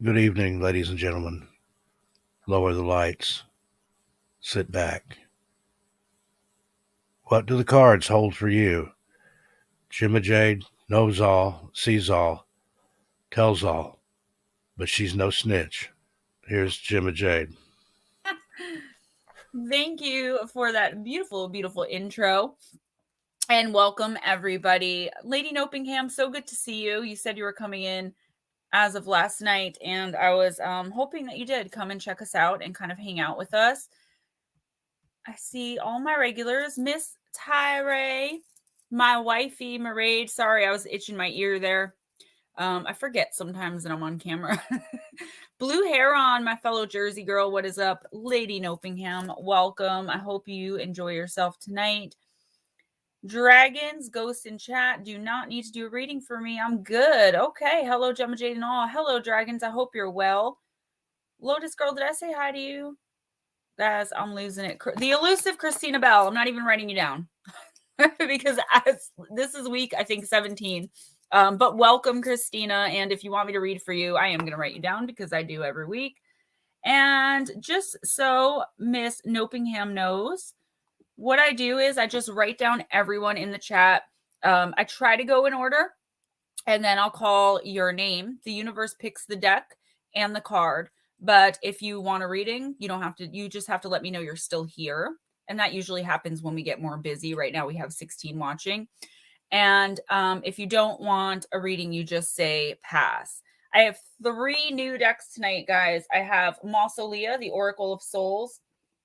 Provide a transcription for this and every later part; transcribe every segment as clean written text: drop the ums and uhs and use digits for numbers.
Good evening, ladies and gentlemen. Lower the lights. Sit back. What do the cards hold for you? Gemma Jade knows all, sees all, tells all, but she's no snitch. Here's Gemma Jade. Thank you for that beautiful, beautiful intro. And welcome, everybody. Lady Nopingham, so good to see you. You said you were coming in as of last night, and I was hoping that you did come and check us out and kind of hang out with us. I see all my regulars. Miss Tyre, my wifey, Mermaid. Sorry, I was itching my ear there. I forget sometimes that I'm on camera. Blue hair on, my fellow Jersey girl. What is up? Lady Nopingham, welcome. I hope you enjoy yourself tonight. Dragons, ghost in chat. Do not need to do a reading for me. I'm good. Okay. Hello, Gemma Jade and all. Hello, dragons. I hope you're well. Lotus girl, did I say hi to you? Guys, I'm losing it. The elusive Christina Bell. I'm not even writing you down because this is week, I think, 17. But welcome, Christina. And if you want me to read for you, I am going to write you down because I do every week. And just so Miss Nopingham knows, what I do is I just write down everyone in the chat. I try to go in order, and then I'll call your name. The universe picks the deck and the card. But if you want a reading, you don't have to. You just have to let me know you're still here. And that usually happens when we get more busy. Right now we have 16 watching. And if you don't want a reading, you just say pass. I have 3 new decks tonight, guys. I have Mausolea, the Oracle of Souls.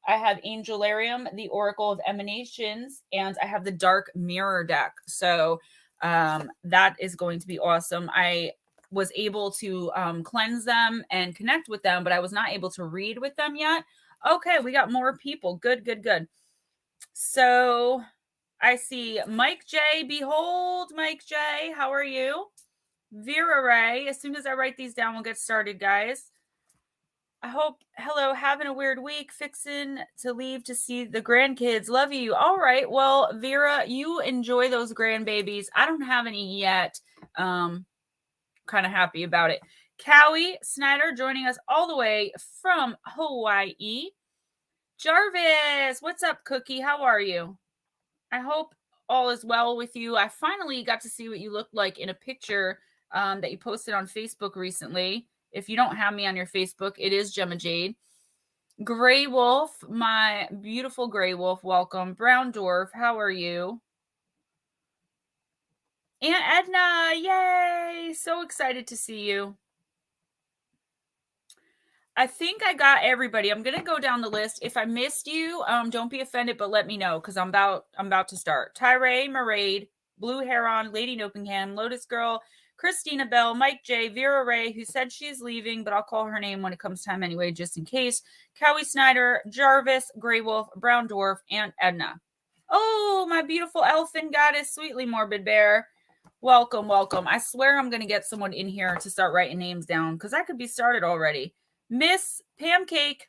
I have Angelarium, the Oracle of Emanations, and I have the Dark Mirror deck. So that is going to be awesome. I was able to cleanse them and connect with them, but I was not able to read with them yet. Okay, we got more people. Good, good, good. So I see Mike J. Behold, Mike J. How are you? Vera Ray. As soon as I write these down, we'll get started, guys. I hope, hello, having a weird week, fixing to leave to see the grandkids. Love you. All right. Well, Vera, you enjoy those grandbabies. I don't have any yet. Kind of happy about it. Cowie Snyder joining us all the way from Hawaii. Jarvis, what's up, Cookie? How are you? I hope all is well with you. I finally got to see what you looked like in a picture that you posted on Facebook recently. If you don't have me on your Facebook, it is Gemma Jade. Gray Wolf, my beautiful Gray Wolf, welcome. Brown Dwarf, how are you? Aunt Edna, yay! So excited to see you. I think I got everybody. I'm gonna go down the list. If I missed you, don't be offended, but let me know because I'm about to start. Tyre, Maraid, Blue Heron, Lady Nopingham, Lotus Girl, Christina Bell, Mike J, Vera Ray, who said she's leaving, but I'll call her name when it comes time anyway, just in case. Cowie Snyder, Jarvis, Grey Wolf, Brown Dwarf, and Edna. Oh, my beautiful elfin goddess, Sweetly Morbid Bear. Welcome, welcome. I swear I'm gonna get someone in here to start writing names down because I could be started already. Miss Pancake,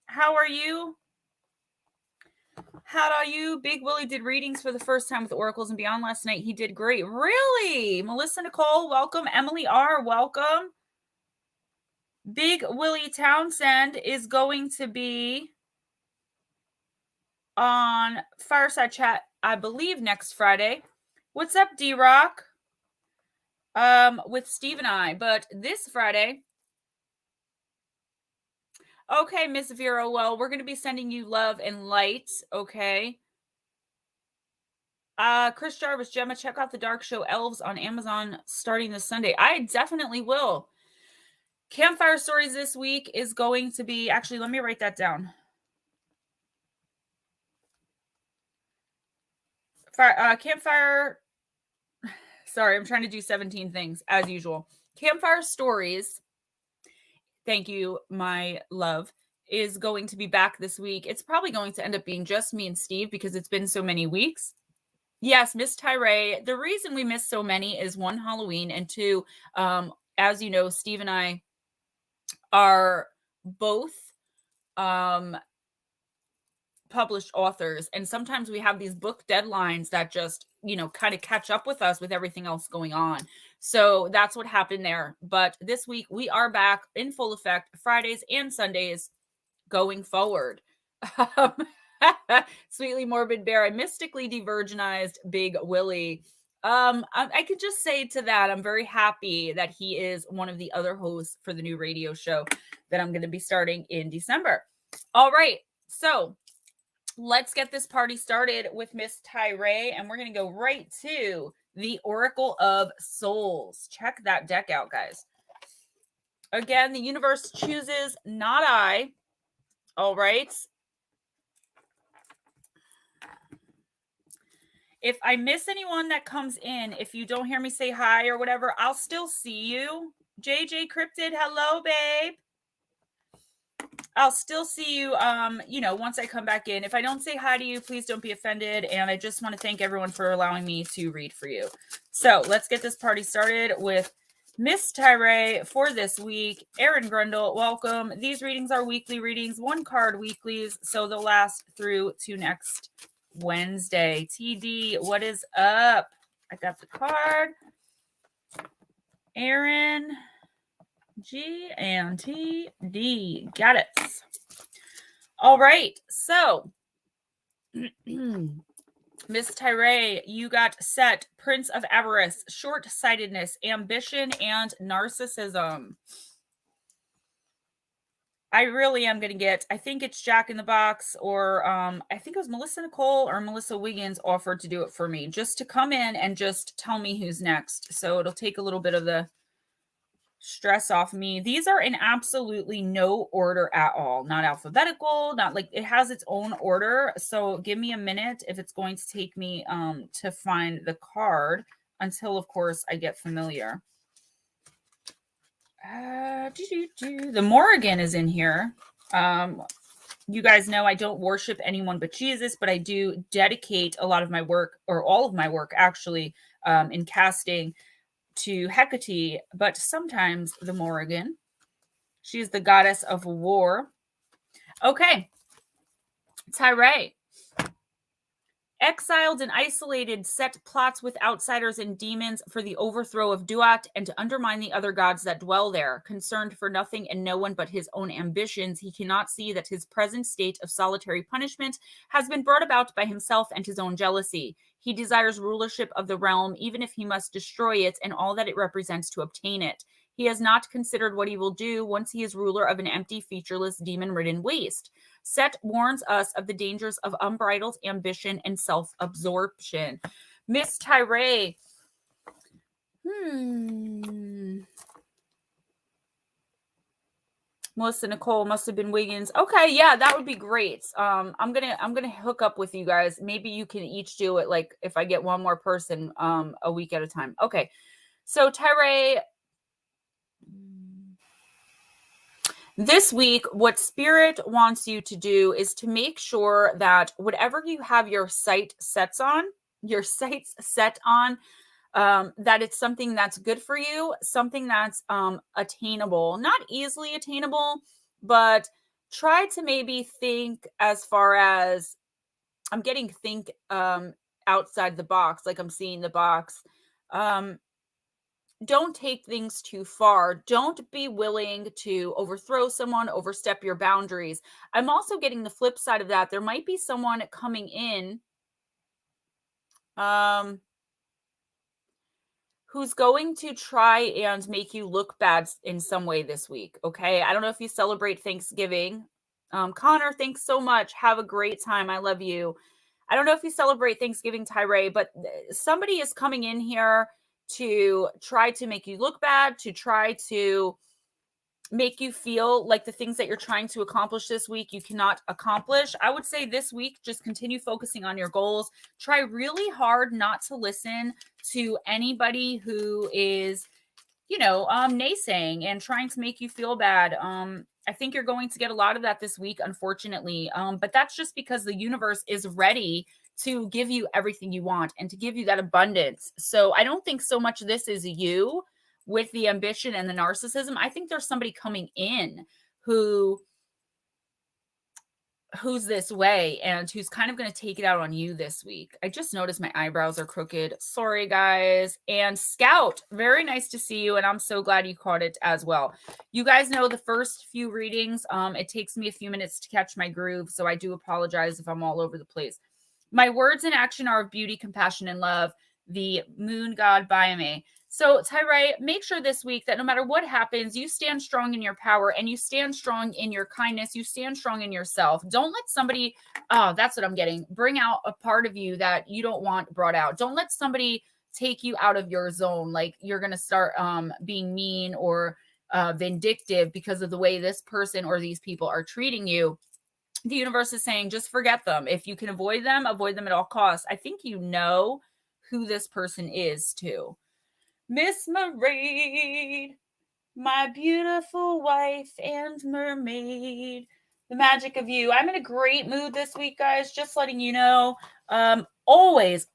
how are you? How are you? Big Willie did readings for the first time with Oracles and Beyond last night. He did great. Really? Melissa Nicole, welcome. Emily R, welcome. Big Willie Townsend is going to be on Fireside Chat, I believe, next Friday. What's up, D-Rock? With Steve and I. But this Friday... Okay, Miss Vera, well, we're going to be sending you love and light, okay? Chris Jarvis, Gemma, check out the Dark Show Elves on Amazon starting this Sunday. I definitely will. Campfire Stories this week is going to be... Actually, let me write that down. Campfire... Sorry, I'm trying to do 17 things, as usual. Campfire Stories... Thank you, my love, is going to be back this week. It's probably going to end up being just me and Steve because it's been so many weeks. Yes, Miss Tyre. The reason we missed so many is 1, Halloween, and 2, as you know, Steve and I are both published authors, and sometimes we have these book deadlines that just, kind of catch up with us with everything else going on. So that's what happened there. But this week we are back in full effect, Fridays and Sundays going forward. Sweetly Morbid Bear, I mystically de-virginized Big Willie. I could just say to that, I'm very happy that he is one of the other hosts for the new radio show that I'm going to be starting in December. All right, so let's get this party started with Miss Tyree, and we're going to go right to the Oracle of Souls. Check that deck out, guys. Again, the universe chooses, not I. All right. If I miss anyone that comes in, if you don't hear me say hi or whatever, I'll still see you. JJ Cryptid, hello, babe. I'll still see you, once I come back in. If I don't say hi to you, please don't be offended. And I just want to thank everyone for allowing me to read for you. So let's get this party started with Miss Tyree for this week. Aaron Grundle, welcome. These readings are weekly readings, 1 card weeklies, so they'll last through to next Wednesday. TD, what is up? I got the card. Aaron, G and TD. Got it. All right. So, Miss Tyree, you got set Prince of Avarice, short-sightedness, ambition, and narcissism. I really am going to get, I think it's Jack in the Box, or I think it was Melissa Nicole or Melissa Wiggins offered to do it for me, just to come in and just tell me who's next. So it'll take a little bit of the stress off me. These are in absolutely no order at all. Not alphabetical, not like it has its own order. So give me a minute if it's going to take me to find the card until, of course, I get familiar. The Morrigan is in here. You guys know I don't worship anyone but Jesus, but I do dedicate a lot of my work, or all of my work actually, in casting to Hecate, but sometimes the Morrigan. She's the goddess of war. Okay. Tyree. Exiled and isolated, set plots with outsiders and demons for the overthrow of Duat and to undermine the other gods that dwell there. Concerned for nothing and no one but his own ambitions, he cannot see that his present state of solitary punishment has been brought about by himself and his own jealousy. He desires rulership of the realm, even if he must destroy it and all that it represents to obtain it. He has not considered what he will do once he is ruler of an empty, featureless, demon-ridden waste. Set warns us of the dangers of unbridled ambition and self-absorption. Miss Tyree. Melissa Nicole, must have been Wiggins. Okay, yeah, that would be great. I'm gonna hook up with you guys. Maybe you can each do it, like if I get one more person a week at a time. Okay. So Tyree, this week, what Spirit wants you to do is to make sure that whatever you have your sights set on, that it's something that's good for you, something that's attainable, not easily attainable, but try to maybe think as far as, I'm getting think outside the box, like I'm seeing the box. Don't take things too far. Don't be willing to overthrow someone, overstep your boundaries. I'm also getting the flip side of that. There might be someone coming in who's going to try and make you look bad in some way this week, okay? I don't know if you celebrate Thanksgiving. Connor, thanks so much. Have a great time. I love you. I don't know if you celebrate Thanksgiving, Tyree, but somebody is coming in here to try to make you look bad, to try to make you feel like the things that you're trying to accomplish this week you cannot accomplish. I would say this week, just continue focusing on your goals. Try really hard not to listen to anybody who is, naysaying and trying to make you feel bad. I think you're going to get a lot of that this week, unfortunately. But that's just because the universe is ready to give you everything you want and to give you that abundance. So I don't think so much this is you with the ambition and the narcissism. I think there's somebody coming in who who's this way and who's kind of going to take it out on you this week. I just noticed my eyebrows are crooked. Sorry, guys. And Scout, very nice to see you, and I'm so glad you caught it as well. You guys know the first few readings, it takes me a few minutes to catch my groove, so I do apologize if I'm all over the place. My words in action are of beauty, compassion, and love. The moon god Biome. So, Tyrai, make sure this week that no matter what happens, you stand strong in your power and you stand strong in your kindness. You stand strong in yourself. Don't let somebody, oh, that's what I'm getting, bring out a part of you that you don't want brought out. Don't let somebody take you out of your zone. Like you're going to start being mean or vindictive because of the way this person or these people are treating you. The universe is saying, just forget them. If you can avoid them at all costs. I think you know who this person is too. Miss Mermaid, my beautiful wife and mermaid, the magic of you. I'm in a great mood this week, guys, just letting you know. Always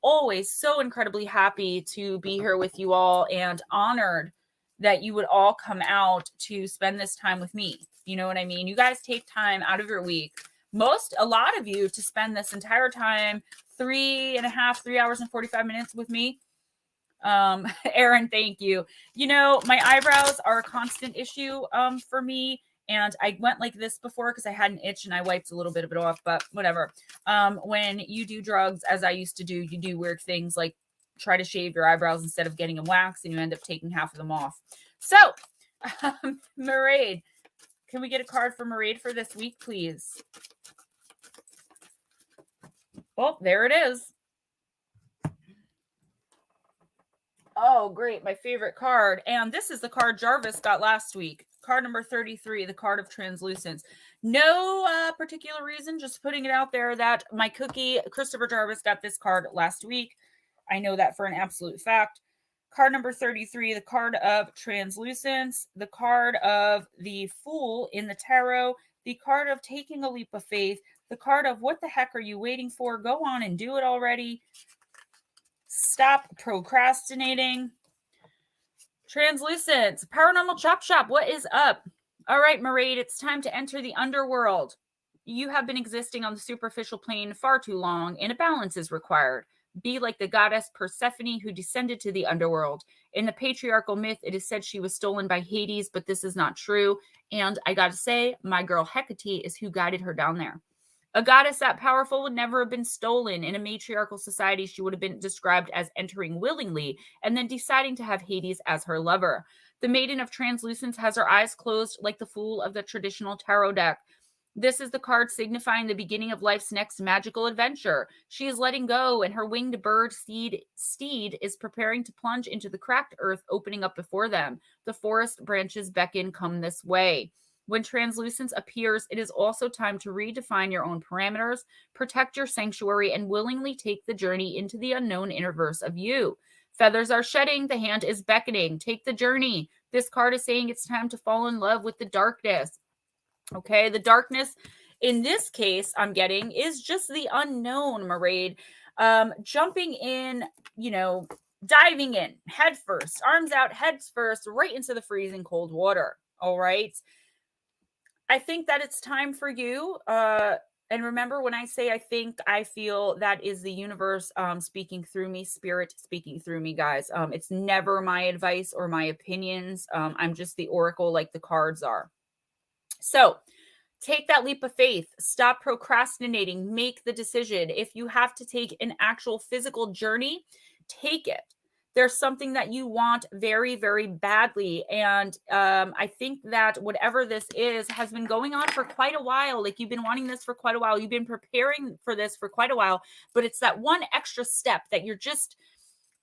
so incredibly happy to be here with you all and honored that you would all come out to spend this time with me. You know what I mean? You guys take time out of your week, a lot of you, to spend this entire time, 3 hours and 45 minutes with me. Aaron, thank you. You know, my eyebrows are a constant issue for me, and I went like this before because I had an itch and I wiped a little bit of it off, but whatever. When you do drugs, as I used to do, you do weird things like try to shave your eyebrows instead of getting them waxed, and you end up taking half of them off. So, Maraid, can we get a card for Maraid for this week, please? Oh, there it is. Oh, great. My favorite card. And this is the card Jarvis got last week. Card number 33, the card of translucence. No particular reason, just putting it out there that my cookie, Christopher Jarvis, got this card last week. I know that for an absolute fact. Card number 33, the card of translucence, the card of the Fool in the tarot, the card of taking a leap of faith, the card of what the heck are you waiting for? Go on and do it already. Stop procrastinating. Translucence, paranormal chop shop, what is up? All right, Maraid, it's time to enter the underworld. You have been existing on the superficial plane far too long, and a balance is required. Be like the goddess Persephone, who descended to the underworld. In the patriarchal myth, it is said she was stolen by Hades, but this is not true. And I gotta say, my girl Hecate is who guided her down there. A goddess that powerful would never have been stolen. In a matriarchal society, she would have been described as entering willingly and then deciding to have Hades as her lover. The Maiden of Translucence has her eyes closed like the Fool of the traditional tarot deck. This is the card signifying the beginning of life's next magical adventure. She is letting go, and her winged bird steed is preparing to plunge into the cracked earth opening up before them. The forest branches beckon, come this way. When translucence appears, it is also time to redefine your own parameters, protect your sanctuary, and willingly take the journey into the unknown innerverse of you. Feathers are shedding, the hand is beckoning. Take the journey. This card is saying it's time to fall in love with the darkness. Okay, the darkness in this case I'm getting is just the unknown, Maraid. Jumping in, diving in head first, arms out, heads first, right into the freezing cold water. All right. I think that it's time for you. And remember, when I say I think, I feel, that is the universe speaking through me, spirit speaking through me, guys. It's never my advice or my opinions. I'm just the oracle like the cards are. So take that leap of faith. Stop procrastinating. Make the decision. If you have to take an actual physical journey, take it. There's something that you want very, very badly. And I think that whatever this is has been going on for quite a while. Like, you've been wanting this for quite a while. You've been preparing for this for quite a while. But it's that one extra step that you're just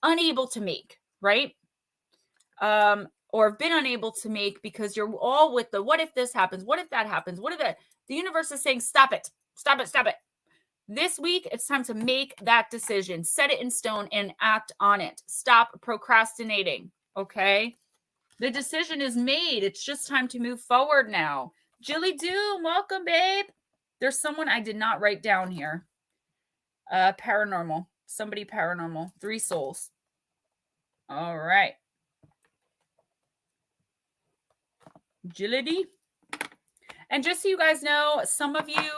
unable to make, right? Or have been unable to make because you're all with the what if this happens? What if that happens? What if that? The universe is saying, stop it. Stop it. Stop it. This week, it's time to make that decision, set it in stone, and act on it. Stop procrastinating, okay? The decision is made. It's just time to move forward now. Jilly Doom, welcome, babe. There's someone I did not write down here. Paranormal. Somebody paranormal. 3 souls. All right. Jilly. And just so you guys know, some of you,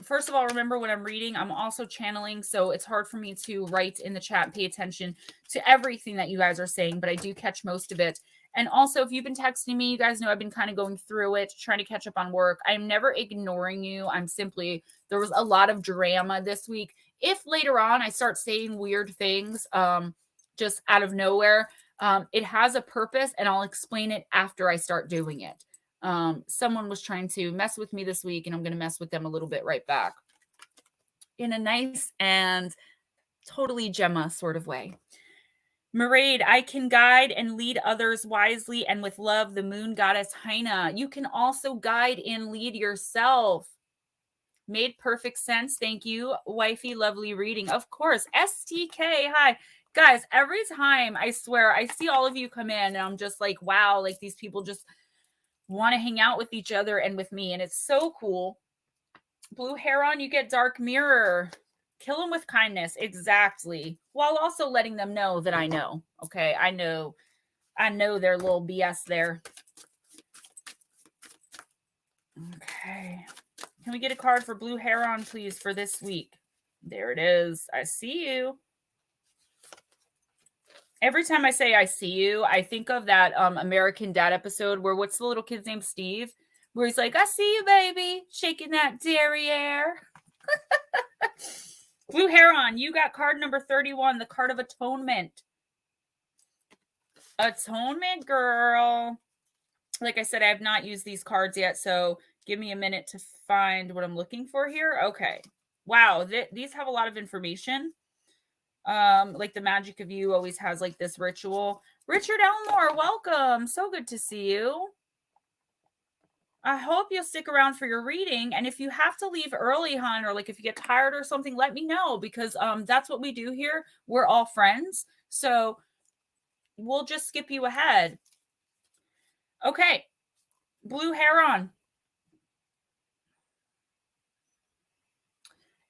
first of all, remember when I'm reading, I'm also channeling. So it's hard for me to write in the chat and pay attention to everything that you guys are saying, but I do catch most of it. And also, if you've been texting me, you guys know I've been kind of going through it, trying to catch up on work. I'm never ignoring you. I'm simply, there was a lot of drama this week. If later on I start saying weird things, just out of nowhere, it has a purpose, and I'll explain it after I start doing it. Someone was trying to mess with me this week, and I'm going to mess with them a little bit right back in a nice and totally Gemma sort of way. Mermaid, I can guide and lead others wisely and with love, the moon goddess Haina. You can also guide and lead yourself. Made perfect sense. Thank you, wifey. Lovely reading. Of course. STK. Hi. Guys, every time I swear I see all of you come in, and I'm just like, wow, like these people just want to hang out with each other and with me. And it's so cool. Blue Heron, you get Dark Mirror. Kill them with kindness. Exactly. While also letting them know that I know. Okay. I know their little BS there. Okay. Can we get a card for Blue Heron, please, for this week? There it is. I see you. Every time I say I see you, I think of that American Dad episode where, what's the little kid's name? Steve, where he's like, I see you, baby, shaking that derriere. Blue Heron, you got card number 31, the card of Atonement. Atonement, girl. Like I said, I have not used these cards yet, so give me a minute to find what I'm looking for here. Okay. Wow, these have a lot of information. Like the Magick of You always has like this ritual. Richard Elmore, welcome. So good to see you. I hope you'll stick around for your reading. And if you have to leave early, hon, or like if you get tired or something, let me know, because that's what we do here. We're all friends. So we'll just skip you ahead. Okay. Blue Heron.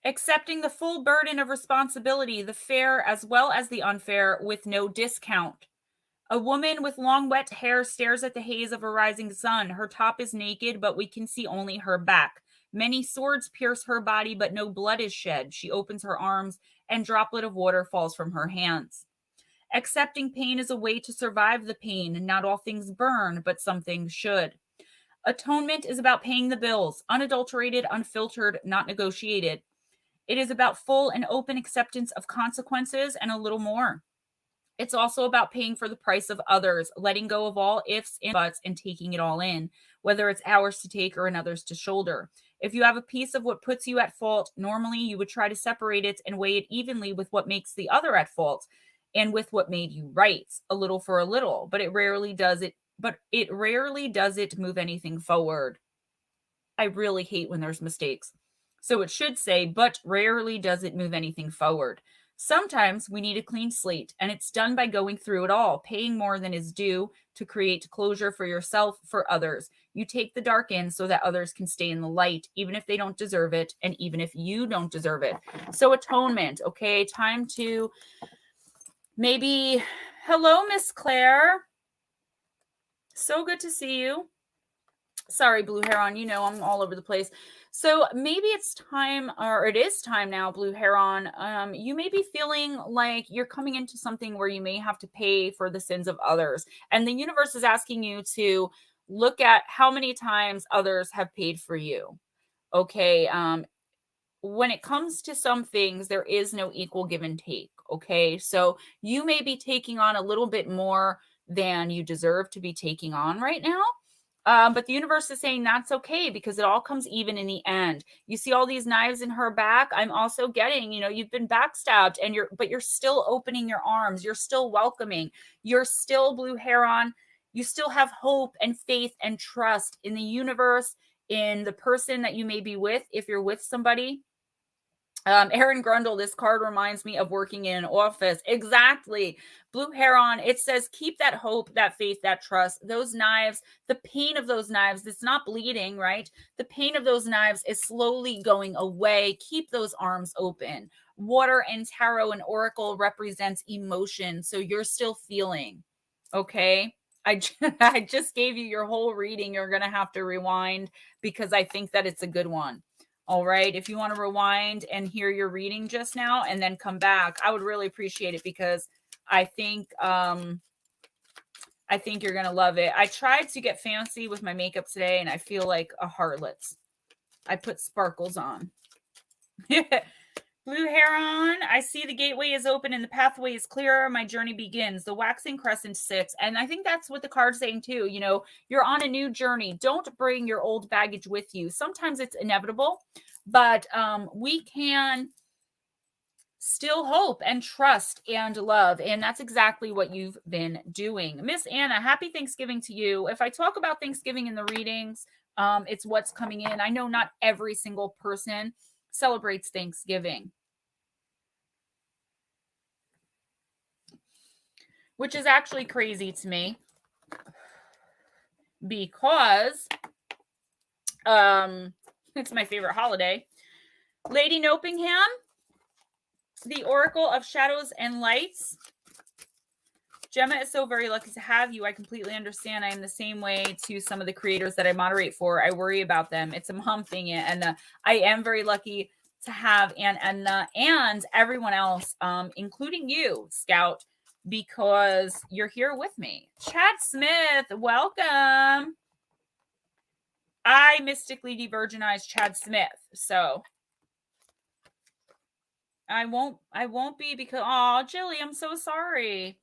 Accepting the full burden of responsibility, the fair as well as the unfair, with no discount. A woman with long wet hair stares at the haze of a rising sun. Her top is naked, but we can see only her back. Many swords pierce her body, but no blood is shed. She opens her arms, and a droplet of water falls from her hands. Accepting pain is a way to survive the pain. Not all things burn, but some things should. Atonement is about paying the bills, unadulterated, unfiltered, not negotiated. It is about full and open acceptance of consequences and a little more. It's also about paying for the price of others, letting go of all ifs and buts and taking it all in, whether it's ours to take or another's to shoulder. If you have a piece of what puts you at fault, normally you would try to separate it and weigh it evenly with what makes the other at fault and with what made you right, a little for a little, but it rarely does it move anything forward. I really hate when there's mistakes. So it should say, but rarely does it move anything forward. Sometimes we need a clean slate, and it's done by going through it all, paying more than is due to create closure for yourself, for others. You take the dark in so that others can stay in the light, even if they don't deserve it, and even if you don't deserve it. So atonement, okay? Time to maybe, hello, Miss Claire. So good to see you. Sorry, Blue Heron, you know I'm all over the place. So maybe it's time, or it is time now, Blue Heron. You may be feeling like you're coming into something where you may have to pay for the sins of others. And the universe is asking you to look at how many times others have paid for you. Okay. When it comes to some things, there is no equal give and take. Okay. So you may be taking on a little bit more than you deserve to be taking on right now. But the universe is saying that's okay, because it all comes even in the end. You see all these knives in her back. I'm also getting, you've been backstabbed, but you're still opening your arms. You're still welcoming. You're still, Blue Heron. You still have hope and faith and trust in the universe, in the person that you may be with, if you're with somebody. Aaron Grundle, this card reminds me of working in an office. Exactly. Blue Heron, it says, keep that hope, that faith, that trust. Those knives, the pain of those knives, it's not bleeding, right? The pain of those knives is slowly going away. Keep those arms open. Water and tarot and oracle represents emotion, so you're still feeling, okay? I just gave you your whole reading. You're going to have to rewind because I think that it's a good one. All right. If you want to rewind and hear your reading just now and then come back, I would really appreciate it because I think you're going to love it. I tried to get fancy with my makeup today and I feel like a harlot. I put sparkles on. Blue Heron, I see the gateway is open and the pathway is clear. My journey begins. The waxing crescent sits. And I think that's what the card's saying too. You know, you're on a new journey. Don't bring your old baggage with you. Sometimes it's inevitable, but we can still hope and trust and love. And that's exactly what you've been doing. Miss Anna, happy Thanksgiving to you. If I talk about Thanksgiving in the readings, it's what's coming in. I know not every single person celebrates Thanksgiving, which is actually crazy to me because it's my favorite holiday. Lady Nopingham, the Oracle of Shadows and Lights. Gemma is so very lucky to have you. I completely understand. I am the same way to some of the creators that I moderate for. I worry about them. It's a mom thing. And I am very lucky to have Anna and everyone else, including you, Scout, because you're here with me. Chad Smith, welcome. I mystically de-virginized Chad Smith, so I won't be because, oh, Jilly, I'm so sorry.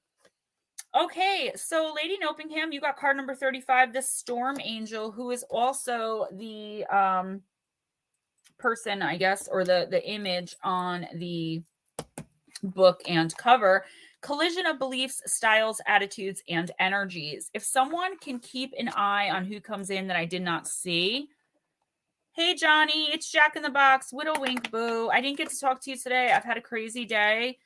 Okay, so Lady Nopingham, you got card number 35, the Storm Angel, who is also the person, I guess, or the image on the book and cover. Collision of beliefs, styles, attitudes, and energies. If someone can keep an eye on who comes in that I did not see. Hey, Johnny, it's Jack in the Box. Widow Wink Boo. I didn't get to talk to you today. I've had a crazy day.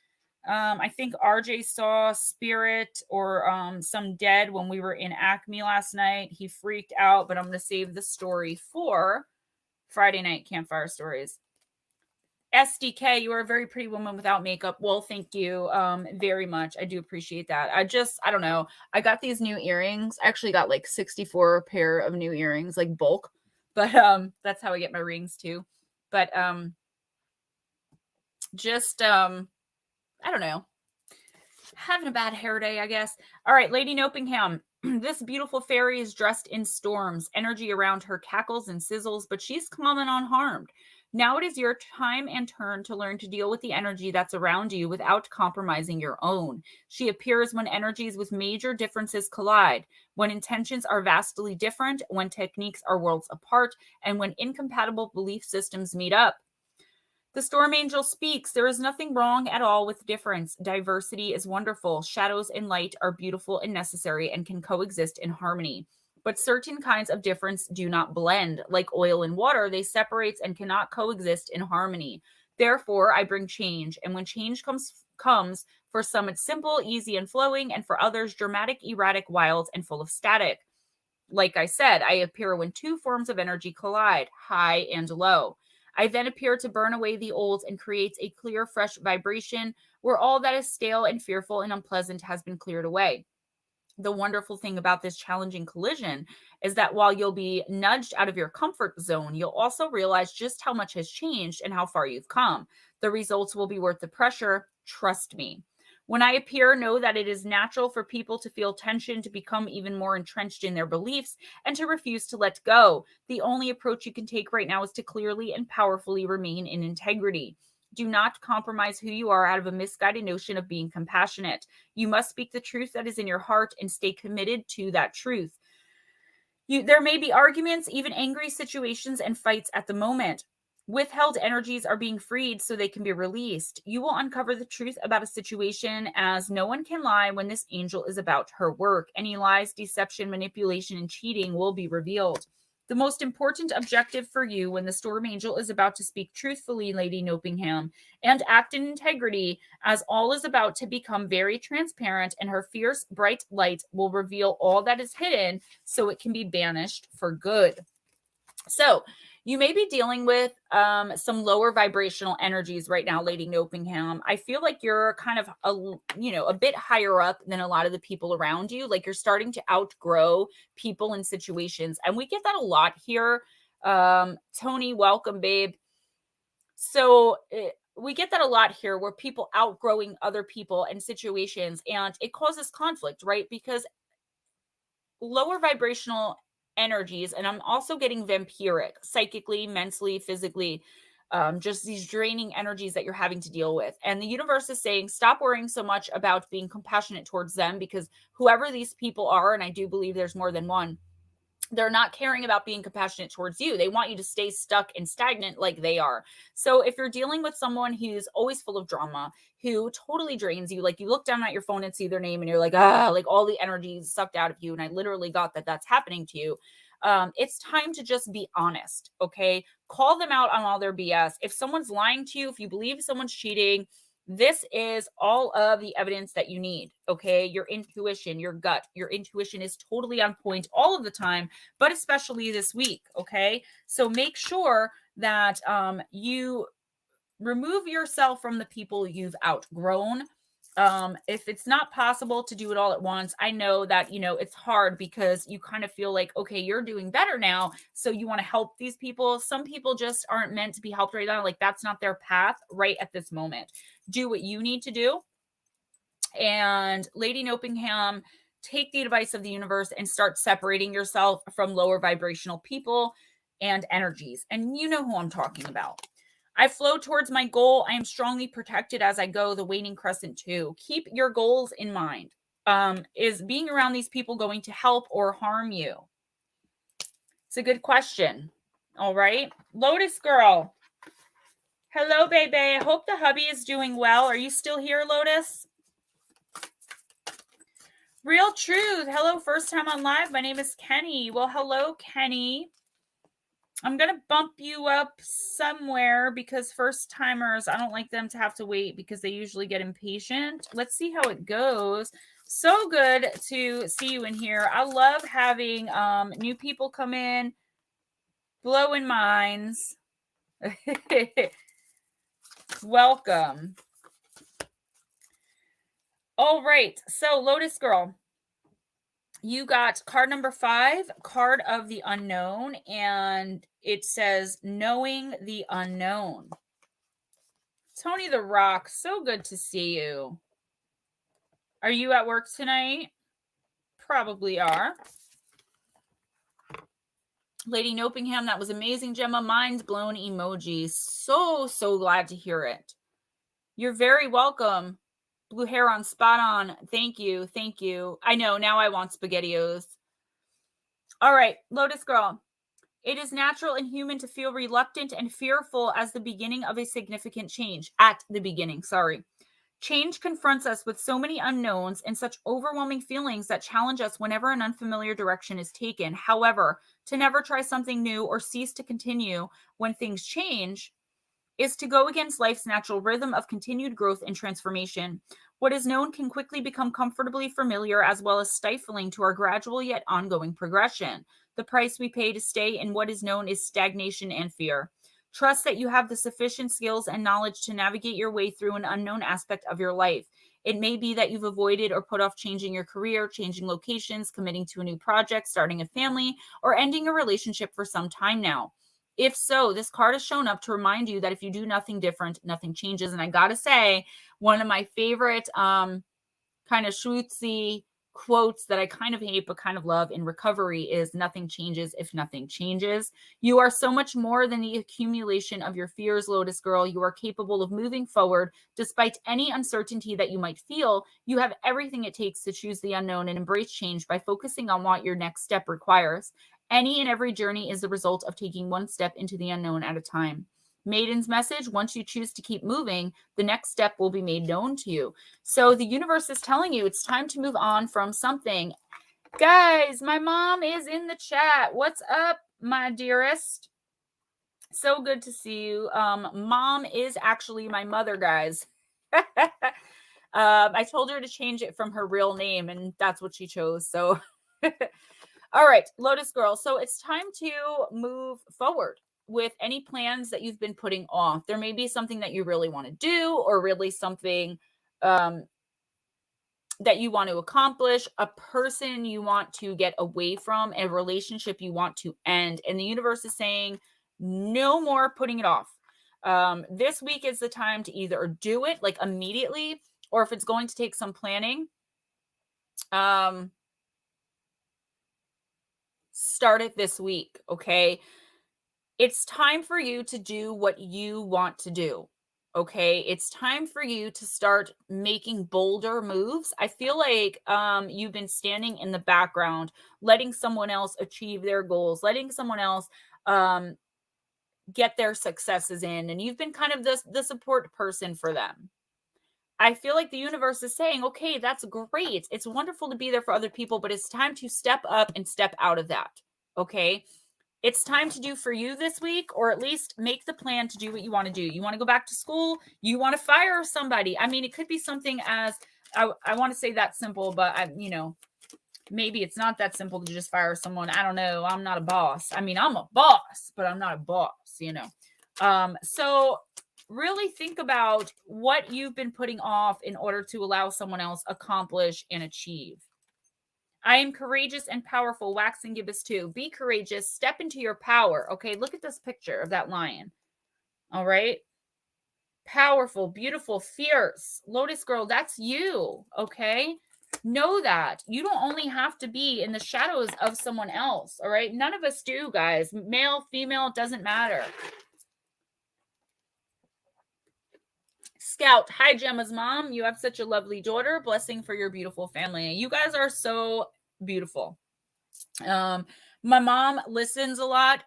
I think RJ saw Spirit or some dead when we were in Acme last night. He freaked out, but I'm going to save the story for Friday night campfire stories. SDK, you are a very pretty woman without makeup. Well, thank you very much. I do appreciate that. I don't know. I got these new earrings. I actually got like 64 pair of new earrings, like bulk. But that's how I get my rings too. But I don't know. Having a bad hair day, I guess. All right, Lady Nopingham. This beautiful fairy is dressed in storms. Energy around her cackles and sizzles, but she's calm and unharmed. Now it is your time and turn to learn to deal with the energy that's around you without compromising your own. She appears when energies with major differences collide, when intentions are vastly different, when techniques are worlds apart, and when incompatible belief systems meet up. The Storm Angel speaks. There is nothing wrong at all with difference. Diversity is wonderful. Shadows and light are beautiful and necessary and can coexist in harmony. But certain kinds of difference do not blend. Like oil and water, they separate and cannot coexist in harmony. Therefore, I bring change. And when change comes, for some it's simple, easy, and flowing, and for others, dramatic, erratic, wild, and full of static. Like I said, I appear when two forms of energy collide, high and low. I then appear to burn away the old and create a clear, fresh vibration where all that is stale and fearful and unpleasant has been cleared away. The wonderful thing about this challenging collision is that while you'll be nudged out of your comfort zone, you'll also realize just how much has changed and how far you've come. The results will be worth the pressure. Trust me. When I appear, know that it is natural for people to feel tension, to become even more entrenched in their beliefs, and to refuse to let go. The only approach you can take right now is to clearly and powerfully remain in integrity. Do not compromise who you are out of a misguided notion of being compassionate. You must speak the truth that is in your heart and stay committed to that truth. There may be arguments, even angry situations and fights at the moment. Withheld energies are being freed so they can be released. You will uncover the truth about a situation, as no one can lie when this angel is about her work. Any lies, deception, manipulation, and cheating will be revealed. The most important objective for you when the Storm Angel is about to speak truthfully, Lady Nopingham, and act in integrity, as all is about to become very transparent, and her fierce, bright light will reveal all that is hidden so it can be banished for good. So, You may be dealing with some lower vibrational energies right now, Lady Nopingham. I feel like you're kind of a bit higher up than a lot of the people around you. Like you're starting to outgrow people and situations, and we get that a lot here. Tony, welcome, babe. So we get that a lot here, where people outgrowing other people and situations, and it causes conflict, right? Because lower vibrational energies, and I'm also getting vampiric, psychically, mentally, physically, just these draining energies that you're having to deal with. And the universe is saying, stop worrying so much about being compassionate towards them, because whoever these people are, and I do believe there's more than one, they're not caring about being compassionate towards you. They want you to stay stuck and stagnant like they are. So if you're dealing with someone who's always full of drama, who totally drains you, like you look down at your phone and see their name and you're like, like all the energy is sucked out of you. And I literally got that that's happening to you. It's time to just be honest. Okay. Call them out on all their BS. If someone's lying to you, if you believe someone's cheating, this is all of the evidence that you need. Okay. Your intuition, your gut, your intuition is totally on point all of the time, but especially this week. Okay. So make sure that you remove yourself from the people you've outgrown. If it's not possible to do it all at once, I know that, it's hard because you kind of feel like, okay, you're doing better now. So you want to help these people. Some people just aren't meant to be helped right now. Like that's not their path right at this moment. Do what you need to do. And Lady Nopingham, take the advice of the universe and start separating yourself from lower vibrational people and energies. And you know who I'm talking about. I flow towards my goal. I am strongly protected as I go. The waning crescent too. Keep your goals in mind. Is being around these people going to help or harm you? It's a good question. All right. Lotus girl. Hello, baby. I hope the hubby is doing well. Are you still here, Lotus? Real truth. Hello, first time on live. My name is Kenny. Well, hello, Kenny. I'm going to bump you up somewhere because first timers, I don't like them to have to wait because they usually get impatient. Let's see how it goes. So good to see you in here. I love having new people come in, blowing minds. Welcome. All right. So Lotus girl, you got card number 5, card of the unknown, and it says knowing the unknown. Tony the Rock, so good to see you. Are you at work tonight? Probably are. Lady Nopingham, that was amazing, Gemma. Mind blown emoji. So glad to hear it. You're very welcome. Blue hair on, spot on. Thank you. I know, now I want SpaghettiOs. All right, Lotus girl. It is natural and human to feel reluctant and fearful as the beginning of a significant change. At the beginning, sorry. Change confronts us with so many unknowns and such overwhelming feelings that challenge us whenever an unfamiliar direction is taken. However, to never try something new or cease to continue when things change is to go against life's natural rhythm of continued growth and transformation. What is known can quickly become comfortably familiar as well as stifling to our gradual yet ongoing progression. The price we pay to stay in what is known is stagnation and fear. Trust that you have the sufficient skills and knowledge to navigate your way through an unknown aspect of your life. It may be that you've avoided or put off changing your career, changing locations, committing to a new project, starting a family, or ending a relationship for some time now. If so, this card has shown up to remind you that if you do nothing different, nothing changes. And I gotta say, one of my favorite kind of schwoozy quotes that I kind of hate but kind of love in recovery is nothing changes if nothing changes. You are so much more than the accumulation of your fears, Lotus girl. You are capable of moving forward despite any uncertainty that you might feel. You have everything it takes to choose the unknown and embrace change by focusing on what your next step requires. Any and every journey is the result of taking one step into the unknown at a time. Maiden's message, once you choose to keep moving, the next step will be made known to you. So the universe is telling you it's time to move on from something. Guys, my mom is in the chat. What's up, my dearest? So good to see you. Mom is actually my mother, guys. I told her to change it from her real name, and that's what she chose. So, all right, Lotus girl. So it's time to move forward. with any plans that you've been putting off. There may be something that you really want to do, or really something that you want to accomplish, a person you want to get away from, a relationship you want to end. And the universe is saying, no more putting it off. This week is the time to either do it like immediately, or if it's going to take some planning, start it this week. Okay. It's time for you to do what you want to do. Okay. It's time for you to start making bolder moves. I feel like you've been standing in the background, letting someone else achieve their goals, letting someone else get their successes in, and you've been kind of the support person for them. I feel like the universe is saying, okay, that's great. It's wonderful to be there for other people, but it's time to step up and step out of that. Okay. It's time to do for you this week, or at least make the plan to do what you want to do. You want to go back to school. You want to fire somebody. I mean, it could be something as, I want to say that simple, but maybe it's not that simple to just fire someone. I don't know. I'm not a boss. I mean, I'm a boss, but I'm not a boss, So really think about what you've been putting off in order to allow someone else accomplish and achieve. I am courageous and powerful. Wax and gibbous too. Be courageous. Step into your power. Okay, look at this picture of that lion. All right. Powerful, beautiful, fierce. Lotus girl, that's you. Okay. Know that. You don't only have to be in the shadows of someone else. All right. None of us do, guys. Male, female, doesn't matter. Scout, hi Gemma's mom. You have such a lovely daughter. Blessing for your beautiful family. You guys are so beautiful. My mom listens a lot.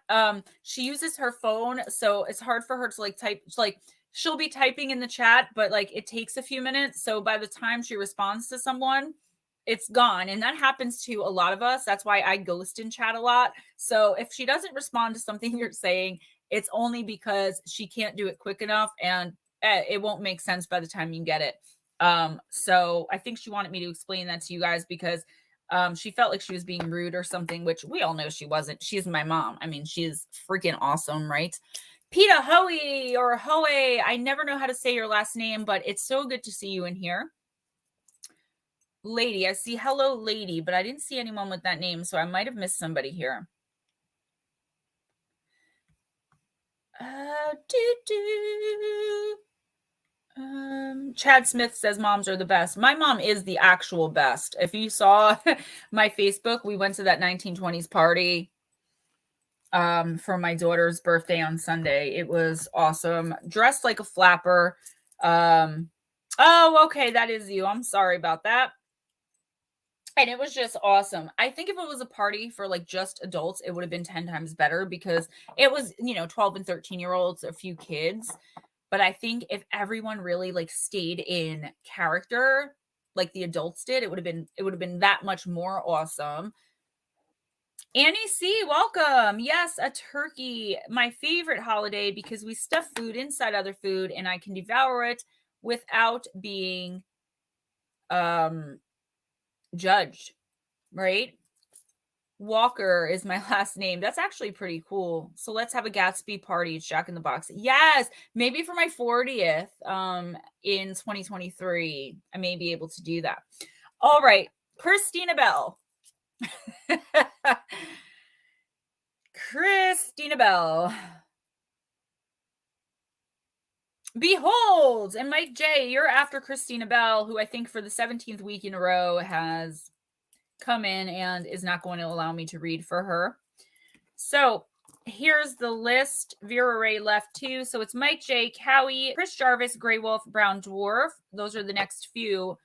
She uses her phone, so it's hard for her to like type. Like she'll be typing in the chat, but like it takes a few minutes. So by the time she responds to someone, it's gone. And that happens to a lot of us. That's why I ghost in chat a lot. So if she doesn't respond to something you're saying, it's only because she can't do it quick enough, and it won't make sense by the time you get it. So I think she wanted me to explain that to you guys because she felt like she was being rude or something, which we all know she wasn't. She's my mom. I mean, she's freaking awesome, right? Peta Hoey or Hoey. I never know how to say your last name, but it's so good to see you in here. Lady, I see hello lady, but I didn't see anyone with that name, so I might have missed somebody here. Chad Smith says moms are the best. My mom is the actual best. If you saw my Facebook, we went to that 1920s party for my daughter's birthday on Sunday. It was awesome. Dressed like a flapper. Oh, okay, that is you. I'm sorry about that. And it was just awesome. I think if it was a party for like just adults, it would have been 10 times better because it was, 12 and 13-year-olds, a few kids. But I think if everyone really like stayed in character like the adults did, it would have been that much more awesome. Annie C, welcome. Yes, a turkey. My favorite holiday because we stuff food inside other food and I can devour it without being judged, right? Walker is my last name. That's actually pretty cool. So let's have a Gatsby party. It's Jack in the Box. Yes, maybe for my 40th in 2023. I may be able to do that. All right, Christina Bell. Christina Bell. Behold, and Mike J, you're after Christina Bell, who I think for the 17th week in a row has come in and is not going to allow me to read for her. So here's the list. Vera Ray left too. So it's Mike J, Cowie, Chris Jarvis, Grey Wolf, Brown Dwarf. Those are the next few.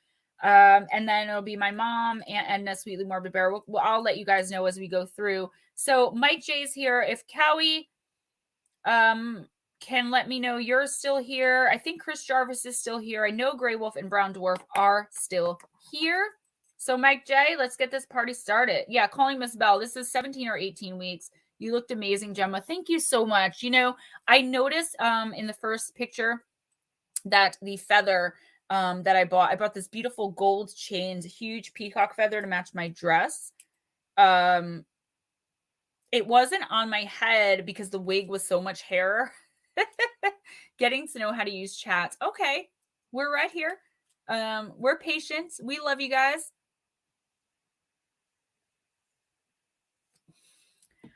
And then it'll be my mom and Edna Sweetly Morbid Bear. I'll let you guys know as we go through. So Mike J's here. If Cowie can let me know you're still here. I think Chris Jarvis is still here. I know Grey Wolf and Brown Dwarf are still here. So Mike J, let's get this party started. Yeah, calling Miss Bell. This is 17 or 18 weeks. You looked amazing, Gemma. Thank you so much. I noticed in the first picture that the feather that I bought this beautiful gold chained, huge peacock feather to match my dress. It wasn't on my head because the wig was so much hair. Getting to know how to use chat. Okay, we're right here. We're patient. We love you guys.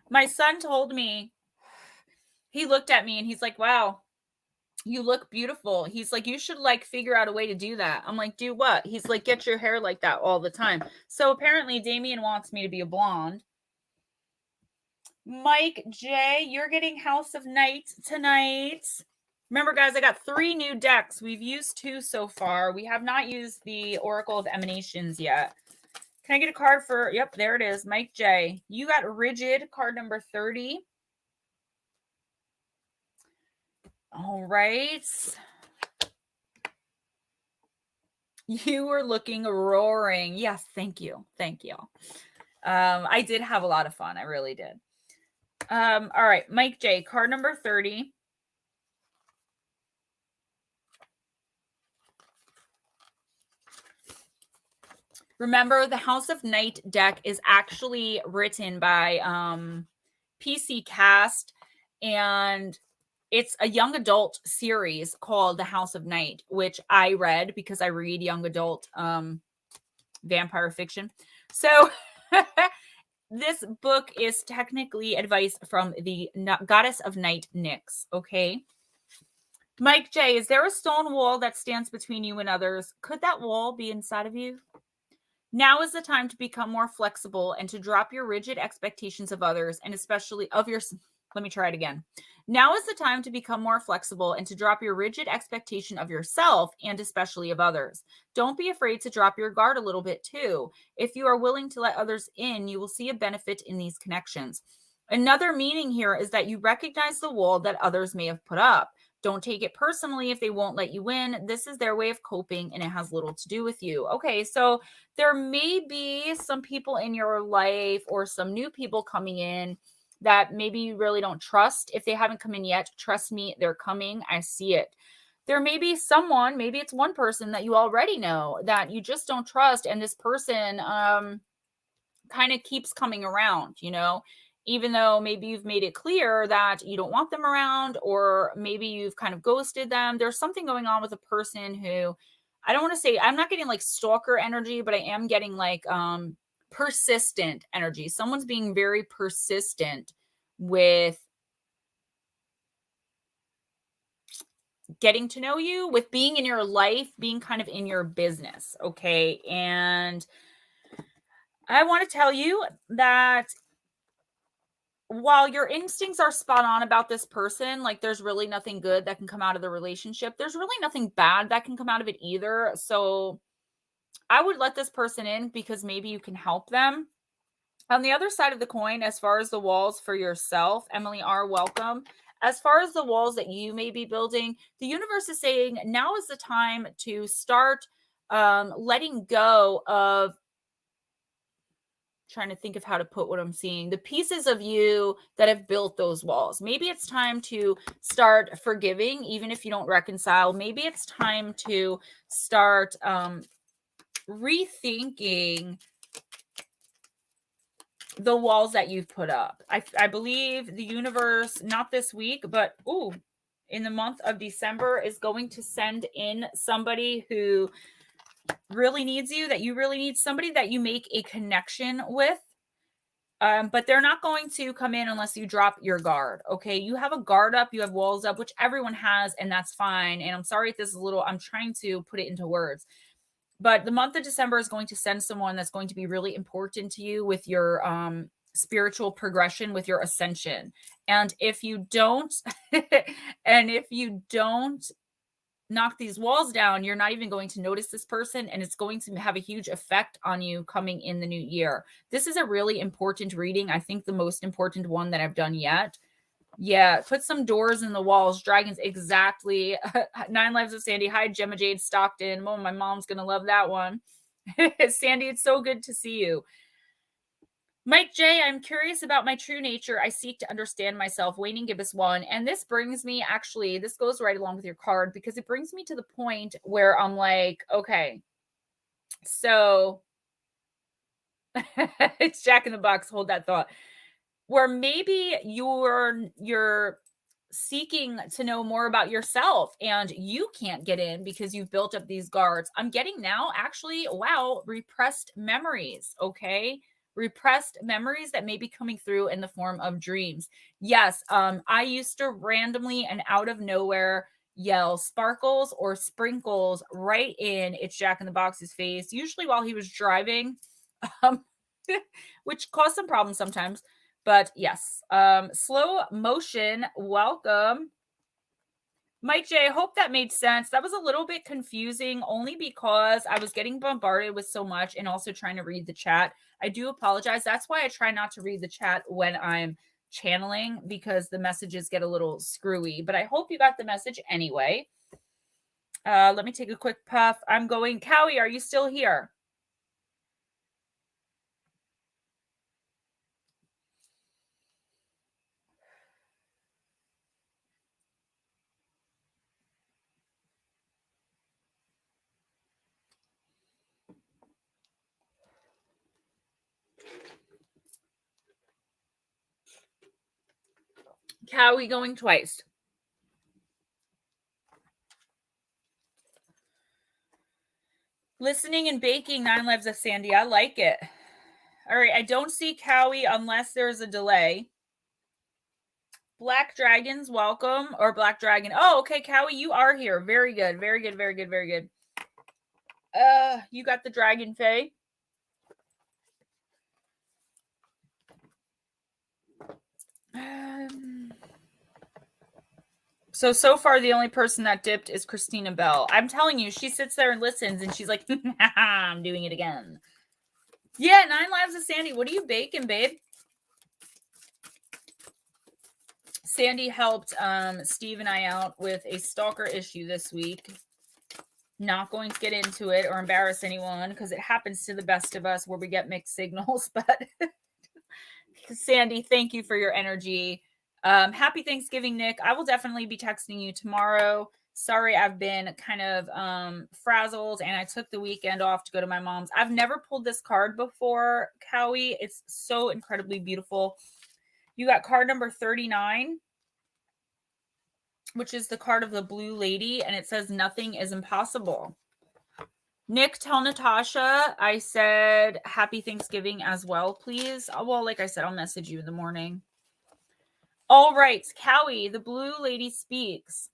My son told me, he looked at me and he's like, wow, you look beautiful. He's like, you should like figure out a way to do that. I'm like, do what? He's like, get your hair like that all the time. So apparently Damien wants me to be a blonde. Mike J, you're getting House of Night tonight. Remember, guys, I got 3 new decks. We've used 2 so far. We have not used the Oracle of Emanations yet. Can I get a card for, yep, there it is, Mike J. You got Rigid, card number 30. All right. You were looking roaring. Yes, thank you. Thank you. I did have a lot of fun. I really did. All right, Mike J, card number 30. Remember, the House of Night deck is actually written by PC Cast, and it's a young adult series called The House of Night, which I read because I read young adult vampire fiction. So this book is technically advice from the Goddess of Night, Nyx, okay? Mike J, is there a stone wall that stands between you and others? Could that wall be inside of you? Now is the time to become more flexible and to drop your rigid expectations of others and especially of your. Let me try it again. Now is the time to become more flexible and to drop your rigid expectation of yourself and especially of others. Don't be afraid to drop your guard a little bit too. If you are willing to let others in, you will see a benefit in these connections. Another meaning here is that you recognize the wall that others may have put up. Don't take it personally if they won't let you in. This is their way of coping and it has little to do with you. Okay, so there may be some people in your life or some new people coming in that maybe you really don't trust. If they haven't come in yet, trust me, they're coming. I see it. There may be someone, maybe it's one person that you already know that you just don't trust. And this person kind of keeps coming around, you know, even though maybe you've made it clear that you don't want them around, or maybe you've kind of ghosted them. There's something going on with a person who, I don't want to say, I'm not getting like stalker energy, but I am getting like persistent energy. Someone's being very persistent with getting to know you, with being in your life, being kind of in your business. Okay. And I want to tell you that while your instincts are spot on about this person, like there's really nothing good that can come out of the relationship. There's really nothing bad that can come out of it either. So I would let this person in because maybe you can help them. On the other side of the coin, as far as the walls for yourself, Emily R., welcome. As far as the walls that you may be building, the universe is saying now is the time to start letting go of, trying to think of how to put what I'm seeing, the pieces of you that have built those walls. Maybe it's time to start forgiving, even if you don't reconcile. Maybe it's time to start rethinking the walls that you've put up. I believe the universe, not this week, but in the month of December, is going to send in somebody who really needs you, that you really need, somebody that you make a connection with. But they're not going to come in unless you drop your guard. Okay. You have a guard up, you have walls up, which everyone has, and that's fine. And I'm sorry if this is a little, I'm trying to put it into words, but the month of December is going to send someone that's going to be really important to you with your spiritual progression, with your ascension. And if you don't, and if you don't knock these walls down, you're not even going to notice this person, and it's going to have a huge effect on you coming in the new year. This is a really important reading. I think the most important one that I've done yet. Yeah, put some doors in the walls. Dragons, exactly. 9 Lives of Sandy. Hi, Gemma Jade Stockton. Oh, my mom's going to love that one. Sandy, it's so good to see you. Mike J, I'm curious about my true nature. I seek to understand myself. Waning Gibbous 1. And this brings me, actually, this goes right along with your card, because it brings me to the point where I'm like, okay, so it's Jack in the Box. Hold that thought. where maybe you're seeking to know more about yourself and you can't get in because you've built up these guards. I'm getting now actually, wow, repressed memories, okay? Repressed memories that may be coming through in the form of dreams. Yes, I used to randomly and out of nowhere yell sparkles or sprinkles right in It's Jack in the Box's face, usually while he was driving, um, which caused some problems sometimes. But yes, slow motion, welcome. Mike J, I hope that made sense. That was a little bit confusing only because I was getting bombarded with so much and also trying to read the chat. I do apologize. That's why I try not to read the chat when I'm channeling, because the messages get a little screwy. But I hope you got the message anyway. Let me take a quick puff. I'm going, Cowie, are you still here? Cowie going twice. Listening and baking 9 Lives of Sandy. I like it. All right. I don't see Cowie unless there's a delay. Black Dragons, welcome. Or Black Dragon. Oh, okay, Cowie, you are here. Very good. Very good. Very good. Very good. You got the Dragonfae. So far, the only person that dipped is Christina Bell. I'm telling you, she sits there and listens, and she's like, I'm doing it again. Yeah, 9 Lives of Sandy. What are you baking, babe? Sandy helped Steve and I out with a stalker issue this week. Not going to get into it or embarrass anyone because it happens to the best of us where we get mixed signals. But Sandy, thank you for your energy. Happy Thanksgiving, Nick. I will definitely be texting you tomorrow. Sorry, I've been kind of frazzled and I took the weekend off to go to my mom's. I've never pulled this card before, Cowie. It's so incredibly beautiful. You got card number 39, which is the card of the blue lady, and it says nothing is impossible. Nick, tell Natasha I said happy Thanksgiving as well, please. Well, like I said, I'll message you in the morning. All right, Cowie, the blue lady speaks.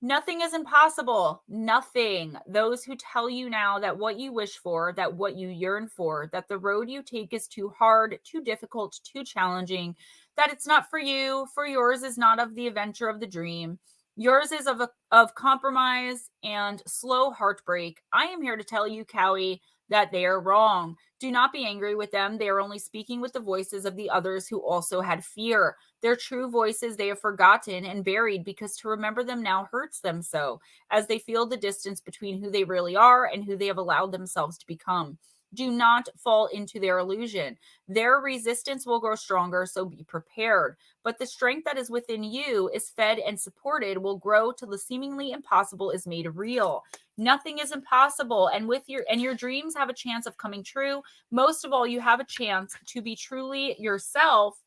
Nothing is impossible. Nothing. Those who tell you now that what you wish for, that what you yearn for, that the road you take is too hard, too difficult, too challenging, that it's not for you, for yours is not of the adventure of the dream. Yours is of compromise and slow heartbreak. I am here to tell you, Cowie, that they are wrong. Do not be angry with them. They are only speaking with the voices of the others who also had fear. Their true voices they have forgotten and buried because to remember them now hurts them so, as they feel the distance between who they really are and who they have allowed themselves to become. Do not fall into their illusion. Their resistance will grow stronger, so be prepared. But the strength that is within you is fed and supported will grow till the seemingly impossible is made real. Nothing is impossible, and your dreams have a chance of coming true. Most of all, you have a chance to be truly yourself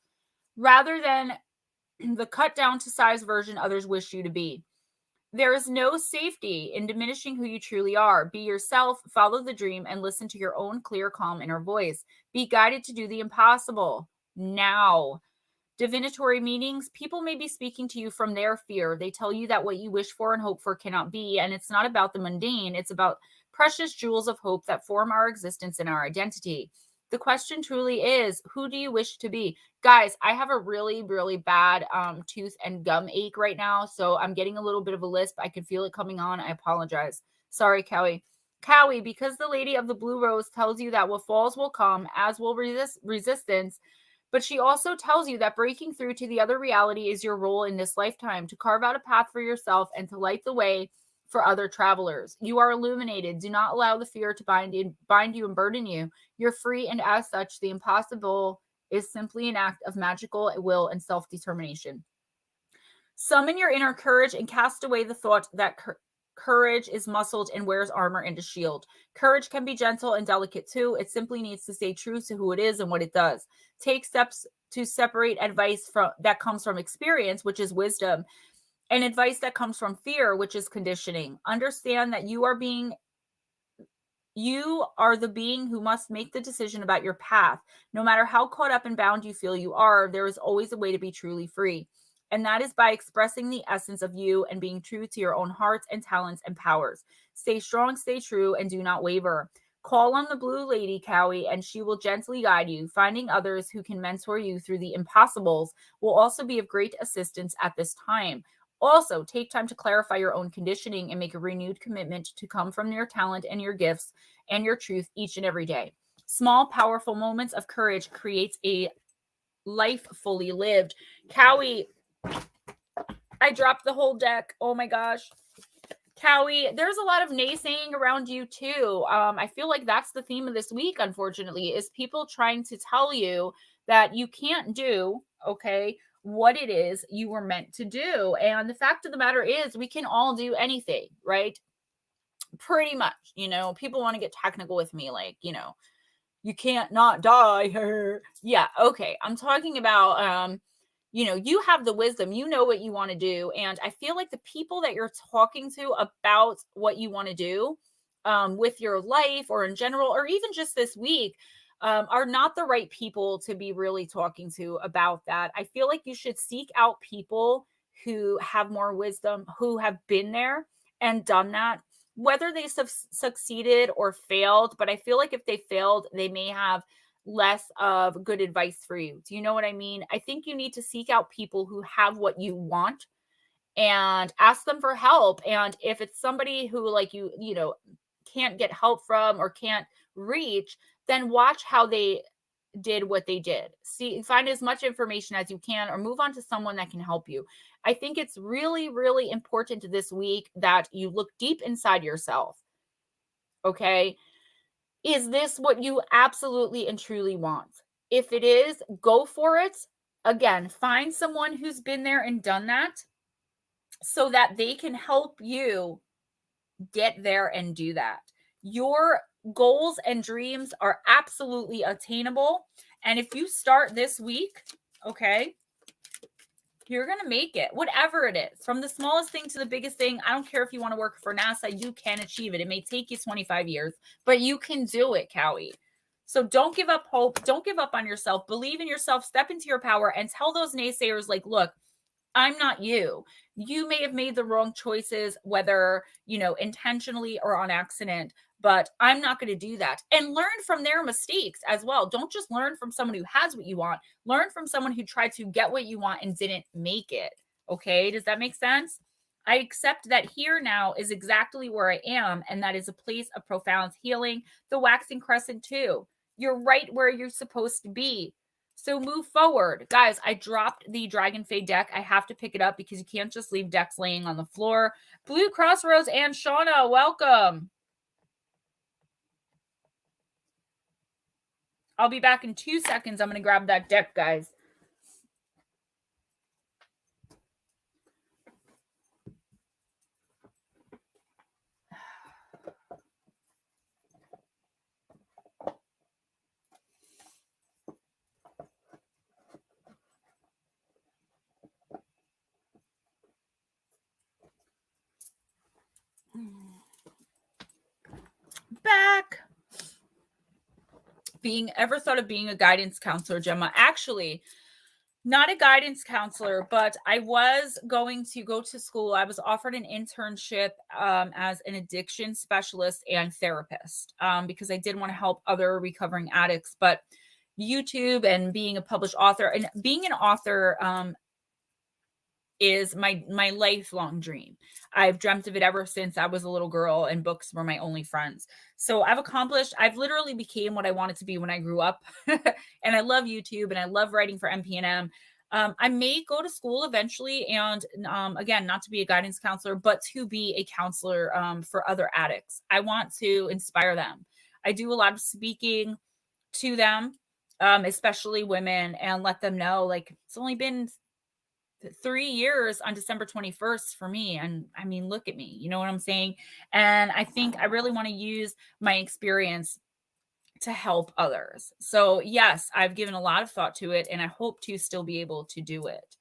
rather than the cut down to size version others wish you to be. There is no safety in diminishing who you truly are. Be yourself, follow the dream, and listen to your own clear, calm inner voice. Be guided to do the impossible now. Divinatory meanings, people may be speaking to you from their fear. They tell you that what you wish for and hope for cannot be, and it's not about the mundane. It's about precious jewels of hope that form our existence and our identity. The question truly is, who do you wish to be? Guys, I have a really, really bad tooth and gum ache right now, so I'm getting a little bit of a lisp. I can feel it coming on. I apologize. Sorry, Cowie. Cowie, because the lady of the blue rose tells you that what falls will come, as will resistance, but she also tells you that breaking through to the other reality is your role in this lifetime, to carve out a path for yourself and to light the way for other travelers. You are illuminated. Do not allow the fear to bind you and burden you. You're free, and as such, the impossible is simply an act of magical will and self-determination. Summon your inner courage and cast away the thought that courage is muscled and wears armor and a shield. Courage can be gentle and delicate too. It simply needs to stay true to who it is and what it does. Take steps to separate advice that comes from experience, which is wisdom, and advice that comes from fear, which is conditioning. Understand that you are the being who must make the decision about your path. No matter how caught up and bound you feel you are, there is always a way to be truly free. And that is by expressing the essence of you and being true to your own hearts and talents and powers. Stay strong, stay true, and do not waver. Call on the Blue Lady, Cowie, and she will gently guide you. Finding others who can mentor you through the impossibles will also be of great assistance at this time. Also, take time to clarify your own conditioning and make a renewed commitment to come from your talent and your gifts and your truth each and every day. Small, powerful moments of courage creates a life fully lived. Cowie, I dropped the whole deck. Oh my gosh. Cowie, there's a lot of naysaying around you too. I feel like that's the theme of this week, unfortunately, is people trying to tell you that you can't do, okay, what it is you were meant to do. And the fact of the matter is, we can all do anything, right? Pretty much, people want to get technical with me, like, you can't not die. Yeah, okay. I'm talking about, you have the wisdom, you know what you want to do. And I feel like the people that you're talking to about what you want to do with your life or in general, or even just this week, are not the right people to be really talking to about that. I feel like you should seek out people who have more wisdom, who have been there and done that, whether they succeeded or failed. But I feel like if they failed, they may have less of good advice for you. Do you know what I mean? I think you need to seek out people who have what you want and ask them for help. And if it's somebody who like you can't get help from or can't reach, then watch how they did what they did. Find as much information as you can or move on to someone that can help you. I think it's really, really important this week that you look deep inside yourself. Okay. Is this what you absolutely and truly want? If it is, go for it. Again, find someone who's been there and done that so that they can help you get there and do that. Your goals and dreams are absolutely attainable. And if you start this week, okay, you're going to make it, whatever it is, from the smallest thing to the biggest thing. I don't care if you want to work for NASA, you can achieve it. It may take you 25 years, but you can do it, Cowie. So don't give up hope. Don't give up on yourself. Believe in yourself. Step into your power and tell those naysayers, like, look, I'm not you. You may have made the wrong choices, whether, intentionally or on accident, but I'm not going to do that. And learn from their mistakes as well. Don't just learn from someone who has what you want. Learn from someone who tried to get what you want and didn't make it. Okay. Does that make sense? I accept that here now is exactly where I am, and that is a place of profound healing. The waxing crescent too. You're right where you're supposed to be. So move forward. Guys, I dropped the Dragonfae deck. I have to pick it up because you can't just leave decks laying on the floor. Blue Crossroads and Shauna, welcome. I'll be back in 2 seconds. I'm going to grab that deck, guys. Back. Ever thought of being a guidance counselor, Gemma? Actually, not a guidance counselor, but I was going to go to school. I was offered an internship as an addiction specialist and therapist because I did want to help other recovering addicts. But YouTube and being a published author and being an author is my lifelong dream. I've dreamt of it ever since I was a little girl, and books were my only friends. So I've literally became what I wanted to be when I grew up. And I love YouTube and I love writing for MPNM. I may go to school eventually, and again, not to be a guidance counselor, but to be a counselor for other addicts. I want to inspire them. I do a lot of speaking to them, especially women, and let them know, like, it's only been 3 years on December 21st for me. And I mean, look at me, you know what I'm saying? And I think I really want to use my experience to help others. So yes, I've given a lot of thought to it, and I hope to still be able to do it.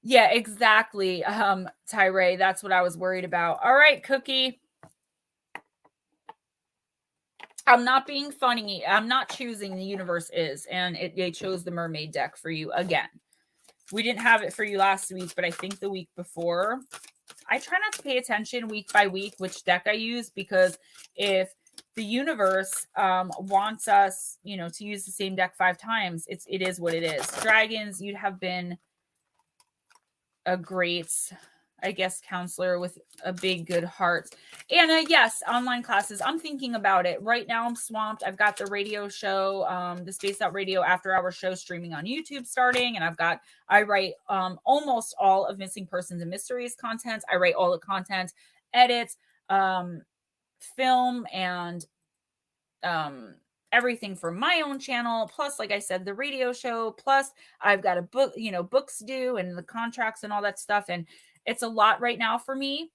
Yeah, exactly. Tyree, that's what I was worried about. All right, Cookie. I'm not being funny. I'm not choosing, the universe is, and it chose the mermaid deck for you again. We didn't have it for you last week, but I think the week before. I try not to pay attention week by week which deck I use, because if the universe wants us, to use the same deck 5 times, it is what it is. Dragons, you'd have been a great, I guess, counselor with a big, good heart. And yes, online classes. I'm thinking about it. Right now I'm swamped. I've got the radio show, the Spaced Out Radio After Hours show streaming on YouTube starting. And I write almost all of Missing Persons and Mysteries content. I write all the content, edits, film, and everything for my own channel, plus, like I said, the radio show, plus I've got a book, books due, and the contracts and all that stuff. And it's a lot right now for me,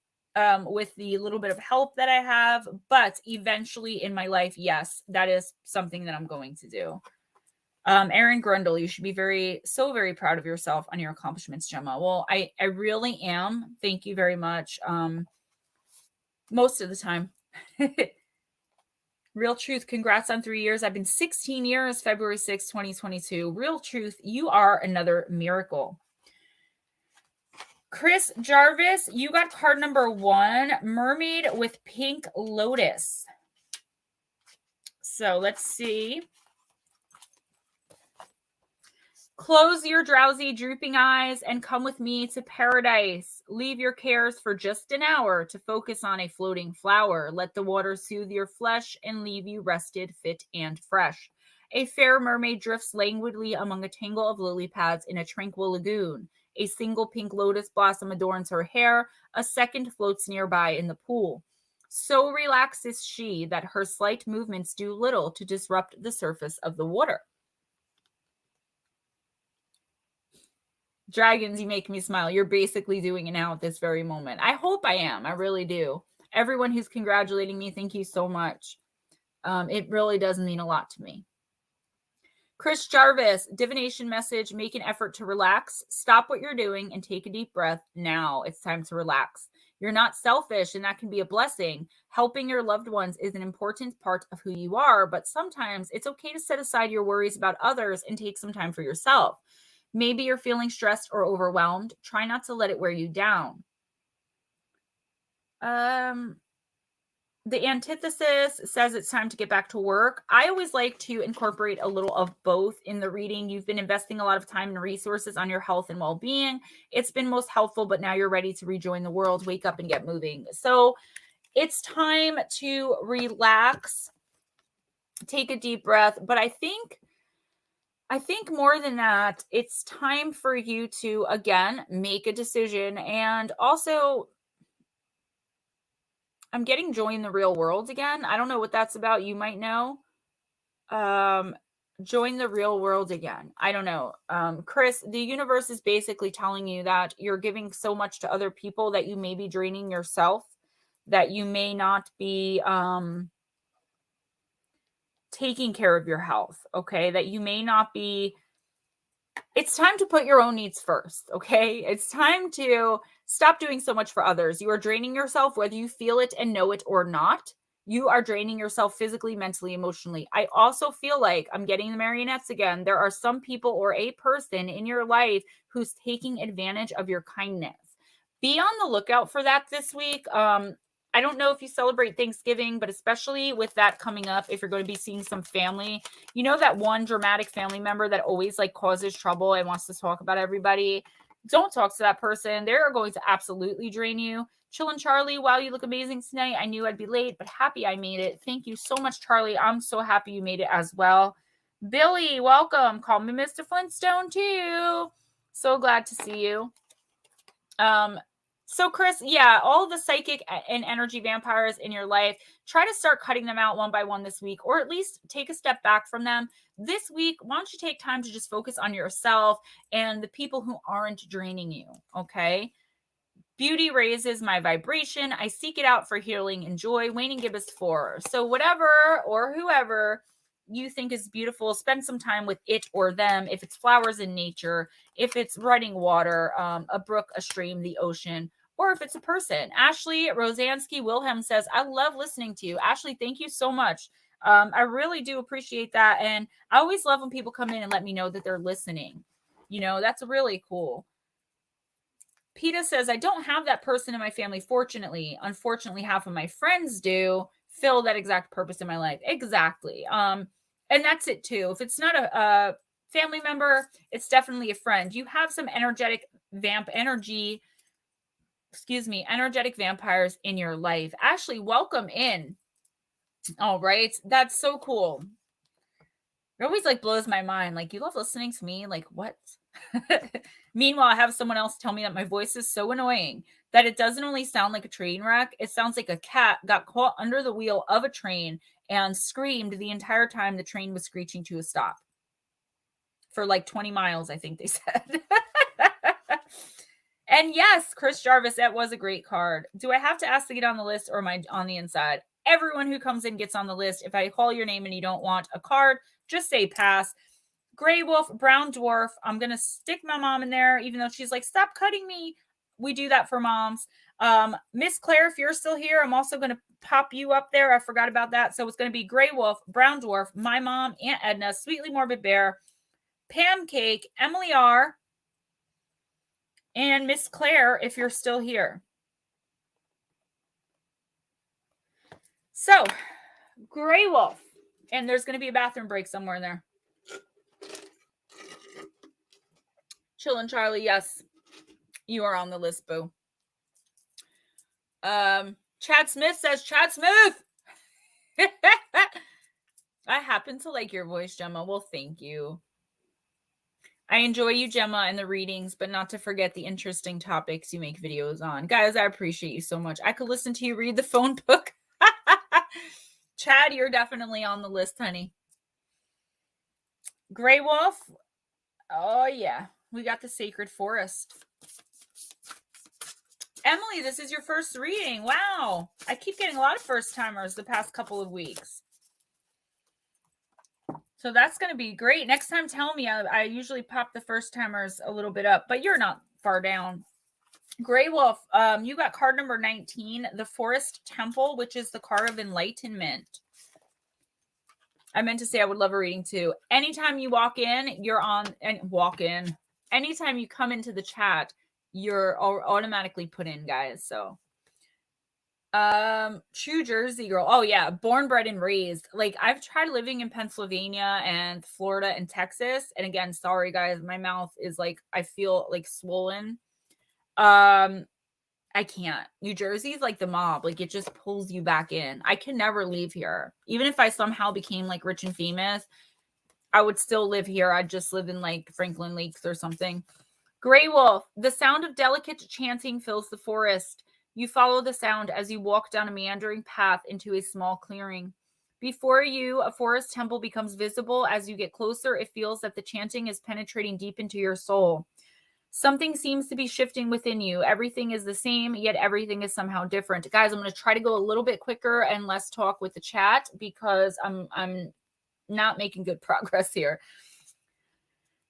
with the little bit of help that I have. But eventually in my life, yes, that is something that I'm going to do. Aaron Grundle, you should be so very proud of yourself on your accomplishments, Gemma. Well, I really am. Thank you very much. Most of the time. Real Truth, congrats on 3 years. I've been 16 years, February 6, 2022. Real Truth, you are another miracle. Chris Jarvis, you got card number 1, Mermaid with Pink Lotus. So let's see. Close your drowsy, drooping eyes and come with me to paradise. Leave your cares for just an hour to focus on a floating flower. Let the water soothe your flesh and leave you rested, fit, and fresh. A fair mermaid drifts languidly among a tangle of lily pads in a tranquil lagoon. A single pink lotus blossom adorns her hair. A second floats nearby in the pool. So relaxed is she that her slight movements do little to disrupt the surface of the water. Dragons, you make me smile. You're basically doing it now at this very moment. I hope I am. I really do. Everyone who's congratulating me, thank you so much. It really does mean a lot to me. Chris Jarvis, divination message, make an effort to relax. Stop what you're doing and take a deep breath. Now it's time to relax. You're not selfish, and that can be a blessing. Helping your loved ones is an important part of who you are, but sometimes it's okay to set aside your worries about others and take some time for yourself. Maybe you're feeling stressed or overwhelmed. Try not to let it wear you down. The antithesis says it's time to get back to work. I always like to incorporate a little of both in the reading. You've been investing a lot of time and resources on your health and well-being. It's been most helpful, but now you're ready to rejoin the world. Wake up and get moving. So it's time to relax, take a deep breath. But I think more than that, it's time for you to, again, make a decision. And also, I'm getting join the real world again. I don't know what that's about. You might know. Join the real world again. I don't know. Chris, the universe is basically telling you that you're giving so much to other people that you may be draining yourself, that you may not be taking care of your health, okay? That you may not be. It's time to put your own needs first, okay? It's time to stop doing so much for others. You are draining yourself, whether you feel it and know it or not. You are draining yourself physically, mentally, emotionally. I also feel like, I'm getting the marionettes again, there are some people or a person in your life who's taking advantage of your kindness. Be on the lookout for that this week. I don't know if you celebrate Thanksgiving, but especially with that coming up, if you're going to be seeing some family, that one dramatic family member that always causes trouble and wants to talk about everybody. Don't talk to that person. They're going to absolutely drain you. Chillin' Charlie, wow, you look amazing tonight. I knew I'd be late, but happy I made it. Thank you so much, Charlie. I'm so happy you made it as well. Billy, welcome. Call me Mr. Flintstone too. So glad to see you. So Chris, yeah, all the psychic and energy vampires in your life, try to start cutting them out one by one this week, or at least take a step back from them. This week, why don't you take time to just focus on yourself and the people who aren't draining you, okay? Beauty raises my vibration. I seek it out for healing and joy. Waning Gibbous 4. So whatever or whoever you think is beautiful, spend some time with it or them. If it's flowers in nature, if it's running water, a brook, a stream, the ocean, or if it's a person. Ashley Rosansky Wilhelm says, I love listening to you. Ashley, thank you so much. I really do appreciate that. And I always love when people come in and let me know that they're listening. You know, that's really cool. PETA says, I don't have that person in my family, fortunately. Unfortunately, half of my friends do fill that exact purpose in my life. Exactly. And that's it too. If it's not a family member, it's definitely a friend. You have some energetic energetic vampires in your life. Ashley, welcome in. All right. That's so cool. It always like blows my mind. Like, you love listening to me? Like, what? Meanwhile, I have someone else tell me that my voice is so annoying that it doesn't only sound like a train wreck, it sounds like a cat got caught under the wheel of a train and screamed the entire time the train was screeching to a stop. For like 20 miles, I think they said. And yes, Chris Jarvis, that was a great card. Do I have to ask to get on the list, or am I on the inside? Everyone who comes in gets on the list. If I call your name and you don't want a card, just say pass. Gray Wolf, Brown Dwarf. I'm going to stick my mom in there, even though she's like, stop cutting me. We do that for moms. Miss Claire, if you're still here, I'm also going to pop you up there. I forgot about that. So it's going to be Gray Wolf, Brown Dwarf, my mom, Aunt Edna, Sweetly Morbid Bear, Pam Cake, Emily R., and Miss Claire, if you're still here. So, Gray Wolf. And there's going to be a bathroom break somewhere in there. Chillin' Charlie, yes. You are on the list, boo. Chad Smith says, Chad Smith! I happen to like your voice, Gemma. Well, thank you. I enjoy you, Gemma, and the readings, but not to forget the interesting topics you make videos on. Guys, I appreciate you so much. I could listen to you read the phone book. Chad, you're definitely on the list, honey. Gray Wolf. Oh, yeah. We got the Sacred Forest. Emily, this is your first reading. Wow. I keep getting a lot of first-timers the past couple of weeks. So that's going to be great. Next time, tell me. I usually pop the first-timers a little bit up, but you're not far down. Gray Wolf, you got card number 19, the Forest Temple, which is the card of enlightenment. I meant to say I would love a reading too. Anytime you walk in, you're on and walk in. Anytime you come into the chat, you're automatically put in, guys. So true Jersey girl. Oh yeah, born, bred, and raised. Like, I've tried living in Pennsylvania and Florida and Texas. And again, sorry guys, my mouth is like, I feel like swollen. I can't. New Jersey's like the mob. Like, it just pulls you back in. I can never leave here. Even if I somehow became like rich and famous, I would still live here. I'd just live in like Franklin Lakes or something. Gray Wolf, the sound of delicate chanting fills the forest. You follow the sound as you walk down a meandering path into a small clearing. Before you, a forest temple becomes visible. As you get closer, it feels that the chanting is penetrating deep into your soul. Something seems to be shifting within you. Everything is the same, yet everything is somehow different. Guys, I'm going to try to go a little bit quicker and less talk with the chat because I'm not making good progress here.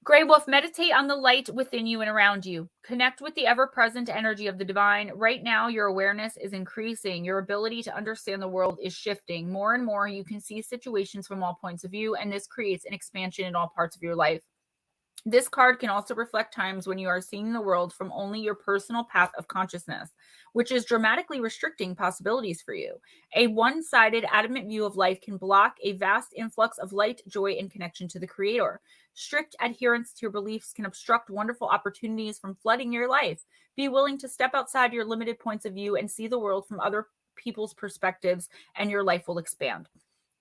Gray Wolf, meditate on the light within you and around you. Connect with the ever-present energy of the divine. Right now, your awareness is increasing. Your ability to understand the world is shifting. More and more, you can see situations from all points of view, and this creates an expansion in all parts of your life. This card can also reflect times when you are seeing the world from only your personal path of consciousness, which is dramatically restricting possibilities for you. A one-sided, adamant view of life can block a vast influx of light, joy, and connection to the Creator. Strict adherence to your beliefs can obstruct wonderful opportunities from flooding your life. Be willing to step outside your limited points of view and see the world from other people's perspectives, and your life will expand.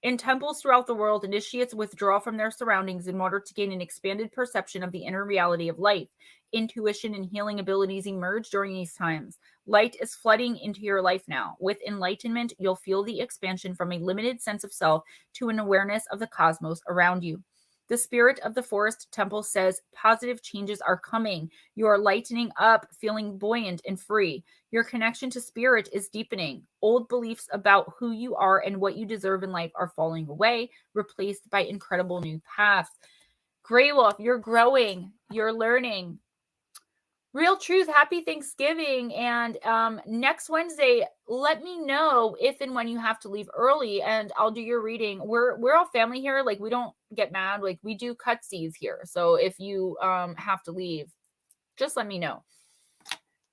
In temples throughout the world, initiates withdraw from their surroundings in order to gain an expanded perception of the inner reality of life. Intuition and healing abilities emerge during these times. Light is flooding into your life now. With enlightenment, you'll feel the expansion from a limited sense of self to an awareness of the cosmos around you. The spirit of the forest temple says positive changes are coming. You are lightening up, feeling buoyant and free. Your connection to spirit is deepening. Old beliefs about who you are and what you deserve in life are falling away, replaced by incredible new paths. Grey Wolf, you're growing, you're learning. Real truth, happy Thanksgiving. And next Wednesday, let me know if and when you have to leave early and I'll do your reading. We're all family here. Like, we don't get mad. Like, we do cutsies here. So if you have to leave, just let me know.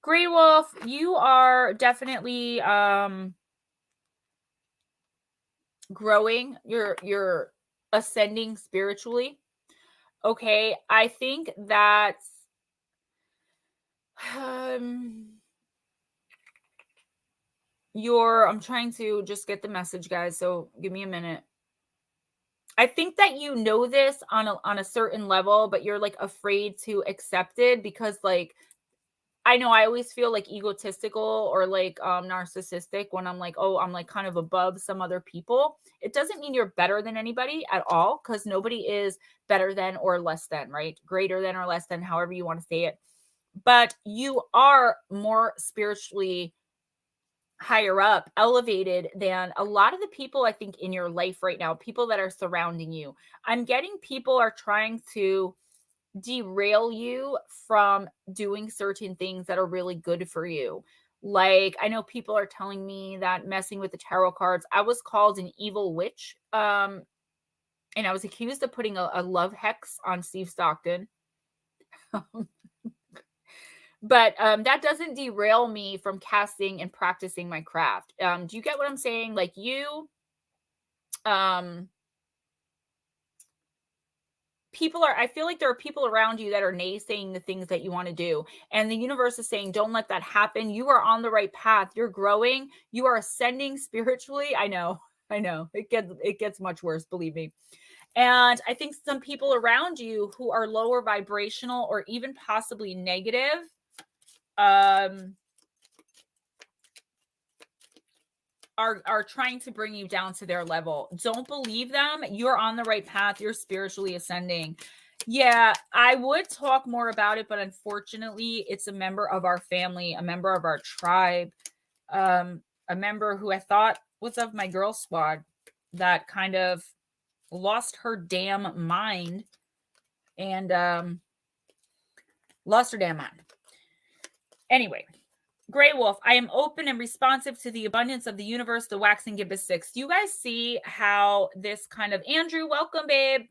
Grey Wolf, you are definitely growing. You're ascending spiritually. Okay. I think that I'm trying to just get the message, guys, so give me a minute. I think that you know this on a certain level, but you're like afraid to accept it because, like, I know I always feel like egotistical or like narcissistic when I'm like, oh, I'm like kind of above some other people. It doesn't mean you're better than anybody at all, because nobody is better than or less than, right? Greater than or less than, however you want to say it. But you are more spiritually higher up, elevated than a lot of the people I think in your life right now, people that are surrounding you. I'm getting people are trying to derail you from doing certain things that are really good for you. Like, I know people are telling me that messing with the tarot cards, I was called an evil witch. And I was accused of putting a love hex on Steve Stockton. But that doesn't derail me from casting and practicing my craft. Do you get what I'm saying? Like, I feel like there are people around you that are naysaying the things that you want to do. And the universe is saying, don't let that happen. You are on the right path. You're growing. You are ascending spiritually. I know. It gets much worse, believe me. And I think some people around you who are lower vibrational or even possibly negative, are trying to bring you down to their level. Don't believe them. You're on the right path. You're spiritually ascending. Yeah, I would talk more about it, but unfortunately, it's a member of our family, a member of our tribe, a member who I thought was of my girl squad that kind of lost her damn mind and lost her damn mind. Anyway, Grey Wolf, I am open and responsive to the abundance of the universe, the waxing gibbous six. Do you guys see how this kind of, Andrew, welcome, babe,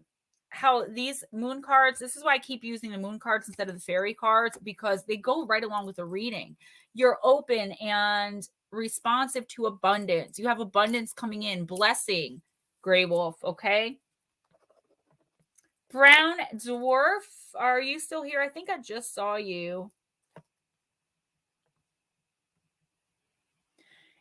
how these moon cards, this is why I keep using the moon cards instead of the fairy cards, because they go right along with the reading. You're open and responsive to abundance. You have abundance coming in, blessing, Grey Wolf, okay? Brown Dwarf, are you still here? I think I just saw you.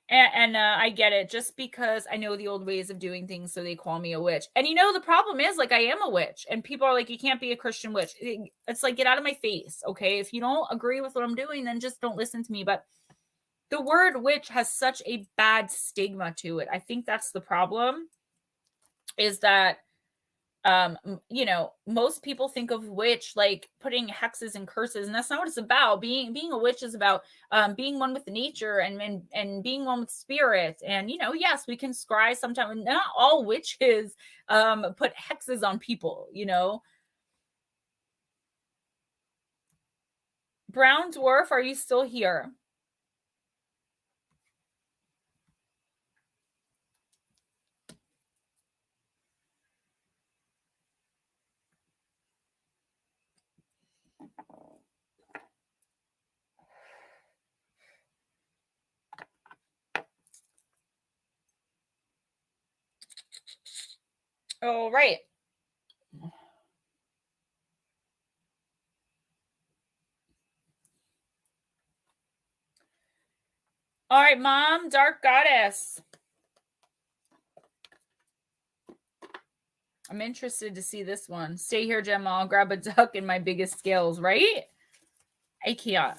And I get it, just because I know the old ways of doing things, so they call me a witch. And the problem is, like, I am a witch, and people are like, you can't be a Christian witch. It's like, get out of my face, okay? If you don't agree with what I'm doing, then just don't listen to me. But the word witch has such a bad stigma to it. I think that's the problem, is that most people think of witch like putting hexes and curses, and that's not what it's about. Being a witch is about being one with nature and being one with spirit. And yes, we can scry sometimes. Not all witches put hexes on people. Brown Dwarf, are you still here? All right. All right, Mom, Dark Goddess. I'm interested to see this one. Stay here, Gemma. I'll grab a duck in my biggest scales, right? I can't.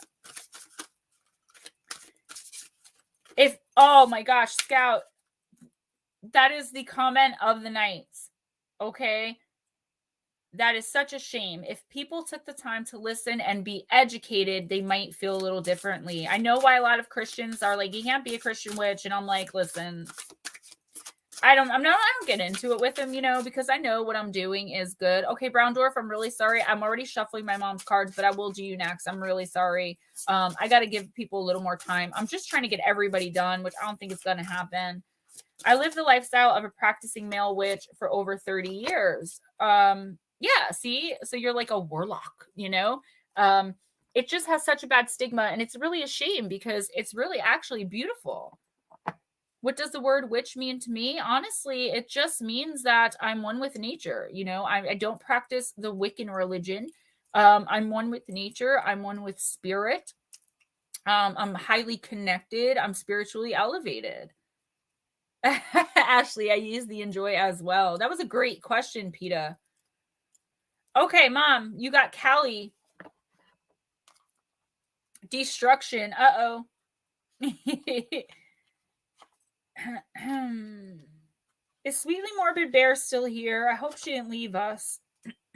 Oh my gosh, Scout. That is the comment of the night. Okay. That is such a shame. If people took the time to listen and be educated, they might feel a little differently. I know why a lot of Christians are like, you can't be a Christian witch. And I'm like, listen, I don't get into it with them, because I know what I'm doing is good. Okay, Brown Dwarf, I'm really sorry. I'm already shuffling my mom's cards, but I will do you next. I'm really sorry. I got to give people a little more time. I'm just trying to get everybody done, which I don't think is going to happen. I live the lifestyle of a practicing male witch for over 30 years. Yeah, see? So you're like a warlock, It just has such a bad stigma, and it's really a shame because it's really actually beautiful. What does the word witch mean to me? Honestly, it just means that I'm one with nature. I don't practice the Wiccan religion. I'm one with nature. I'm one with spirit. I'm highly connected. I'm spiritually elevated. Ashley, I use the enjoy as well. That was a great question, PETA. Okay, Mom, you got Callie. Destruction. Uh-oh. Is Sweetly Morbid Bear still here? I hope she didn't leave us.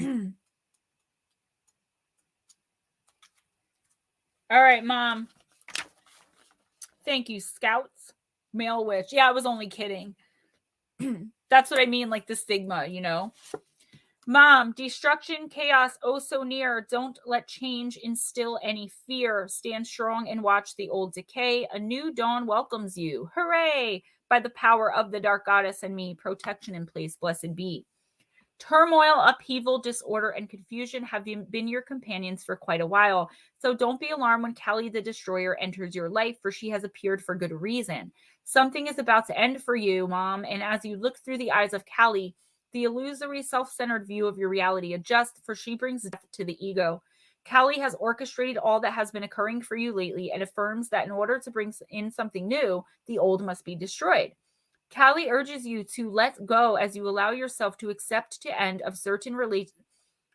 All right, Mom. Thank you, Scouts. Male witch. Yeah, I was only kidding. That's what I mean, like the stigma, Mom, destruction, chaos, oh so near. Don't let change instill any fear. Stand strong and watch the old decay. A new dawn welcomes you. Hooray! By the power of the dark goddess and me, protection in place, blessed be. Turmoil, upheaval, disorder, and confusion have been your companions for quite a while. So don't be alarmed when Callie the Destroyer enters your life, for she has appeared for good reason. Something is about to end for you, Mom, and as you look through the eyes of Callie, the illusory, self-centered view of your reality adjusts, for she brings death to the ego. Callie has orchestrated all that has been occurring for you lately and affirms that in order to bring in something new, the old must be destroyed. Callie urges you to let go as you allow yourself to accept the end of certain relations.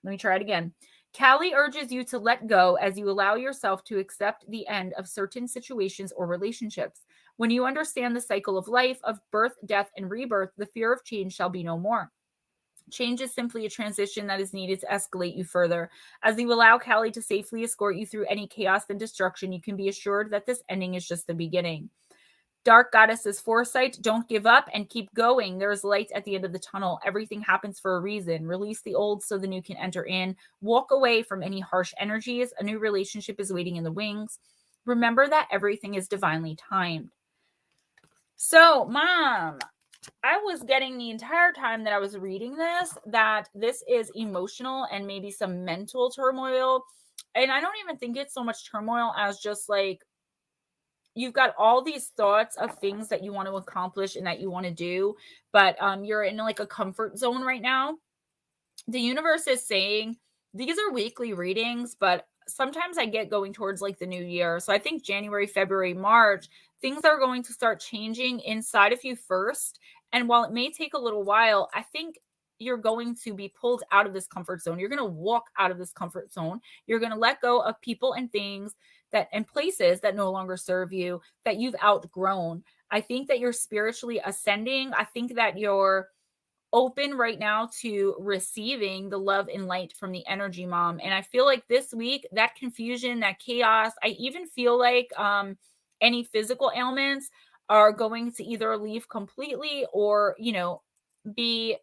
Let me try it again. Callie urges you to let go as you allow yourself to accept the end of certain situations or relationships. When you understand the cycle of life, of birth, death, and rebirth, the fear of change shall be no more. Change is simply a transition that is needed to escalate you further. As you allow Callie to safely escort you through any chaos and destruction, you can be assured that this ending is just the beginning. Dark Goddess's foresight, don't give up and keep going. There is light at the end of the tunnel. Everything happens for a reason. Release the old so the new can enter in. Walk away from any harsh energies. A new relationship is waiting in the wings. Remember that everything is divinely timed. So, Mom, I was getting the entire time that I was reading this that this is emotional and maybe some mental turmoil. And I don't even think it's so much turmoil as just like you've got all these thoughts of things that you want to accomplish and that you want to do, but you're in like a comfort zone right now. The universe is saying these are weekly readings, but sometimes I get going towards like the new year. So I think January, February, March, things are going to start changing inside of you first. And while it may take a little while, I think you're going to be pulled out of this comfort zone. You're going to walk out of this comfort zone. You're going to let go of people and things that and places that no longer serve you, that you've outgrown. I think that you're spiritually ascending. I think that you're open right now to receiving the love and light from the energy, Mom. And I feel like this week, that confusion, that chaos, I even feel like any physical ailments are going to either leave completely or, be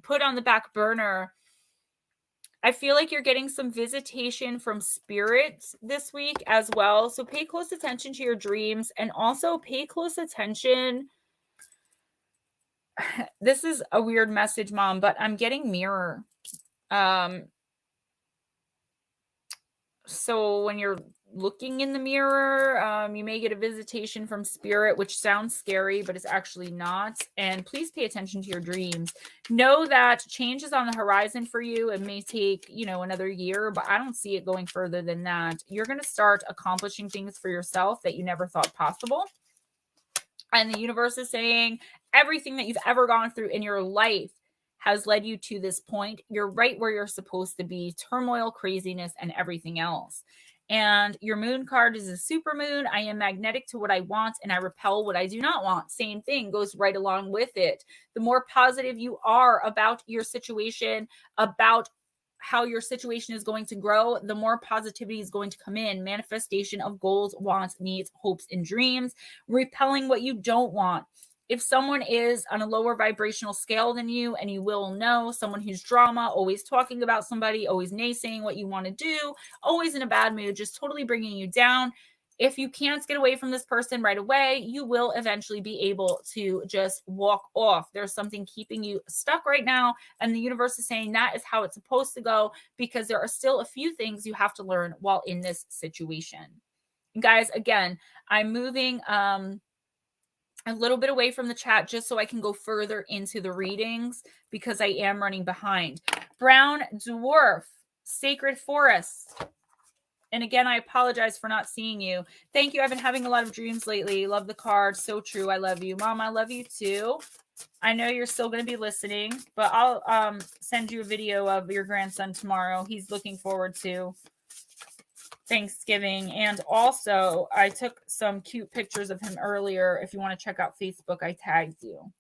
put on the back burner. I feel like you're getting some visitation from spirits this week as well. So pay close attention to your dreams and also pay close attention. This is a weird message, Mom, but I'm getting mirror. So when you're looking in the mirror, you may get a visitation from spirit, which sounds scary, but it's actually not. And please pay attention to your dreams. Know that change is on the horizon for you. It may take, another year, but I don't see it going further than that. You're going to start accomplishing things for yourself that you never thought possible. And the universe is saying everything that you've ever gone through in your life has led you to this point. You're right where you're supposed to be. Turmoil, craziness, and everything else. And your moon card is a super moon. I am magnetic to what I want and I repel what I do not want. Same thing goes right along with it. The more positive you are about your situation, about how your situation is going to grow, the more positivity is going to come in. Manifestation of goals, wants, needs, hopes, and dreams, repelling what you don't want. If someone is on a lower vibrational scale than you, and you will know, someone who's drama, always talking about somebody, always naysaying what you want to do, always in a bad mood, just totally bringing you down. If you can't get away from this person right away, you will eventually be able to just walk off. There's something keeping you stuck right now, and the universe is saying that is how it's supposed to go, because there are still a few things you have to learn while in this situation. And guys, again, I'm moving a little bit away from the chat just so I can go further into the readings, because I am running behind. Brown Dwarf, Sacred Forest. And again, I apologize for not seeing you. Thank you. I've been having a lot of dreams lately. Love the card. So true. I love you. Mom, I love you too. I know you're still going to be listening, but I'll send you a video of your grandson tomorrow. He's looking forward to Thanksgiving. And also, I took some cute pictures of him earlier. If you want to check out Facebook, I tagged you.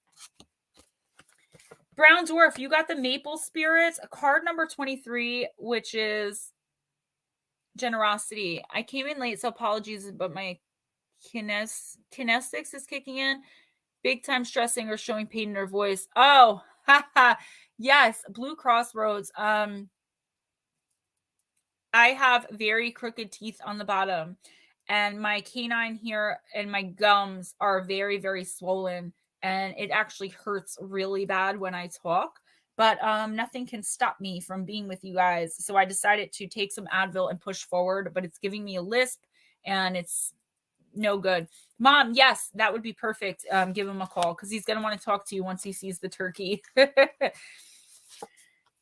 Brown Dwarf, you got the Maple Spirit, card number 23, which is generosity. I came in late, so apologies, but my kinesics is kicking in. Big time stressing or showing pain in her voice. Oh, haha. Yes, Blue Crossroads. I have very crooked teeth on the bottom, and my canine here and my gums are very, very swollen, and it actually hurts really bad when I talk. But nothing can stop me from being with you guys. So I decided to take some Advil and push forward, but it's giving me a lisp, and it's no good. Mom, yes, that would be perfect. Give him a call because he's going to want to talk to you once he sees the turkey.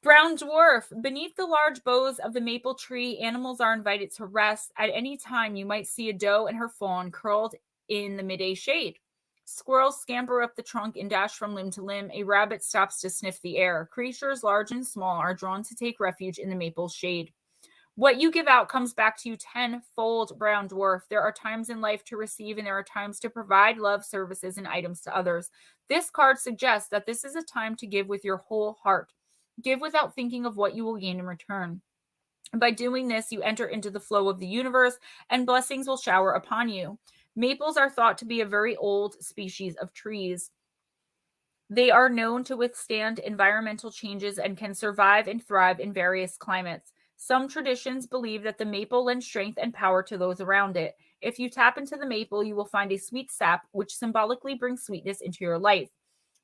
Brown Dwarf, beneath the large boughs of the maple tree, animals are invited to rest. At any time, you might see a doe and her fawn curled in the midday shade. Squirrels scamper up the trunk and dash from limb to limb. A rabbit stops to sniff the air. Creatures large and small are drawn to take refuge in the maple shade. What you give out comes back to you tenfold, Brown Dwarf. There are times in life to receive, and there are times to provide love, services, and items to others. This card suggests that this is a time to give with your whole heart. Give without thinking of what you will gain in return. By doing this, you enter into the flow of the universe, and blessings will shower upon you. Maples are thought to be a very old species of trees. They are known to withstand environmental changes and can survive and thrive in various climates. Some traditions believe that the maple lends strength and power to those around it. If you tap into the maple, you will find a sweet sap, which symbolically brings sweetness into your life.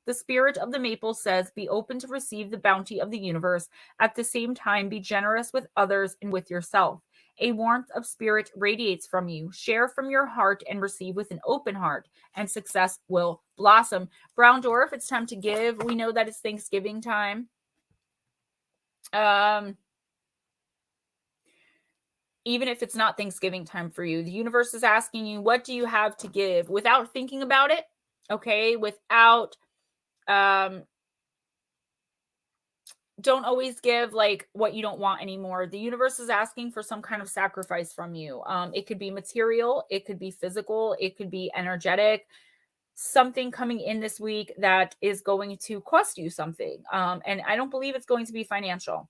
The spirit of the maple says, be open to receive the bounty of the universe. At the same time, be generous with others and with yourself. A warmth of spirit radiates from you. Share from your heart and receive with an open heart, and success will blossom. Brown Dwarf, it's time to give. We know that it's Thanksgiving time. Even if it's not Thanksgiving time for you, the universe is asking you, what do you have to give? Without thinking about it, okay? Without don't always give like what you don't want anymore. The universe is asking for some kind of sacrifice from you. It could be material, it could be physical, it could be energetic. Something coming in this week that is going to cost you something. And I don't believe it's going to be financial.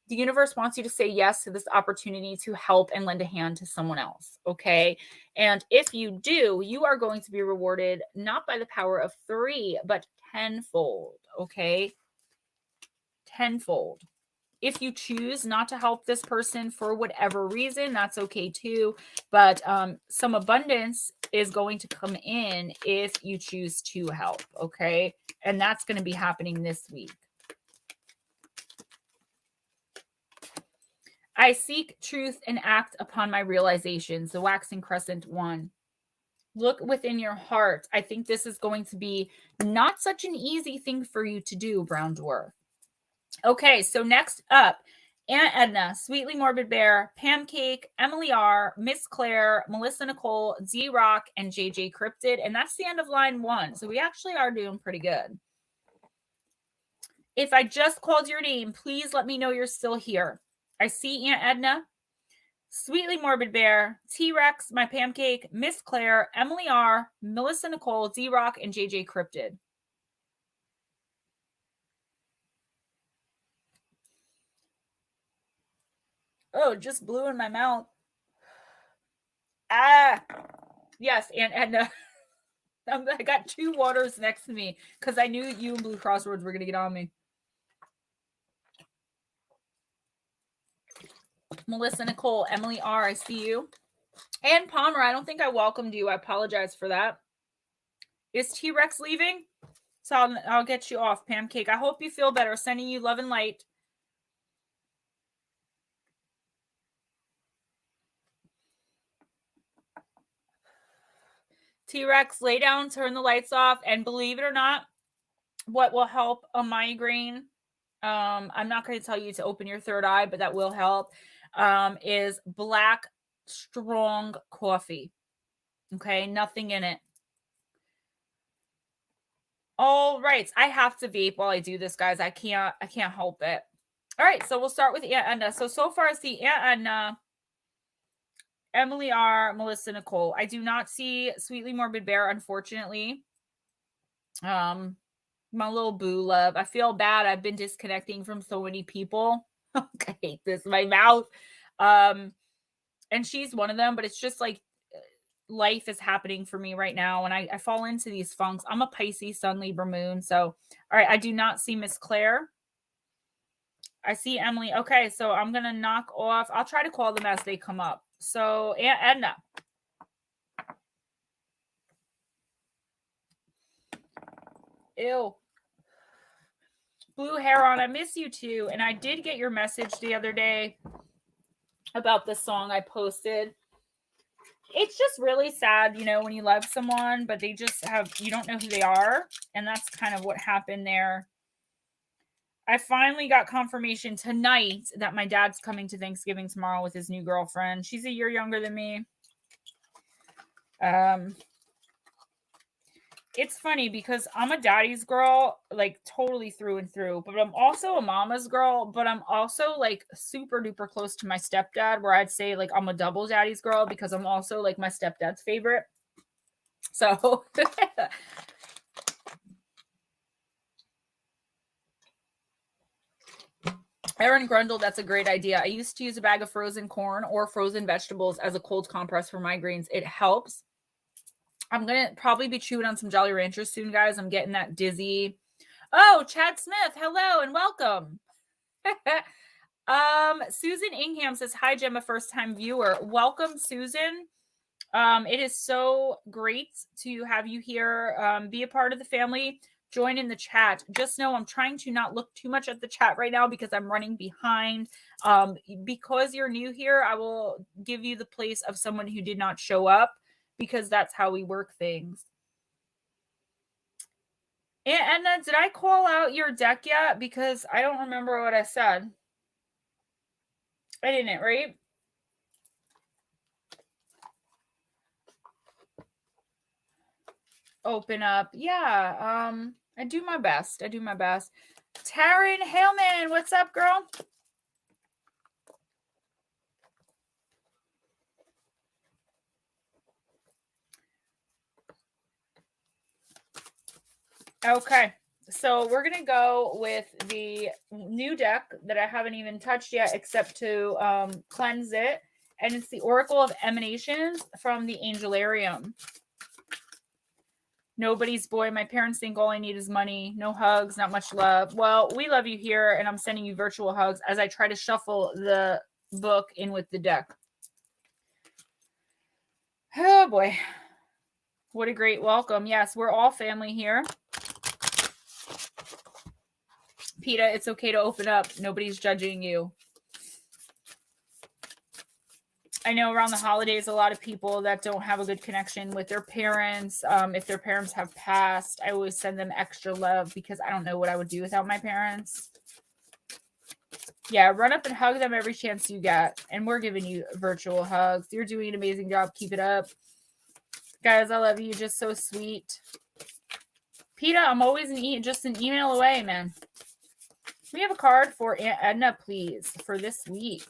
The universe wants you to say yes to this opportunity to help and lend a hand to someone else. Okay. And if you do, you are going to be rewarded not by the power of 3, but tenfold. Okay. Tenfold. If you choose not to help this person for whatever reason, that's okay too. But some abundance is going to come in if you choose to help. Okay. And that's going to be happening this week. I seek truth and act upon my realizations. The waxing crescent 1. Look within your heart. I think this is going to be not such an easy thing for you to do, Brown Dwarf. Okay, so next up, Aunt Edna, Sweetly Morbid Bear, Pancake, Emily R, Miss Claire, Melissa Nicole, D-Rock, and JJ Cryptid. And that's the end of line 1. So we actually are doing pretty good. If I just called your name, please let me know you're still here. I see Aunt Edna. Sweetly Morbid Bear, T-Rex, My Pancake, Miss Claire, Emily R, Melissa Nicole, D-Rock, and JJ Cryptid. Oh, it just blew in my mouth. Ah, yes, and Edna. I got 2 waters next to me because I knew you and Blue Crosswords were going to get on me. Melissa Nicole, Emily R, I see you. And Palmer, I don't think I welcomed you. I apologize for that. Is T-Rex leaving? So I'll get you off, Pancake. I hope you feel better. Sending you love and light. T-Rex, lay down, turn the lights off, and believe it or not, what will help a migraine, I'm not going to tell you to open your third eye, but that will help, is black, strong coffee. Okay, nothing in it. All right, I have to vape while I do this, guys. I can't help it. All right, so we'll start with Aunt Edna. So far I see Aunt Edna, Emily R, Melissa Nicole. I do not see Sweetly Morbid Bear, unfortunately. My little boo love. I feel bad. I've been disconnecting from so many people. I hate this. My mouth. And she's one of them, but it's just like life is happening for me right now. And I fall into these funks. I'm a Pisces Sun, Libra Moon. So, all right. I do not see Miss Claire. I see Emily. Okay. So I'm going to knock off. I'll try to call them as they come up. So Aunt Edna. Ew. Blue hair on. I miss you too. And I did get your message the other day about the song I posted. It's just really sad, you know, when you love someone, but they just you don't know who they are. And that's kind of what happened there. I finally got confirmation tonight that my dad's coming to Thanksgiving tomorrow with his new girlfriend. She's a year younger than me. It's funny because I'm a daddy's girl, like totally through and through, but I'm also a mama's girl, but I'm also like super duper close to my stepdad, where I'd say like I'm a double daddy's girl because I'm also like my stepdad's favorite. So Aaron Grundle, that's a great idea. I used to use a bag of frozen corn or frozen vegetables as a cold compress for migraines. It helps. I'm going to probably be chewing on some Jolly Ranchers soon, guys. I'm getting that dizzy. Oh, Chad Smith, hello and welcome. Susan Ingham says, hi, Gemma, first-time viewer. Welcome, Susan. It is so great to have you here. Be a part of the family. Join in the chat. Just know I'm trying to not look too much at the chat right now because I'm running behind. Because you're new here, I will give you the place of someone who did not show up because that's how we work things. And then did I call out your deck yet? Because I don't remember what I said. I didn't, right? Open up. Yeah. I do my best. Taryn Haleman, what's up, girl? Okay. So we're going to go with the new deck that I haven't even touched yet except to cleanse it. And it's the Oracle of Emanations from the Angelarium. Nobody's boy. My parents think all I need is money. No hugs, not much love. Well, we love you here, and I'm sending you virtual hugs as I try to shuffle the book in with the deck. Oh, boy. What a great welcome. Yes, we're all family here. PETA, it's okay to open up. Nobody's judging you. I know around the holidays, a lot of people that don't have a good connection with their parents. If their parents have passed, I always send them extra love because I don't know what I would do without my parents. Yeah, run up and hug them every chance you get. And we're giving you virtual hugs. You're doing an amazing job. Keep it up. Guys, I love you. You're just so sweet. PETA, I'm always just an email away, man. We have a card for Aunt Edna, please, for this week.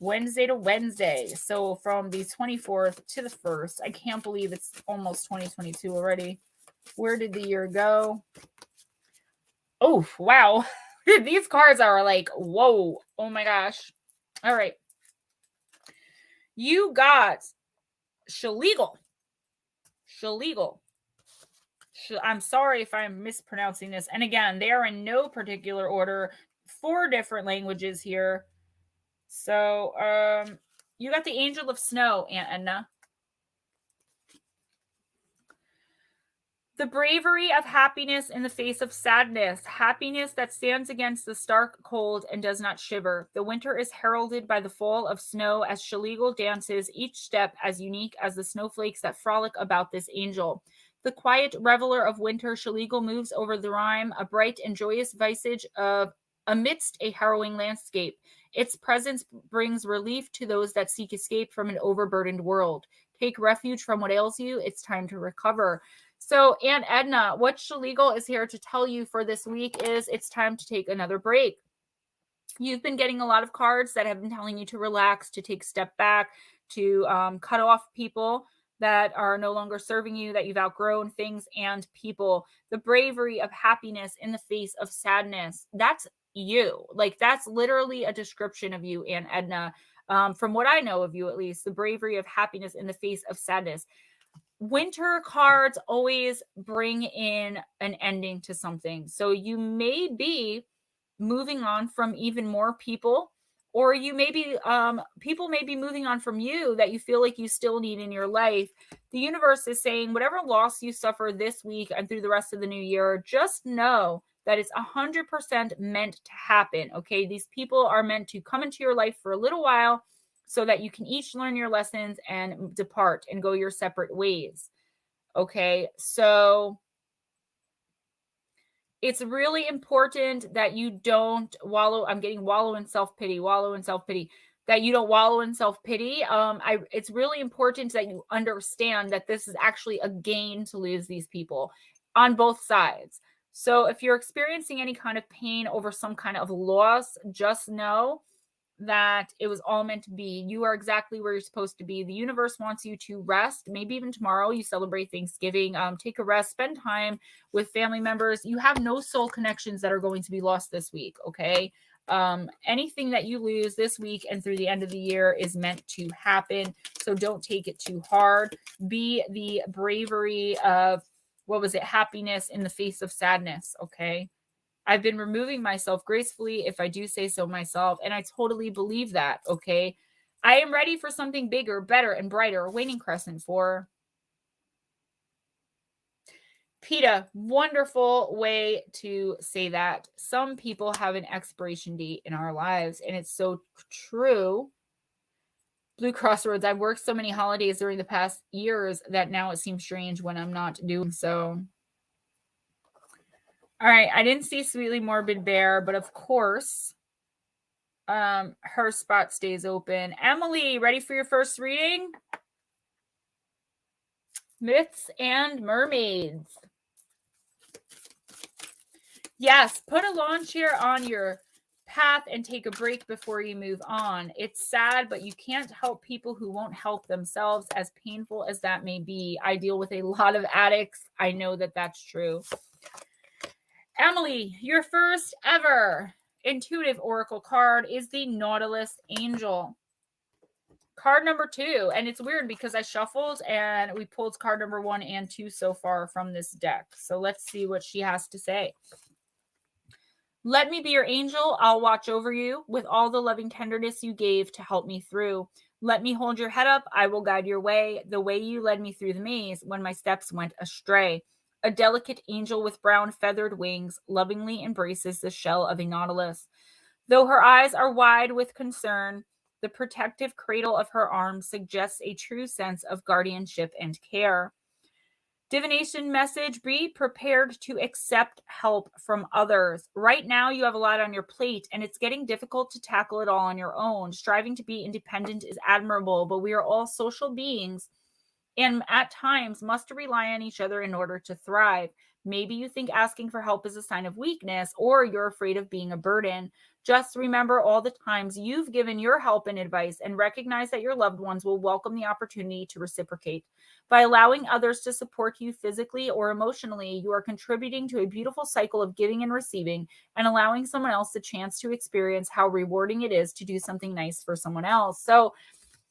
Wednesday to Wednesday. So from the 24th to the 1st. I can't believe it's almost 2022 already. Where did the year go? Oh, wow. These cards are like, whoa. Oh my gosh. All right. You got Shalegal. I'm sorry if I'm mispronouncing this. And again, they are in no particular order. 4 different languages here. So, you got the Angel of Snow, Aunt Edna. The bravery of happiness in the face of sadness. Happiness that stands against the stark cold and does not shiver. The winter is heralded by the fall of snow as Shalegal dances, each step as unique as the snowflakes that frolic about this angel. The quiet reveler of winter, Shalegal moves over the rime, a bright and joyous visage of amidst a harrowing landscape. Its presence brings relief to those that seek escape from an overburdened world. Take refuge from what ails you. It's time to recover. So, Aunt Edna, what Shalegal is here to tell you for this week is it's time to take another break. You've been getting a lot of cards that have been telling you to relax, to take a step back, to cut off people that are no longer serving you, that you've outgrown things and people. The bravery of happiness in the face of sadness. That's you. Like, that's literally a description of you, Aunt Edna. From what I know of you, at least, the bravery of happiness in the face of sadness. Winter cards always bring in an ending to something. So you may be moving on from even more people, or you may be people may be moving on from you that you feel like you still need in your life. The universe is saying whatever loss you suffer this week and through the rest of the new year, just know that it's 100% meant to happen. Okay, these people are meant to come into your life for a little while so that you can each learn your lessons and depart and go your separate ways. Okay, so it's really important that you don't wallow. I'm getting wallow in self-pity, that you don't wallow in self-pity. It's really important that you understand that this is actually a gain to lose these people on both sides. So if you're experiencing any kind of pain over some kind of loss, just know that it was all meant to be. You are exactly where you're supposed to be. The universe wants you to rest. Maybe even tomorrow you celebrate Thanksgiving. Take a rest, spend time with family members. You have no soul connections that are going to be lost this week, okay? Anything that you lose this week and through the end of the year is meant to happen. So don't take it too hard. Be the bravery of, happiness in the face of sadness, okay? I've been removing myself gracefully, if I do say so myself, and I totally believe that, okay? I am ready for something bigger, better, and brighter. Waning Crescent for PETA. Wonderful way to say that. Some people have an expiration date in our lives, and it's so true. Blue Crossroads, I've worked so many holidays during the past years that now it seems strange when I'm not doing so. All right, I didn't see Sweetly Morbid Bear, but of course, her spot stays open. Emily, ready for your first reading? Myths and Mermaids. Yes, put a lawn chair on your path and take a break before you move on. It's sad, but you can't help people who won't help themselves, as painful as that may be. I deal with a lot of addicts. I know that that's true. Emily, your first ever intuitive oracle card is the Nautilus Angel. Card number 2. And it's weird because I shuffled and we pulled card number 1 and 2 so far from this deck. So let's see what she has to say. Let me be your angel. I'll watch over you with all the loving tenderness you gave to help me through. Let me hold your head up. I will guide your way, the way you led me through the maze when my steps went astray. A delicate angel with brown feathered wings lovingly embraces the shell of a nautilus. Though her eyes are wide with concern, the protective cradle of her arms suggests a true sense of guardianship and care. Divination message: be prepared to accept help from others. Right now, you have a lot on your plate, and it's getting difficult to tackle it all on your own. Striving to be independent is admirable, but we are all social beings and at times must rely on each other in order to thrive. Maybe you think asking for help is a sign of weakness, or you're afraid of being a burden. Just remember all the times you've given your help and advice, and recognize that your loved ones will welcome the opportunity to reciprocate. By allowing others to support you physically or emotionally, you are contributing to a beautiful cycle of giving and receiving, and allowing someone else the chance to experience how rewarding it is to do something nice for someone else. So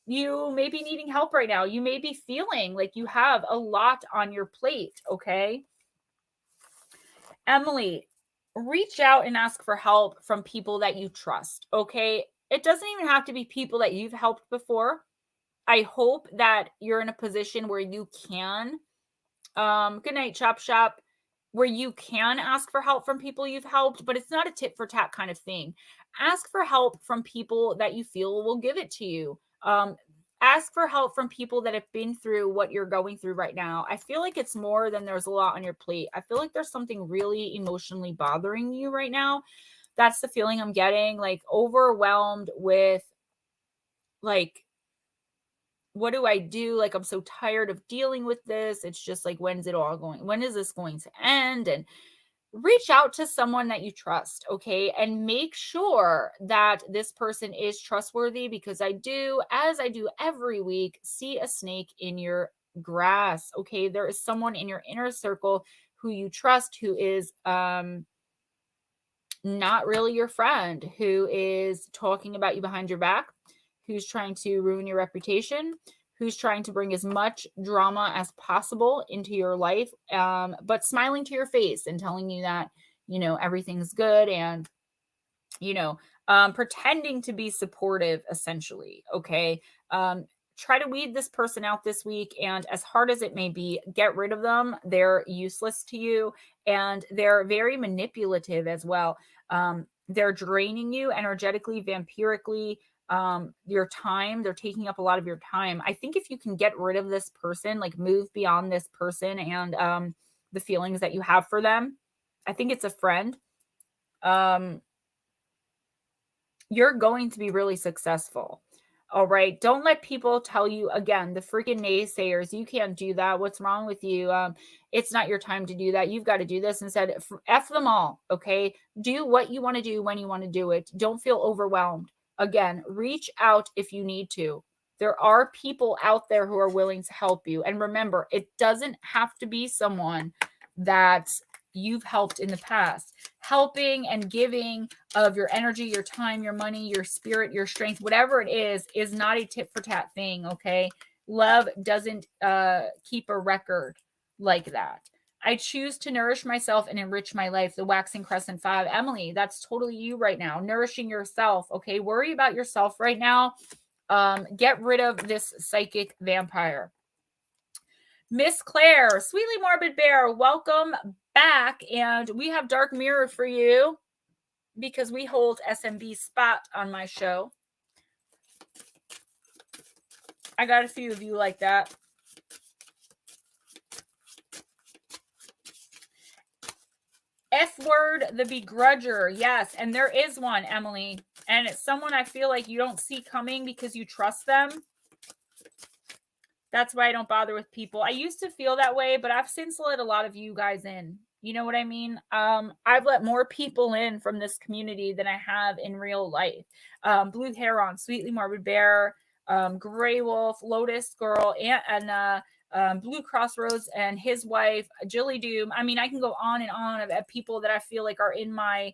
you may be needing help right now. You may be feeling like you have a lot on your plate, okay? Emily, reach out and ask for help from people that you trust, okay? It doesn't even have to be people that you've helped before. I hope that you're in a position where you can, good night, Chop Shop, where you can ask for help from people you've helped, but it's not a tit for tat kind of thing. Ask for help from people that you feel will give it to you. Ask for help from people that have been through what you're going through right now. I feel like it's more than there's a lot on your plate. I feel like there's something really emotionally bothering you right now. That's the feeling I'm getting, like overwhelmed with, like, what do I do? Like, I'm so tired of dealing with this. It's just like, when is this going to end? And reach out to someone that you trust, okay? And make sure that this person is trustworthy, because as I do every week, see a snake in your grass, okay? There is someone in your inner circle who you trust, who is not really your friend, who is talking about you behind your back, who's trying to ruin your reputation, who's trying to bring as much drama as possible into your life, but smiling to your face and telling you that, everything's good, and, pretending to be supportive, essentially, okay? Try to weed this person out this week, and as hard as it may be, get rid of them. They're useless to you, and they're very manipulative as well. They're draining you energetically, vampirically, your time. They're taking up a lot of your time. I think if you can get rid of this person, like move beyond this person and the feelings that you have for them, I think it's a friend. You're going to be really successful. All right. Don't let people tell you, again, the freaking naysayers, you can't do that. What's wrong with you? It's not your time to do that. You've got to do this. Instead, F them all. Okay. Do what you want to do when you want to do it. Don't feel overwhelmed. Again, reach out if you need to. There are people out there who are willing to help you. And remember, it doesn't have to be someone that you've helped in the past. Helping and giving of your energy, your time, your money, your spirit, your strength, whatever it is not a tit for tat thing, okay? Love doesn't keep a record like that. I choose to nourish myself and enrich my life. The Waxing Crescent 5. Emily, that's totally you right now. Nourishing yourself, okay? Worry about yourself right now. Get rid of this psychic vampire. Miss Claire, Sweetly Morbid Bear, welcome back. And we have Dark Mirror for you, because we hold SMB's spot on my show. I got a few of you like that. F word, the begrudger. Yes, and there is one, Emily. And it's someone I feel like you don't see coming because you trust them. That's why I don't bother with people. I used to feel that way, but I've since let a lot of you guys in. You know what I mean? I've let more people in from this community than I have in real life. Blue Heron, Sweetly Morbid Bear, Gray Wolf, Lotus Girl, and Blue Crossroads and his wife, Jilly Doom. I mean, I can go on and on of people that I feel like are in my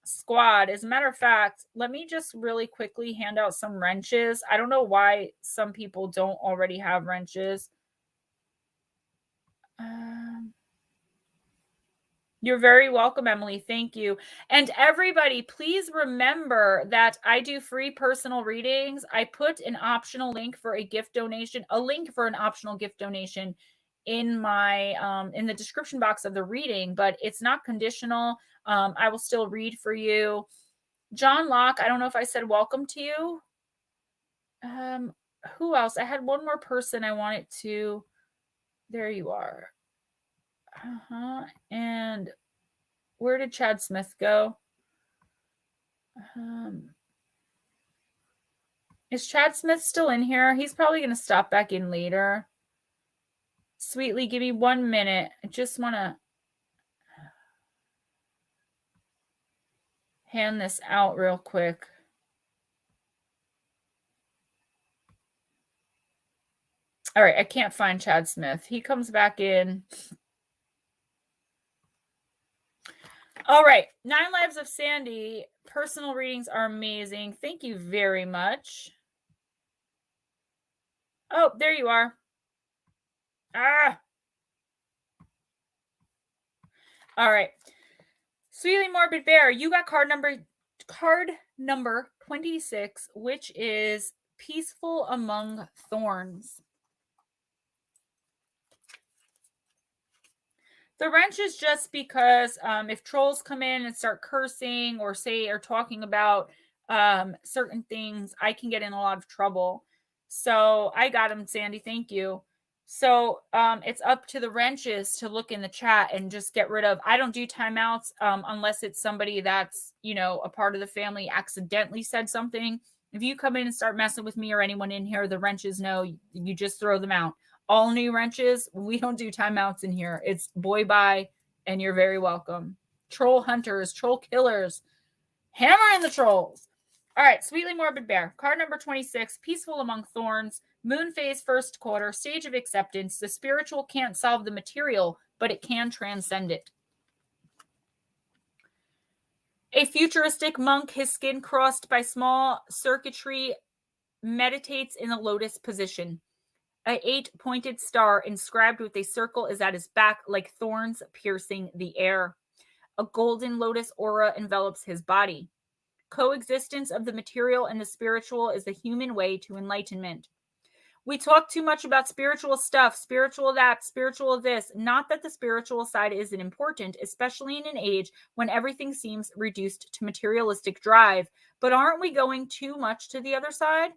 squad. As a matter of fact, let me just really quickly hand out some wrenches. I don't know why some people don't already have wrenches. You're very welcome, Emily. Thank you. And everybody, please remember that I do free personal readings. I put an optional link for a gift donation, a link for an optional gift donation in my in the description box of the reading, but it's not conditional. I will still read for you. John Locke, I don't know if I said welcome to you. Who else? I had one more person I wanted to. There you are. And where did Chad Smith go? Is Chad Smith still in here? He's probably going to stop back in later. Sweetly, give me 1 minute. I just want to. hand this out real quick. All right, I can't find Chad Smith. He comes back in. All right, 9 Lives of Sandy. Personal readings are amazing. Thank you very much. Oh, there you are. Ah. All right. Sweetly Morbid Bear, you got card number 26, which is Peaceful Among Thorns. The wrench is just because if trolls come in and start cursing or talking about certain things, I can get in a lot of trouble. So I got him, Sandy. Thank you. So it's up to the wrenches to look in the chat and just get rid of. I don't do timeouts unless it's somebody that's, a part of the family accidentally said something. If you come in and start messing with me or anyone in here, the wrenches know you just throw them out. All new wrenches, we don't do timeouts in here. It's boy bye, and you're very welcome. Troll hunters, troll killers, hammer in the trolls. All right, Sweetly Morbid Bear, card number 26, Peaceful Among Thorns, moon phase first quarter, stage of acceptance. The spiritual can't solve the material, but it can transcend it. A futuristic monk, his skin crossed by small circuitry, meditates in a lotus position. An 8-pointed star inscribed with a circle is at his back, like thorns piercing the air. A golden lotus aura envelops his body. Coexistence of the material and the spiritual is the human way to enlightenment. We talk too much about spiritual stuff, spiritual that, spiritual this. Not that the spiritual side isn't important, especially in an age when everything seems reduced to materialistic drive. But aren't we going too much to the other side?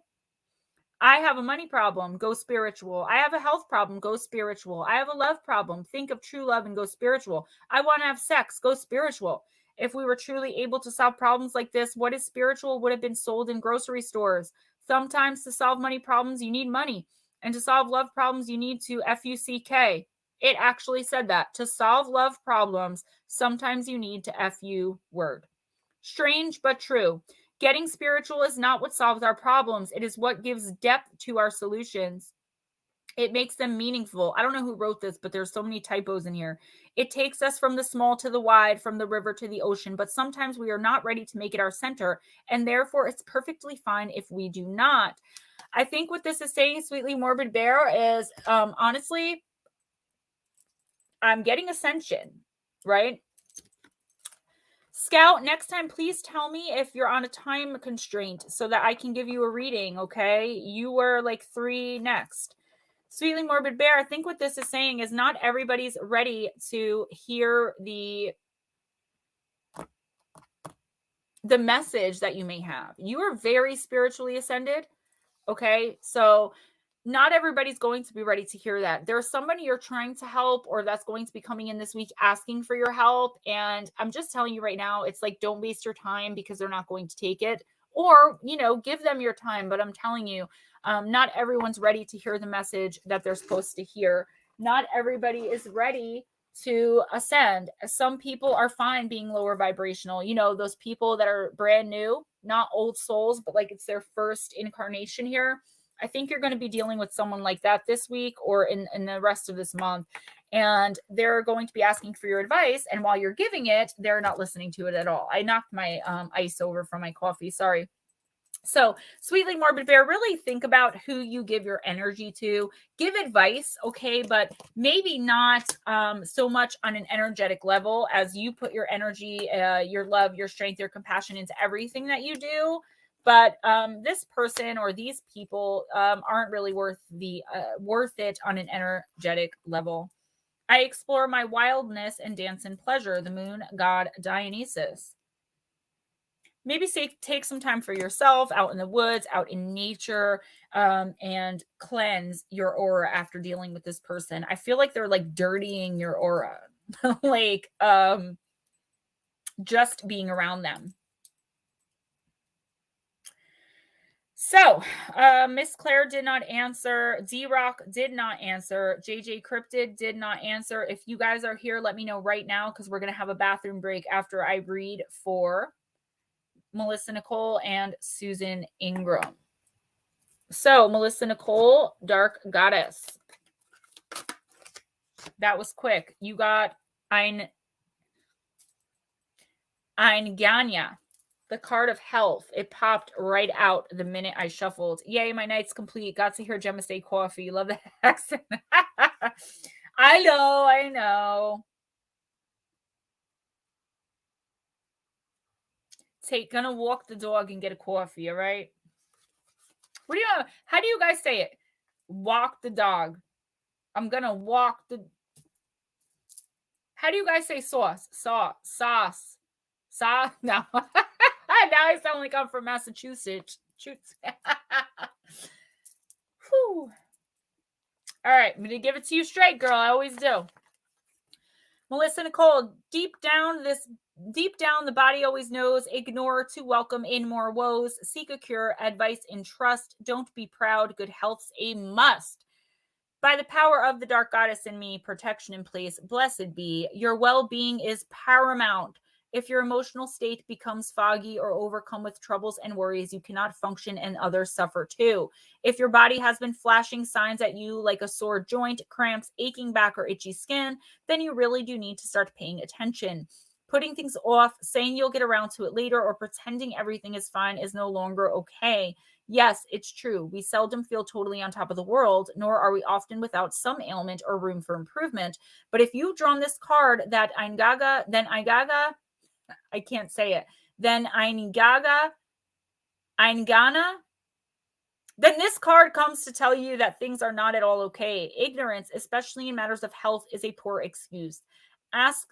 I have a money problem, go spiritual. I have a health problem, go spiritual. I have a love problem, think of true love and go spiritual. I want to have sex, go spiritual. If we were truly able to solve problems like this, what is spiritual would have been sold in grocery stores. Sometimes to solve money problems, you need money. And to solve love problems, you need to F-U-C-K. It actually said that. To solve love problems, sometimes you need to F-U word. Strange, but true. Getting spiritual is not what solves our problems. It is what gives depth to our solutions. It makes them meaningful. I don't know who wrote this, but there's so many typos in here. It takes us from the small to the wide, from the river to the ocean, but sometimes we are not ready to make it our center, and therefore it's perfectly fine if we do not. I think what this is saying, Sweetly Morbid Bear, is honestly, I'm getting ascension, right? Scout, next time, please tell me if you're on a time constraint so that I can give you a reading, okay? You were like 3 next. Sweetly Morbid Bear, I think what this is saying is not everybody's ready to hear the message that you may have. You are very spiritually ascended, okay? So not everybody's going to be ready to hear that. There's somebody you're trying to help or that's going to be coming in this week asking for your help. And I'm just telling you right now, it's like, don't waste your time because they're not going to take it. Or, give them your time. But I'm telling you, not everyone's ready to hear the message that they're supposed to hear. Not everybody is ready to ascend. Some people are fine being lower vibrational. Those people that are brand new, not old souls, but like it's their first incarnation here. I think you're going to be dealing with someone like that this week or in the rest of this month. And they're going to be asking for your advice. And while you're giving it, they're not listening to it at all. I knocked my ice over from my coffee. Sorry. So, Sweetly Morbid Bear, really think about who you give your energy to. Give advice, okay, but maybe not so much on an energetic level as you put your energy, your love, your strength, your compassion into everything that you do. But this person or these people aren't really worth it on an energetic level. I explore my wildness and dance in pleasure, the moon god Dionysus. Maybe take some time for yourself out in the woods, out in nature, and cleanse your aura after dealing with this person. I feel like they're like dirtying your aura, like just being around them. So, Miss Claire did not answer. D-Rock did not answer. JJ Cryptid did not answer. If you guys are here, let me know right now because we're going to have a bathroom break after I read for Melissa Nicole, and Susan Ingram. So, Melissa Nicole, Dark Goddess. That was quick. You got Einganya, the card of health. It popped right out the minute I shuffled. Yay, my night's complete. Got to hear Gemma say coffee. Love the accent. I know. Gonna walk the dog and get a coffee, all right? How do you guys say it? Walk the dog. I'm gonna walk the... How do you guys say sauce? Sauce. No. Now I sound like I'm from Massachusetts. Whew. All right, I'm gonna give it to you straight, girl. I always do. Melissa Nicole, deep down, the body always knows. Ignore to welcome in more woes. Seek a cure, advice and trust. Don't be proud. Good health's a must. By the power of the dark goddess in me, protection in place. Blessed be. Your well-being is paramount. If your emotional state becomes foggy or overcome with troubles and worries, you cannot function and others suffer too. If your body has been flashing signs at you like a sore joint, cramps, aching back, or itchy skin, then you really do need to start paying attention. Putting things off, saying you'll get around to it later, or pretending everything is fine is no longer okay. Yes, it's true. We seldom feel totally on top of the world, nor are we often without some ailment or room for improvement. But if you've drawn this card, that Eingana, then this card comes to tell you that things are not at all okay. Ignorance, especially in matters of health, is a poor excuse. Ask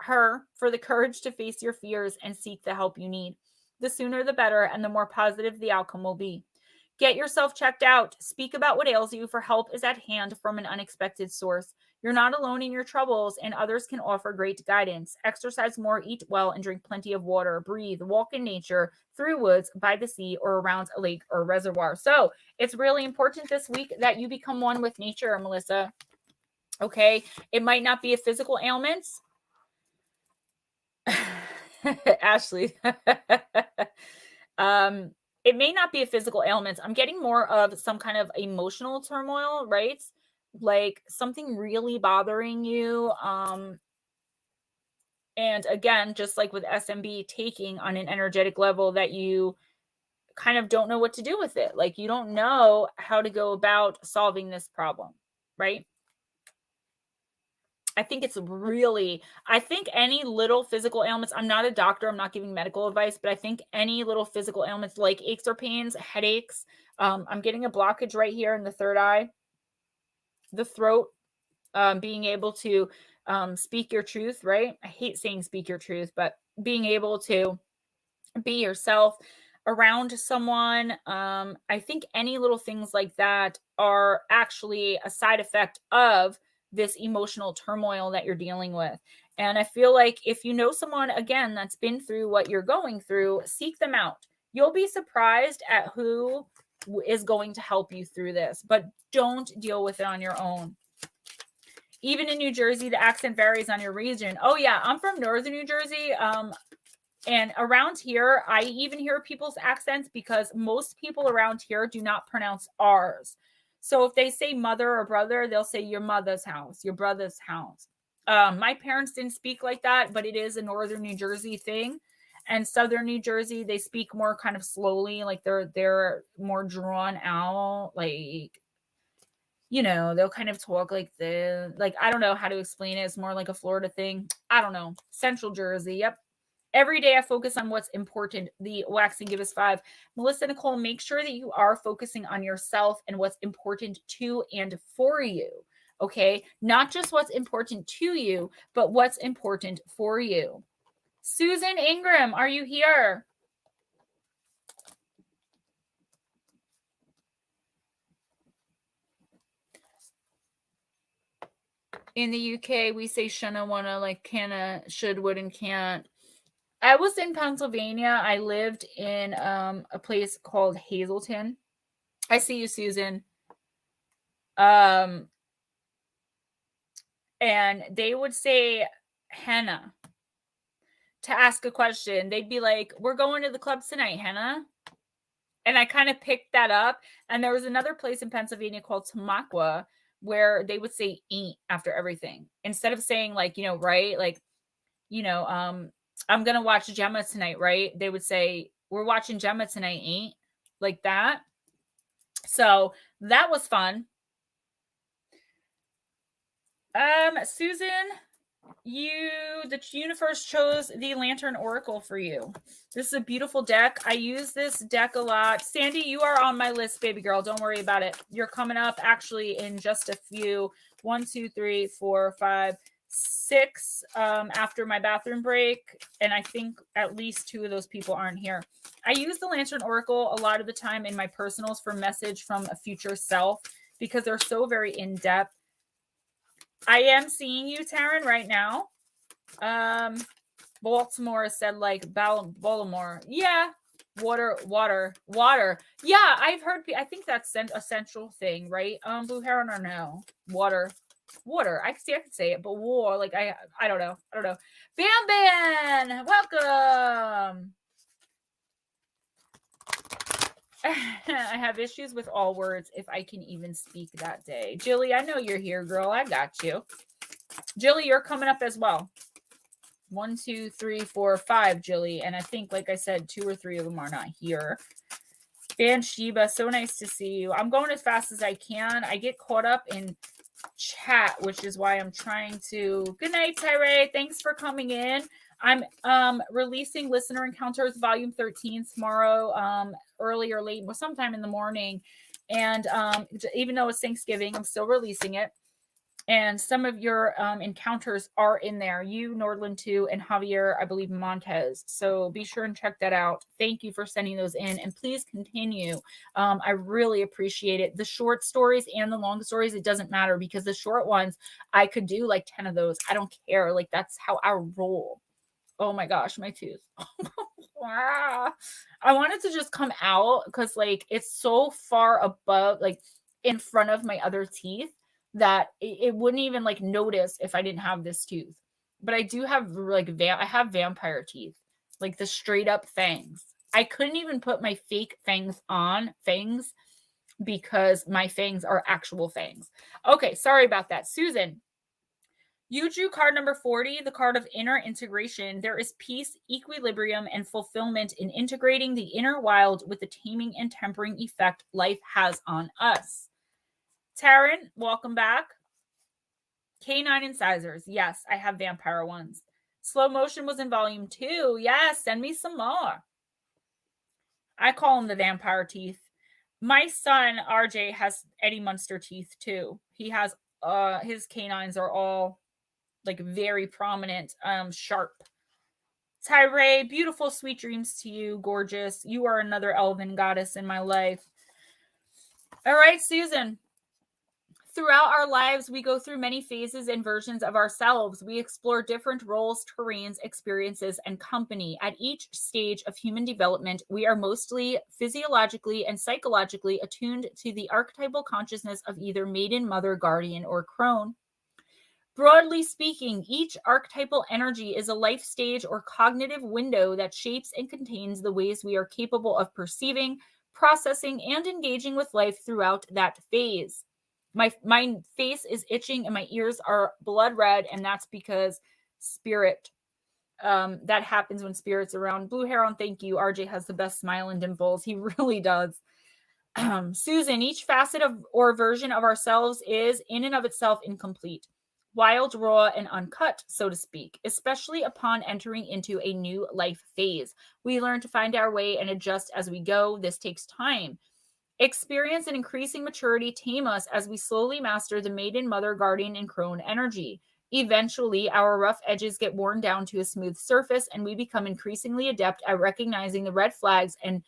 her for the courage to face your fears and seek the help you need. The sooner the better, and the more positive the outcome will be. Get yourself checked out. Speak about what ails you, for help is at hand from an unexpected source. You're not alone in your troubles, and others can offer great guidance. Exercise more, eat well, and drink plenty of water. Breathe, walk in nature, through woods, by the sea, or around a lake or reservoir. So it's really important this week that you become one with nature, Melissa. Okay? It might not be a physical ailment. Ashley. It may not be a physical ailment. I'm getting more of some kind of emotional turmoil, right? Like something really bothering you. And again, just like with SMB, taking on an energetic level that you kind of don't know what to do with it. Like you don't know how to go about solving this problem, right? I think any little physical ailments, I'm not a doctor, I'm not giving medical advice, but I think any little physical ailments like aches or pains, headaches, I'm getting a blockage right here in the third eye, the throat, being able to speak your truth, right? I hate saying speak your truth, but being able to be yourself around someone. I think any little things like that are actually a side effect of this emotional turmoil that you're dealing with. And I feel like if you know someone, again, that's been through what you're going through, seek them out. You'll be surprised at who is going to help you through this, but don't deal with it on your own. Even in New Jersey, the accent varies on your region. Oh yeah, I'm from Northern New Jersey. And around here, I even hear people's accents because most people around here do not pronounce R's. So if they say mother or brother, they'll say your mother's house, your brother's house. My parents didn't speak like that, but it is a Northern New Jersey thing. And Southern New Jersey, they speak more kind of slowly, like they're more drawn out, like, you know, they'll kind of talk like this. Like, I don't know how to explain it. It's more like a Florida thing. I don't know. Central Jersey. Yep. Every day I focus on what's important. The waxing give us 5. Melissa Nicole, make sure that you are focusing on yourself and what's important to and for you. Okay. Not just what's important to you, but what's important for you. Susan Ingram, are you here? In the UK, we say shouldn't, wanna, like canna, should, would, and can't. I was in Pennsylvania. I lived in a place called Hazleton. I see you, Susan. And they would say henna. to ask a question. They'd be like, we're going to the club tonight, Hannah. And I kind of picked that up. And there was another place in Pennsylvania called Tamaqua where they would say ain't after everything. Instead of saying like, right? Like, I'm going to watch Gemma tonight, right? They would say, we're watching Gemma tonight, ain't? Like that. So that was fun. Susan, the universe chose the Lantern Oracle for you. This is a beautiful deck. I use this deck a lot. Sandy, you are on my list, baby girl. Don't worry about it. You're coming up actually in just a few. 1, 2, 3, 4, 5, 6 after my bathroom break. And I think at least 2 of those people aren't here. I use the Lantern Oracle a lot of the time in my personals for message from a future self because they're so very in-depth. I am seeing you, Taryn, right now. Baltimore said like Baltimore. Yeah. Water. Yeah, I've heard. I think that's a central thing, right? Blue Heron or no? Water. I could say it, but war. Like I don't know. Ban, welcome. I have issues with all words if I can even speak that day. Jilly, I know you're here, girl. I got you. Jilly, you're coming up as well. 1, 2, 3, 4, 5, Jilly. And I think, like I said, 2 or 3 of them are not here. Bansheba, so nice to see you. I'm going as fast as I can. I get caught up in chat, which is why I'm trying to. Good night, Tyree. Thanks for coming in. I'm releasing Listener Encounters Volume 13 tomorrow, early or late, sometime in the morning. And even though it's Thanksgiving, I'm still releasing it. And some of your encounters are in there. You, Nordland 2, and Javier, I believe, Montez. So be sure and check that out. Thank you for sending those in. And please continue. I really appreciate it. The short stories and the long stories, it doesn't matter because the short ones, I could do like 10 of those. I don't care. Like, that's how I roll. Oh my gosh, my tooth. Wow. I wanted to just come out because like it's so far above, like in front of my other teeth that it wouldn't even like notice if I didn't have this tooth. But I do have like I have vampire teeth, like the straight up fangs. I couldn't even put my fake fangs because my fangs are actual fangs. Okay, sorry about that. Susan, you drew card number 40, the card of inner integration. There is peace, equilibrium, and fulfillment in integrating the inner wild with the taming and tempering effect life has on us. Taryn, welcome back. Canine incisors. Yes, I have vampire ones. Slow motion was in volume 2. Yes, send me some more. I call them the vampire teeth. My son, RJ, has Eddie Munster teeth too. He has, his canines are all like very prominent, sharp. Tyree, beautiful sweet dreams to you, gorgeous. You are another elven goddess in my life. All right, Susan. Throughout our lives, we go through many phases and versions of ourselves. We explore different roles, terrains, experiences, and company. At each stage of human development, we are mostly physiologically and psychologically attuned to the archetypal consciousness of either maiden, mother, guardian, or crone. Broadly speaking, each archetypal energy is a life stage or cognitive window that shapes and contains the ways we are capable of perceiving, processing, and engaging with life throughout that phase. My face is itching and my ears are blood red, and that's because spirit. That happens when spirit's around. Blue Heron, thank you. RJ has the best smile and dimples. He really does. Susan, each facet of or version of ourselves is in and of itself incomplete. Wild, raw, and uncut, so to speak, especially upon entering into a new life phase. We learn to find our way and adjust as we go. This takes time. Experience and increasing maturity tame us as we slowly master the maiden, mother, guardian, and crone energy. Eventually, our rough edges get worn down to a smooth surface, and we become increasingly adept at recognizing the red flags and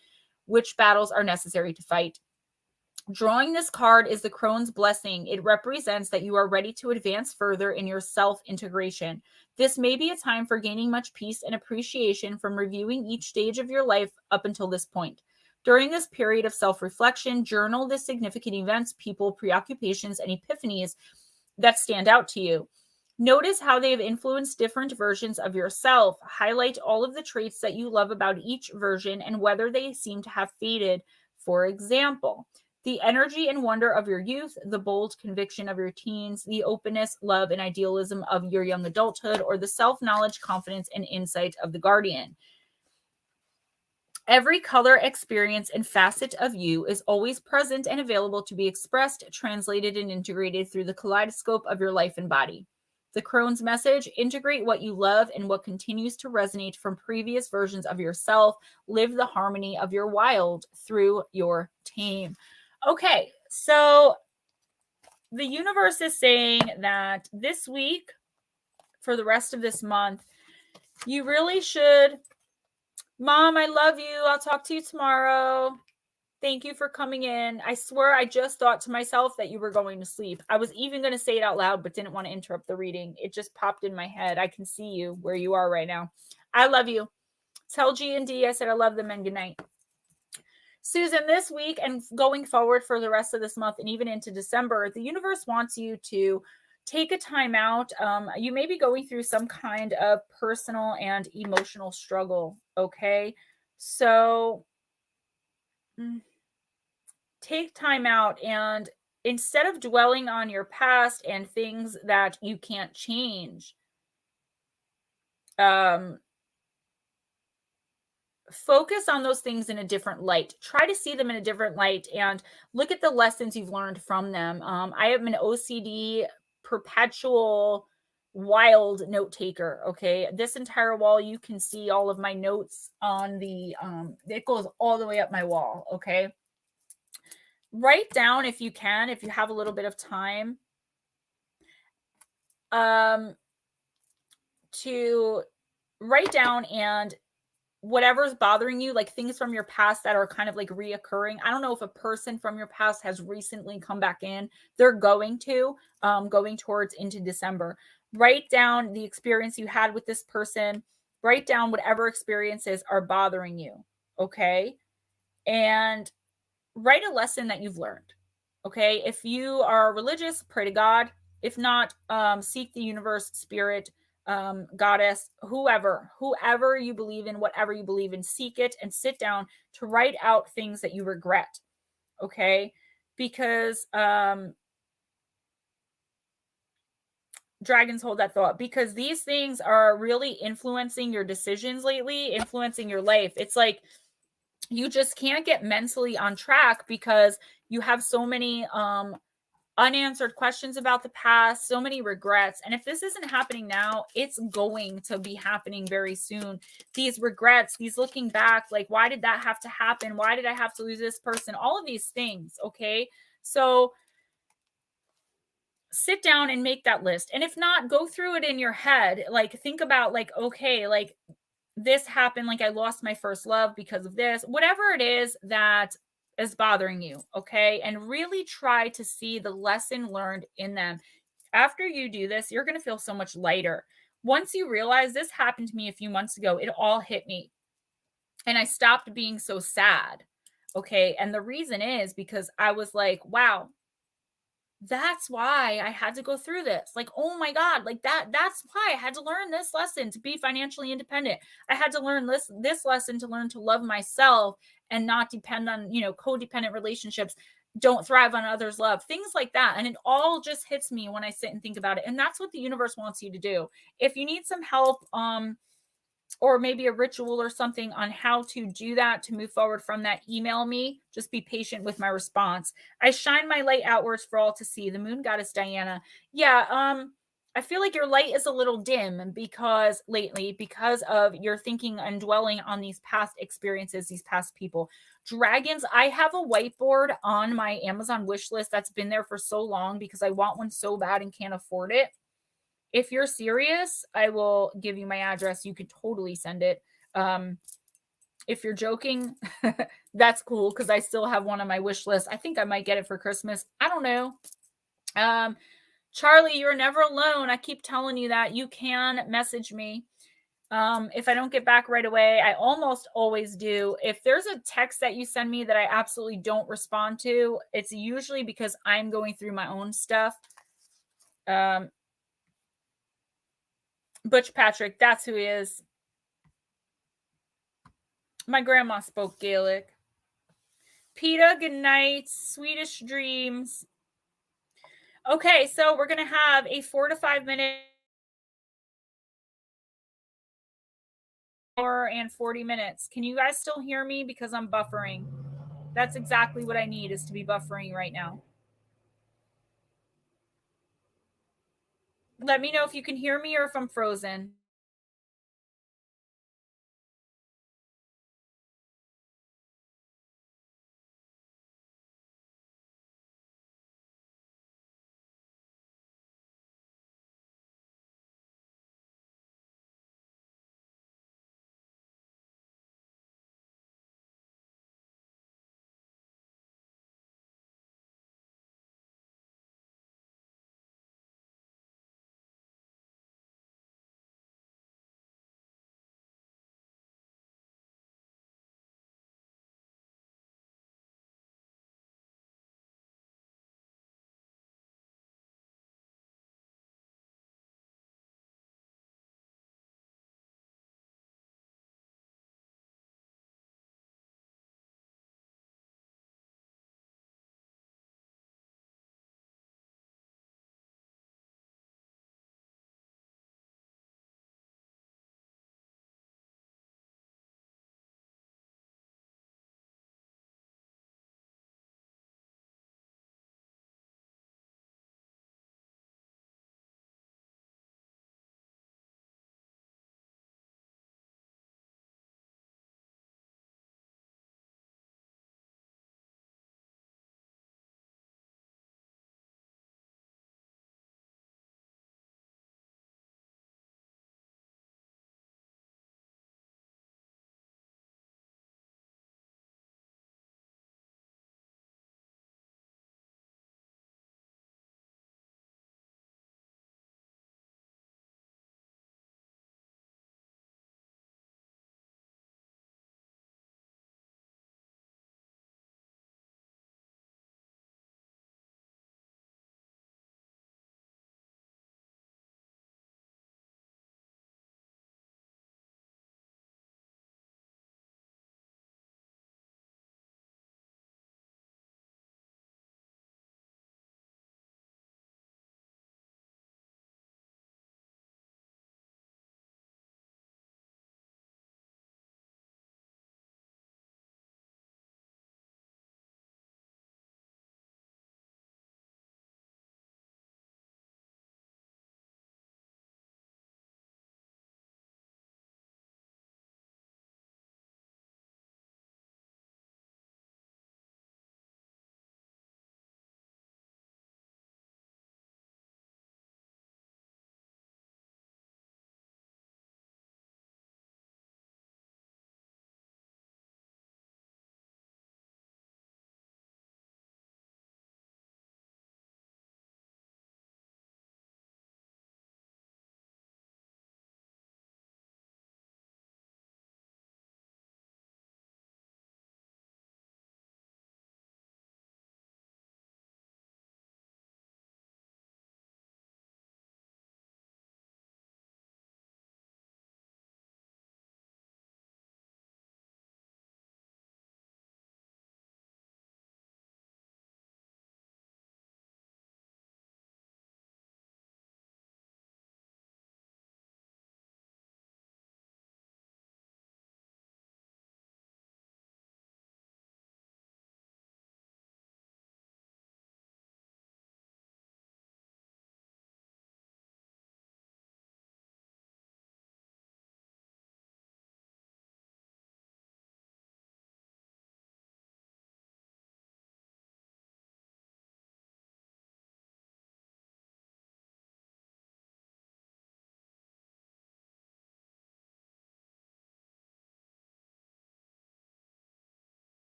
which battles are necessary to fight. Drawing this card is the Crone's blessing. It represents that you are ready to advance further in your self-integration. This may be a time for gaining much peace and appreciation from reviewing each stage of your life up until this point. During this period of self-reflection, journal the significant events, people, preoccupations, and epiphanies that stand out to you. Notice how they have influenced different versions of yourself. Highlight all of the traits that you love about each version and whether they seem to have faded. For example, the energy and wonder of your youth, the bold conviction of your teens, the openness, love, and idealism of your young adulthood, or the self-knowledge, confidence, and insight of the guardian. Every color, experience, and facet of you is always present and available to be expressed, translated, and integrated through the kaleidoscope of your life and body. The crone's message: integrate what you love and what continues to resonate from previous versions of yourself. Live the harmony of your wild through your tame. Okay, so the universe is saying that this week, for the rest of this month, you really should. Mom, I love you. I'll talk to you tomorrow. Thank you for coming in. I swear I just thought to myself that you were going to sleep. I was even going to say it out loud, but didn't want to interrupt the reading. It just popped in my head. I can see you where you are right now. I love you. Tell G and D I said I love them and good night. Susan, this week and going forward for the rest of this month and even into December, the universe wants you to take a time out. You may be going through some kind of personal and emotional struggle, okay? So take time out, and instead of dwelling on your past and things that you can't change, focus on those things in a different light. Try to see them in a different light and look at the lessons you've learned from them. I am an OCD perpetual wild note taker. Okay. This entire wall, you can see all of my notes on the, it goes all the way up my wall. Okay. Write down if you can, if you have a little bit of time, to write down and whatever's bothering you, like things from your past that are kind of like reoccurring. I don't know if a person from your past has recently come back in. They're going towards into December. Write down the experience you had with this person. Write down whatever experiences are bothering you. Okay. And write a lesson that you've learned. Okay. If you are religious, pray to God. If not, seek the universe, spirit, goddess, whoever you believe in, whatever you believe in, seek it and sit down to write out things that you regret. Okay. Because, dragons hold that thought, because these things are really influencing your decisions lately, influencing your life. It's like, you just can't get mentally on track because you have so many unanswered questions about the past, so many regrets. And if this isn't happening now, it's going to be happening very soon. These regrets, these looking back, like, why did that have to happen? Why did I have to lose this person? All of these things. Okay. So sit down and make that list. And if not, go through it in your head. Like, think about, like, okay, like, this happened, like I lost my first love because of this, whatever it is that is bothering you. Okay. And really try to see the lesson learned in them. After you do this, you're going to feel so much lighter. Once you realize this happened to me a few months ago, it all hit me and I stopped being so sad. Okay. And the reason is because I was like, wow, that's why I had to go through this. Like, oh my God, like that's why I had to learn this lesson to be financially independent. I had to learn this lesson to learn to love myself and not depend on, codependent relationships. Don't thrive on others' love, things like that. And it all just hits me when I sit and think about it. And that's what the universe wants you to do. If you need some help, or maybe a ritual or something on how to do that to move forward from that, email me. Just be patient with my response. I shine my light outwards for all to see. The moon goddess Diana. Yeah, I feel like your light is a little dim because of your thinking and dwelling on these past experiences, these past people. Dragons, I have a whiteboard on my Amazon wish list that's been there for so long because I want one so bad and can't afford it. If you're serious, I will give you my address. You could totally send it. If you're joking, that's cool because I still have one on my wish list. I think I might get it for Christmas. I don't know. Charlie, you're never alone. I keep telling you that. You can message me. If I don't get back right away, I almost always do. If there's a text that you send me that I absolutely don't respond to, it's usually because I'm going through my own stuff. Butch Patrick, that's who he is. My grandma spoke Gaelic. PETA, good night. Swedish dreams. Okay, so we're going to have a 4 to 5 minute hour and 40 minutes. Can you guys still hear me? Because I'm buffering. That's exactly what I need, is to be buffering right now. Let me know if you can hear me or if I'm frozen.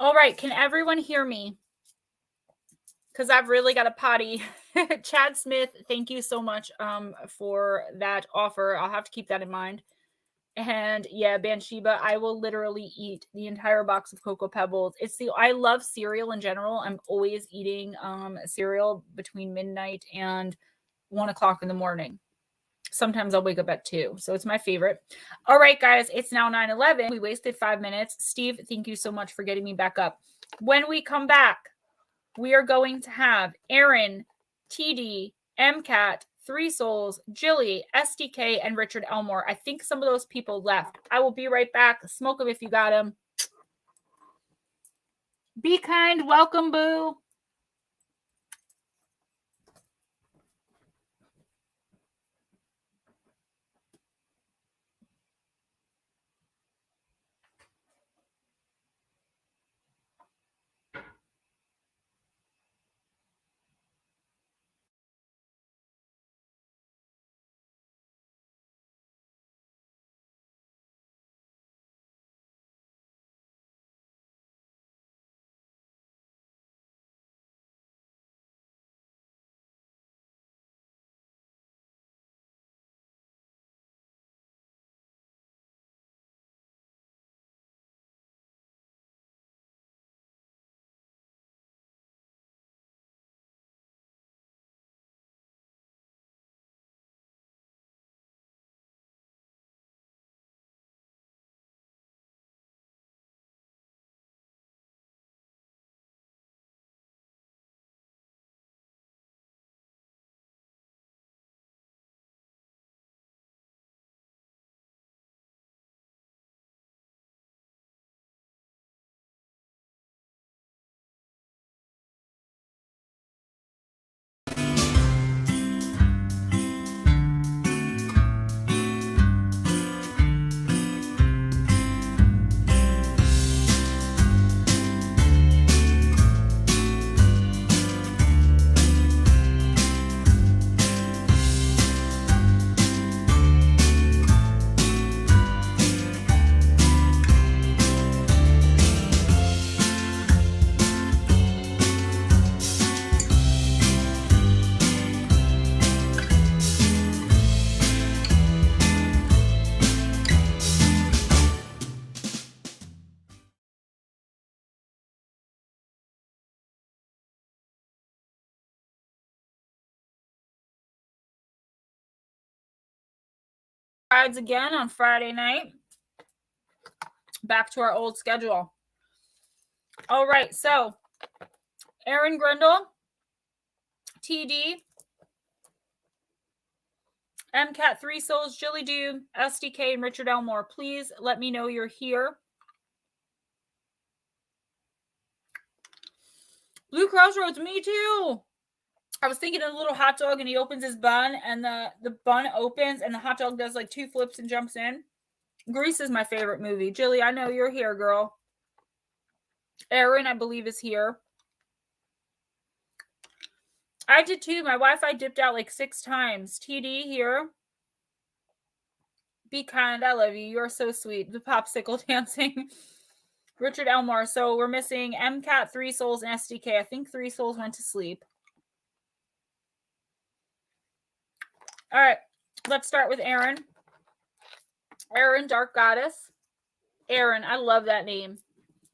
All right, can everyone hear me? Because I've really got a potty. Chad Smith, thank you so much for that offer. I'll have to keep that in mind. And yeah, Bathsheba, I will literally eat the entire box of Cocoa Pebbles. I love cereal in general. I'm always eating cereal between midnight and 1 o'clock in the morning. Sometimes I'll wake up at 2. So it's my favorite. All right, guys, it's now 9:11. We wasted 5 minutes. Steve, thank you so much for getting me back up. When we come back, we are going to have Aaron, TD, MCAT, Three Souls, Jilly, SDK, and Richard Elmore. I think some of those people left. I will be right back. Smoke them if you got them. Be kind. Welcome, boo. Rides again on Friday night. Back to our old schedule. All right, so Aaron Grindle, TD, MCAT, Three Souls, Jilly Doo, SDK, and Richard Elmore. Please let me know you're here. Blue Crossroads, me too. I was thinking of a little hot dog and he opens his bun and the bun opens and the hot dog does like 2 flips and jumps in. Grease is my favorite movie. Jilly, I know you're here, girl. Aaron, I believe, is here. I did too. My Wi-Fi dipped out like 6 times. TD here. Be kind. I love you. You're so sweet. The popsicle dancing. Richard Elmore. So we're missing MCAT, Three Souls, and SDK. I think Three Souls went to sleep. All right. Let's start with Aaron. Aaron, Dark Goddess. Aaron. I love that name.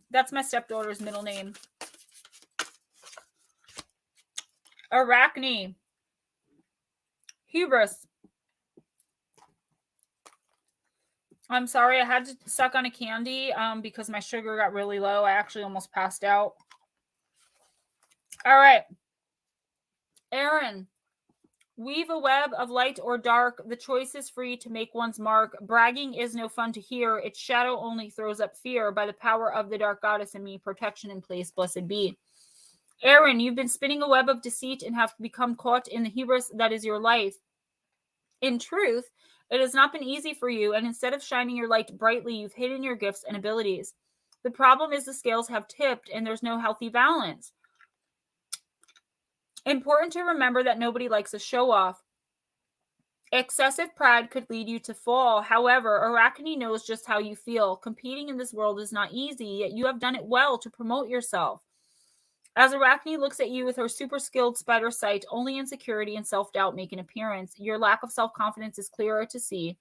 That's my stepdaughter's middle name. Arachne. Hubris. I'm sorry, I had to suck on a candy because my sugar got really low. I actually almost passed out. All right. Aaron. Weave a web of light or dark. The choice is free to make one's mark. Bragging is no fun to hear. Its shadow only throws up fear. By the power of the dark goddess in me, protection in place, blessed be. Aaron, you've been spinning a web of deceit and have become caught in the hubris that is your life. In truth, it has not been easy for you, and instead of shining your light brightly, you've hidden your gifts and abilities. The problem is the scales have tipped and there's no healthy balance. Important to remember that nobody likes a show-off. Excessive pride could lead you to fall. However, Arachne knows just how you feel. Competing in this world is not easy, yet you have done it well to promote yourself. As Arachne looks at you with her super skilled spider sight, only insecurity and self-doubt make an appearance. Your lack of self-confidence is clearer to see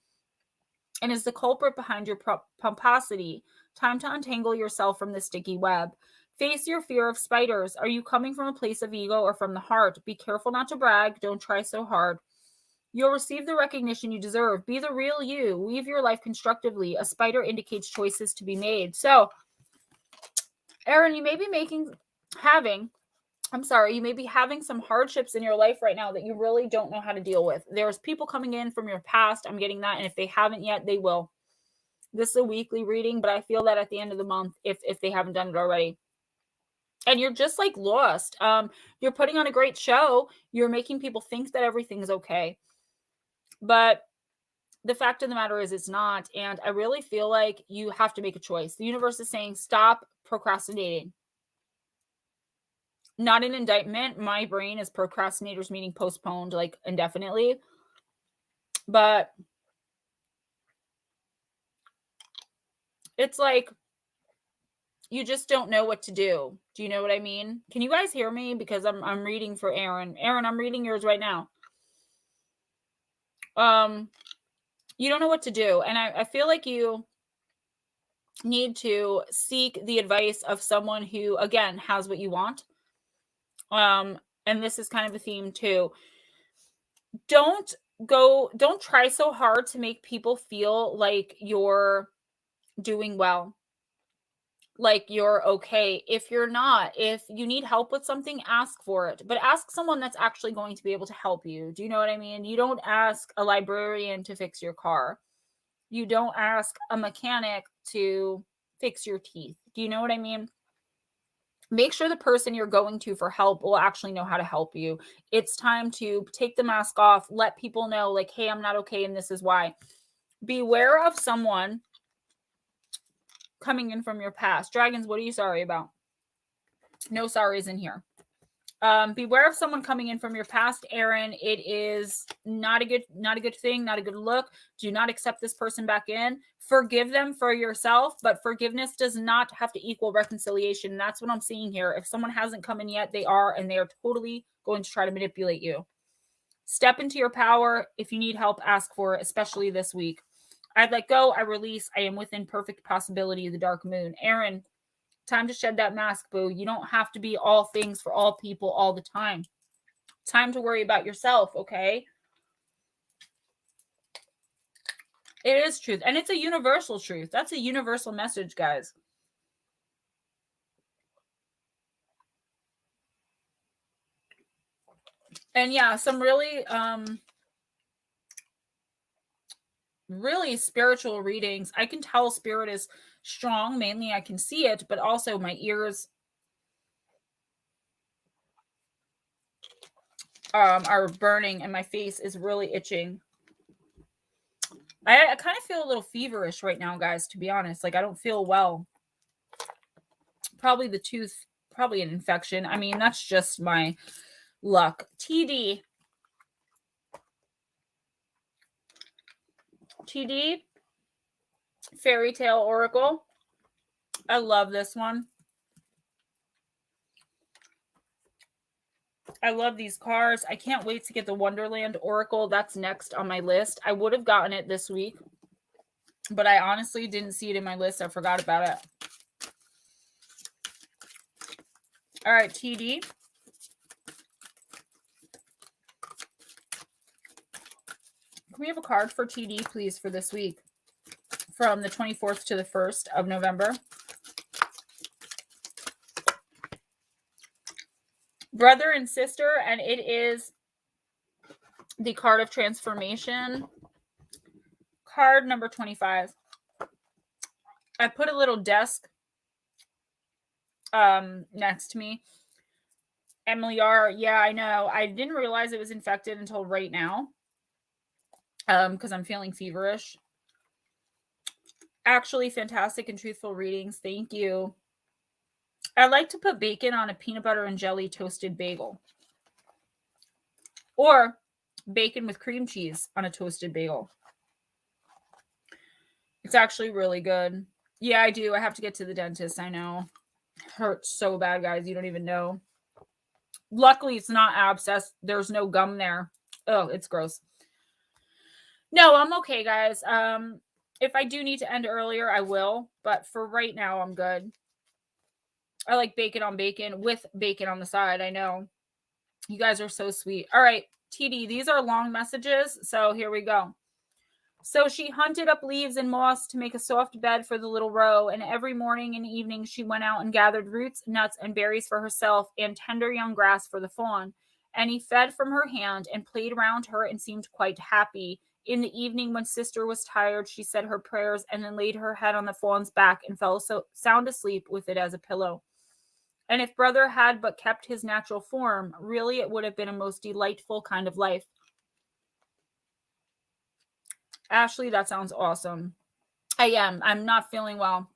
and is the culprit behind your pomposity. Time to untangle yourself from the sticky web. Face your fear of spiders. Are you coming from a place of ego or from the heart? Be careful not to brag. Don't try so hard. You'll receive the recognition you deserve. Be the real you. Weave your life constructively. A spider indicates choices to be made. So, Aaron, you may be you may be having some hardships in your life right now that you really don't know how to deal with. There's people coming in from your past. I'm getting that. And if they haven't yet, they will. This is a weekly reading, but I feel that at the end of the month, if they haven't done it already. And you're just like lost. You're putting on a great show. You're making people think that everything's okay. But the fact of the matter is it's not. And I really feel like you have to make a choice. The universe is saying, stop procrastinating. Not an indictment. My brain is procrastinators, meaning postponed, like indefinitely. But it's like you just don't know what to do. Do you know what I mean? Can you guys hear me? Because I'm reading for Aaron. Aaron, I'm reading yours right now. You don't know what to do. And I feel like you need to seek the advice of someone who, again, has what you want. And this is kind of a theme too. Don't try so hard to make people feel like you're doing well, like you're okay. If you're not, if you need help with something, ask for it, but ask someone that's actually going to be able to help you. Do you know what I mean? You don't ask a librarian to fix your car. You don't ask a mechanic to fix your teeth. Do you know what I mean? Make sure the person you're going to for help will actually know how to help you. It's time to take the mask off, let people know, like, hey, I'm not okay, and this is why. Beware of someone coming in from your past. Dragons, what are you sorry about? No sorries in here. Beware of someone coming in from your past, Aaron. It is not a good thing, not a good look. Do not accept this person back in. Forgive them for yourself, but forgiveness does not have to equal reconciliation. That's what I'm seeing here. If someone hasn't come in yet, they are, and they are totally going to try to manipulate you. Step into your power. If you need help, ask for it, especially this week. I'd let go. I release. I am within perfect possibility of the dark moon. Aaron, time to shed that mask, boo. You don't have to be all things for all people all the time. Time to worry about yourself, okay? It is truth. And it's a universal truth. That's a universal message, guys. And yeah, some really spiritual readings. I can tell spirit is strong. Mainly I can see it, but also my ears are burning and my face is really itching. I kind of feel a little feverish right now, guys, to be honest. Like, I don't feel well. Probably the tooth, probably an infection. I mean, that's just my luck. TD, Faerytale Oracle. I love this one. I love these cards. I can't wait to get the Wonderland Oracle. That's next on my list. I would have gotten it this week, but I honestly didn't see it in my list. I forgot about it. All right, TD. Can we have a card for TD, please, for this week? From the 24th to the 1st of November. Brother and sister, and it is the card of transformation. Card number 25. I put a little desk next to me. Emily R. Yeah, I know. I didn't realize it was infected until right now. Because I'm feeling feverish. Actually, fantastic and truthful readings. Thank you. I like to put bacon on a peanut butter and jelly toasted bagel. Or bacon with cream cheese on a toasted bagel. It's actually really good. Yeah, I do. I have to get to the dentist. I know. Hurts so bad, guys. You don't even know. Luckily, it's not abscess. There's no gum there. Oh, it's gross. No, I'm okay, guys. If I do need to end earlier, I will. But for right now, I'm good. I like bacon on bacon with bacon on the side. I know. You guys are so sweet. All right, TD, these are long messages. So here we go. So she hunted up leaves and moss to make a soft bed for the little roe, and every morning and evening she went out and gathered roots, nuts, and berries for herself, and tender young grass for the fawn. And he fed from her hand and played around her and seemed quite happy. In the evening, when sister was tired, she said her prayers and then laid her head on the fawn's back and fell so sound asleep with it as a pillow. And if brother had but kept his natural form, really it would have been a most delightful kind of life. Ashley, that sounds awesome. I'm not feeling well.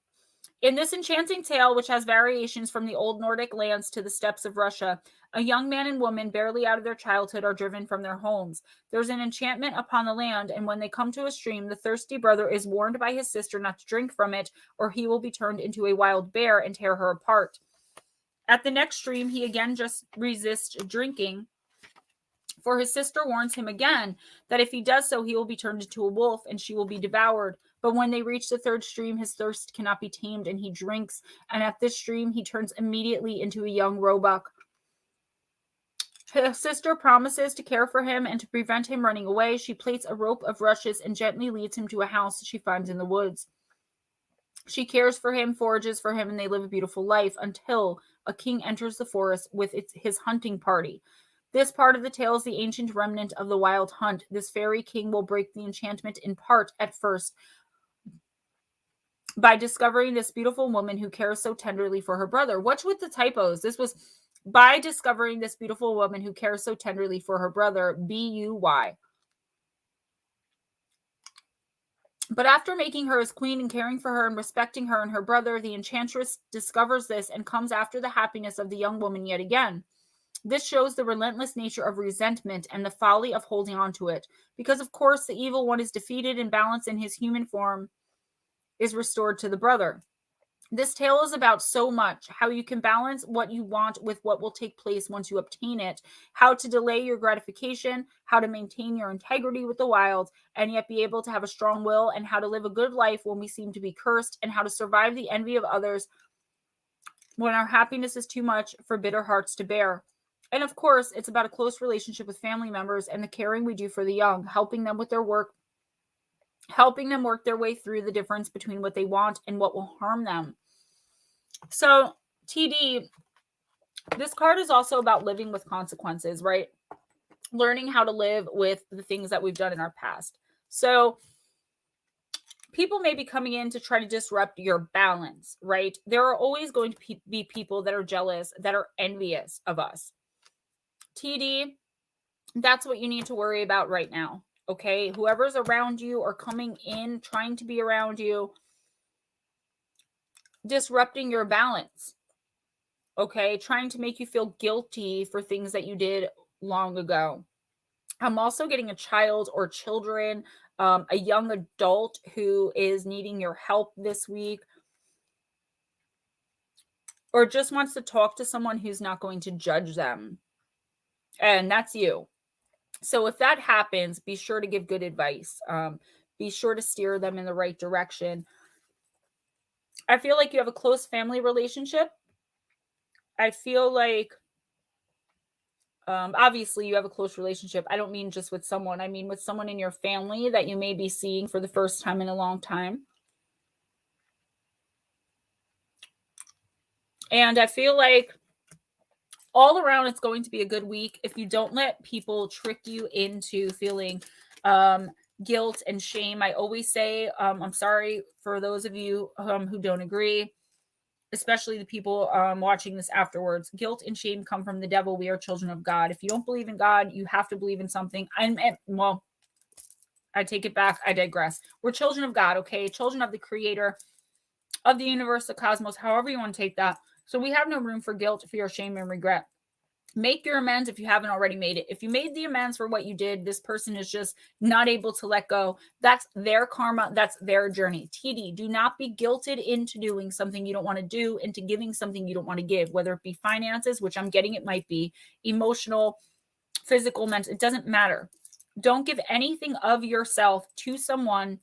In this enchanting tale, which has variations from the old Nordic lands to the steppes of Russia, a young man and woman barely out of their childhood are driven from their homes. There's an enchantment upon the land, and when they come to a stream, the thirsty brother is warned by his sister not to drink from it, or he will be turned into a wild bear and tear her apart. At the next stream, he again just resists drinking, for his sister warns him again that if he does so, he will be turned into a wolf and she will be devoured. But when they reach the third stream, his thirst cannot be tamed and he drinks. And at this stream, he turns immediately into a young roebuck. His sister promises to care for him and to prevent him running away. She plaits a rope of rushes and gently leads him to a house she finds in the woods. She cares for him, forages for him, and they live a beautiful life until a king enters the forest with his hunting party. This part of the tale is the ancient remnant of the wild hunt. This fairy king will break the enchantment in part at first by discovering this beautiful woman who cares so tenderly for her brother. What's with the typos? This was by discovering this beautiful woman who cares so tenderly for her brother, B-U-Y. But after making her his queen and caring for her and respecting her and her brother, the enchantress discovers this and comes after the happiness of the young woman yet again. This shows the relentless nature of resentment and the folly of holding on to it. Because, of course, the evil one is defeated and balance in his human form is restored to the brother. This tale is about so much, how you can balance what you want with what will take place once you obtain it, how to delay your gratification, how to maintain your integrity with the wild, and yet be able to have a strong will, and how to live a good life when we seem to be cursed, and how to survive the envy of others when our happiness is too much for bitter hearts to bear. And of course, it's about a close relationship with family members and the caring we do for the young, helping them with their work, helping them work their way through the difference between what they want and what will harm them. So, TD, this card is also about living with consequences, right? Learning how to live with the things that we've done in our past. So, people may be coming in to try to disrupt your balance, right? There are always going to be people that are jealous, that are envious of us. TD, that's what you need to worry about right now, okay? Whoever's around you or coming in, trying to be around you, disrupting your balance, okay? Trying to make you feel guilty for things that you did long ago. I'm also getting a child or children, a young adult who is needing your help this week, or just wants to talk to someone who's not going to judge them. And that's you. So if that happens, be sure to give good advice. Be sure to steer them in the right direction. I feel like you have a close family relationship. I feel like, obviously, you have a close relationship. I don't mean just with someone. I mean with someone in your family that you may be seeing for the first time in a long time. And I feel like all around, it's going to be a good week if you don't let people trick you into feeling guilt and shame. I always say, I'm sorry for those of you who don't agree, especially the people watching this afterwards. Guilt and shame come from the devil. We are children of God. If you don't believe in God, you have to believe in something. Well, I take it back. I digress. We're children of God, okay? Children of the creator of the universe, the cosmos, however you want to take that. So we have no room for guilt, fear, shame, and regret. Make your amends if you haven't already made it. If you made the amends for what you did, this person is just not able to let go. That's their karma. That's their journey. TD, do not be guilted into doing something you don't want to do, into giving something you don't want to give, whether it be finances, which I'm getting it might be, emotional, physical, mental, it doesn't matter. Don't give anything of yourself to someone